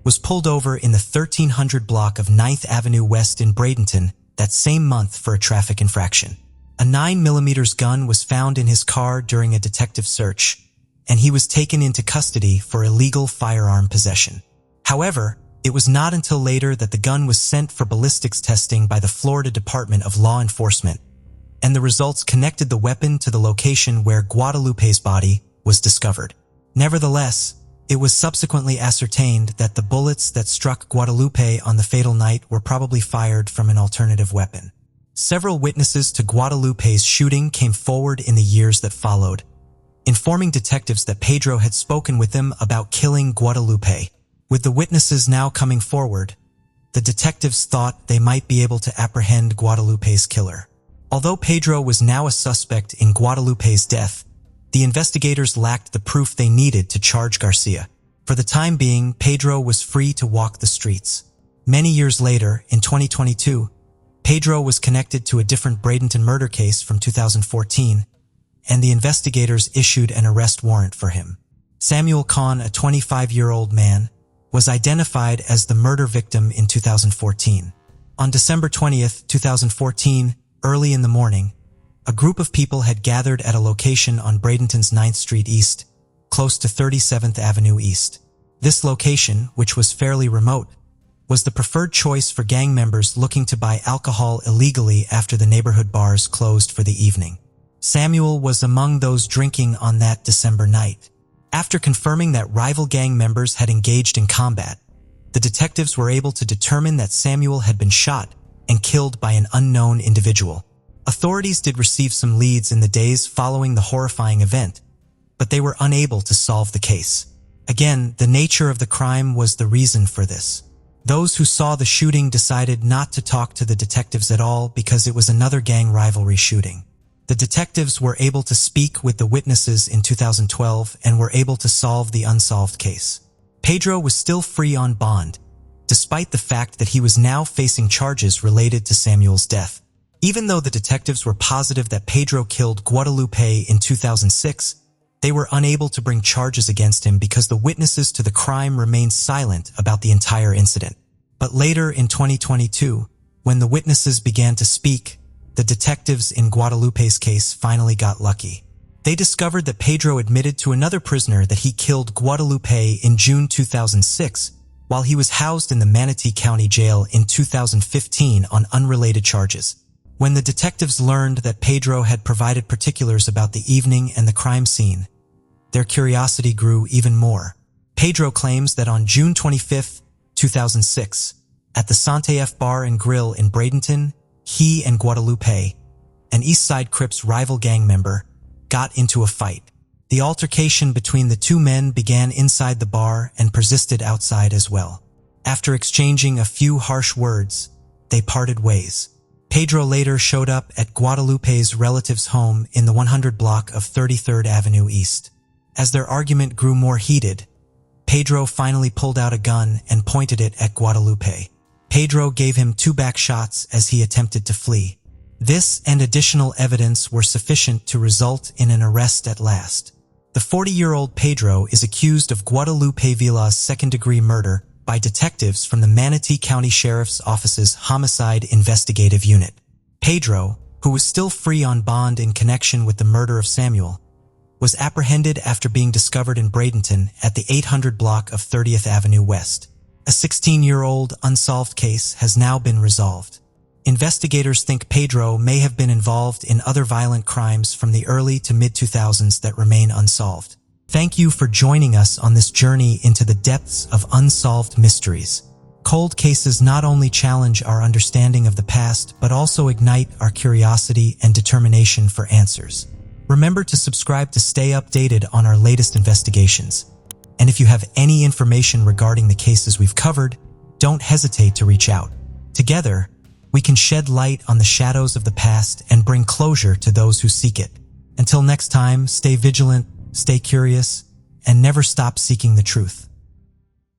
was pulled over in the 1300 block of 9th Avenue West in Bradenton that same month for a traffic infraction. A 9mm gun was found in his car during a detective search, and he was taken into custody for illegal firearm possession. However, it was not until later that the gun was sent for ballistics testing by the Florida Department of Law Enforcement, and the results connected the weapon to the location where Guadalupe's body was discovered. Nevertheless, it was subsequently ascertained that the bullets that struck Guadalupe on the fatal night were probably fired from an alternative weapon. Several witnesses to Guadalupe's shooting came forward in the years that followed, informing detectives that Pedro had spoken with them about killing Guadalupe. With the witnesses now coming forward, the detectives thought they might be able to apprehend Guadalupe's killer. Although Pedro was now a suspect in Guadalupe's death, the investigators lacked the proof they needed to charge Garcia. For the time being, Pedro was free to walk the streets. Many years later, in 2022, Pedro was connected to a different Bradenton murder case from 2014, and the investigators issued an arrest warrant for him. Samuel Kahn, a 25-year-old man, was identified as the murder victim in 2014. On December 20th, 2014, early in the morning, a group of people had gathered at a location on Bradenton's 9th Street East, close to 37th Avenue East. This location, which was fairly remote, was the preferred choice for gang members looking to buy alcohol illegally after the neighborhood bars closed for the evening. Samuel was among those drinking on that December night. After confirming that rival gang members had engaged in combat, the detectives were able to determine that Samuel had been shot and killed by an unknown individual. Authorities did receive some leads in the days following the horrifying event, but they were unable to solve the case. Again, the nature of the crime was the reason for this. Those who saw the shooting decided not to talk to the detectives at all because it was another gang rivalry shooting. The detectives were able to speak with the witnesses in 2012 and were able to solve the unsolved case. Pedro was still free on bond, despite the fact that he was now facing charges related to Samuel's death. Even though the detectives were positive that Pedro killed Guadalupe in 2006, they were unable to bring charges against him because the witnesses to the crime remained silent about the entire incident. But later in 2022, when the witnesses began to speak, the detectives in Guadalupe's case finally got lucky. They discovered that Pedro admitted to another prisoner that he killed Guadalupe in June 2006 while he was housed in the Manatee County Jail in 2015 on unrelated charges. When the detectives learned that Pedro had provided particulars about the evening and the crime scene, their curiosity grew even more. Pedro claims that on June 25, 2006, at the Santa Fe Bar and Grill in Bradenton, he and Guadalupe, an East Side Crips rival gang member, got into a fight. The altercation between the two men began inside the bar and persisted outside as well. After exchanging a few harsh words, they parted ways. Pedro later showed up at Guadalupe's relative's home in the 100 block of 33rd Avenue East. As their argument grew more heated, Pedro finally pulled out a gun and pointed it at Guadalupe. Pedro gave him 2 back shots as he attempted to flee. This and additional evidence were sufficient to result in an arrest at last. The 40-year-old Pedro is accused of Guadalupe Vila's second-degree murder by detectives from the Manatee County Sheriff's Office's Homicide Investigative Unit. Pedro, who was still free on bond in connection with the murder of Samuel, was apprehended after being discovered in Bradenton at the 800 block of 30th Avenue West. A 16-year-old unsolved case has now been resolved. Investigators think Pedro may have been involved in other violent crimes from the early to mid-2000s that remain unsolved. Thank you for joining us on this journey into the depths of unsolved mysteries. Cold cases not only challenge our understanding of the past, but also ignite our curiosity and determination for answers. Remember to subscribe to stay updated on our latest investigations. And if you have any information regarding the cases we've covered, don't hesitate to reach out. Together, we can shed light on the shadows of the past and bring closure to those who seek it. Until next time, stay vigilant, stay curious, and never stop seeking the truth.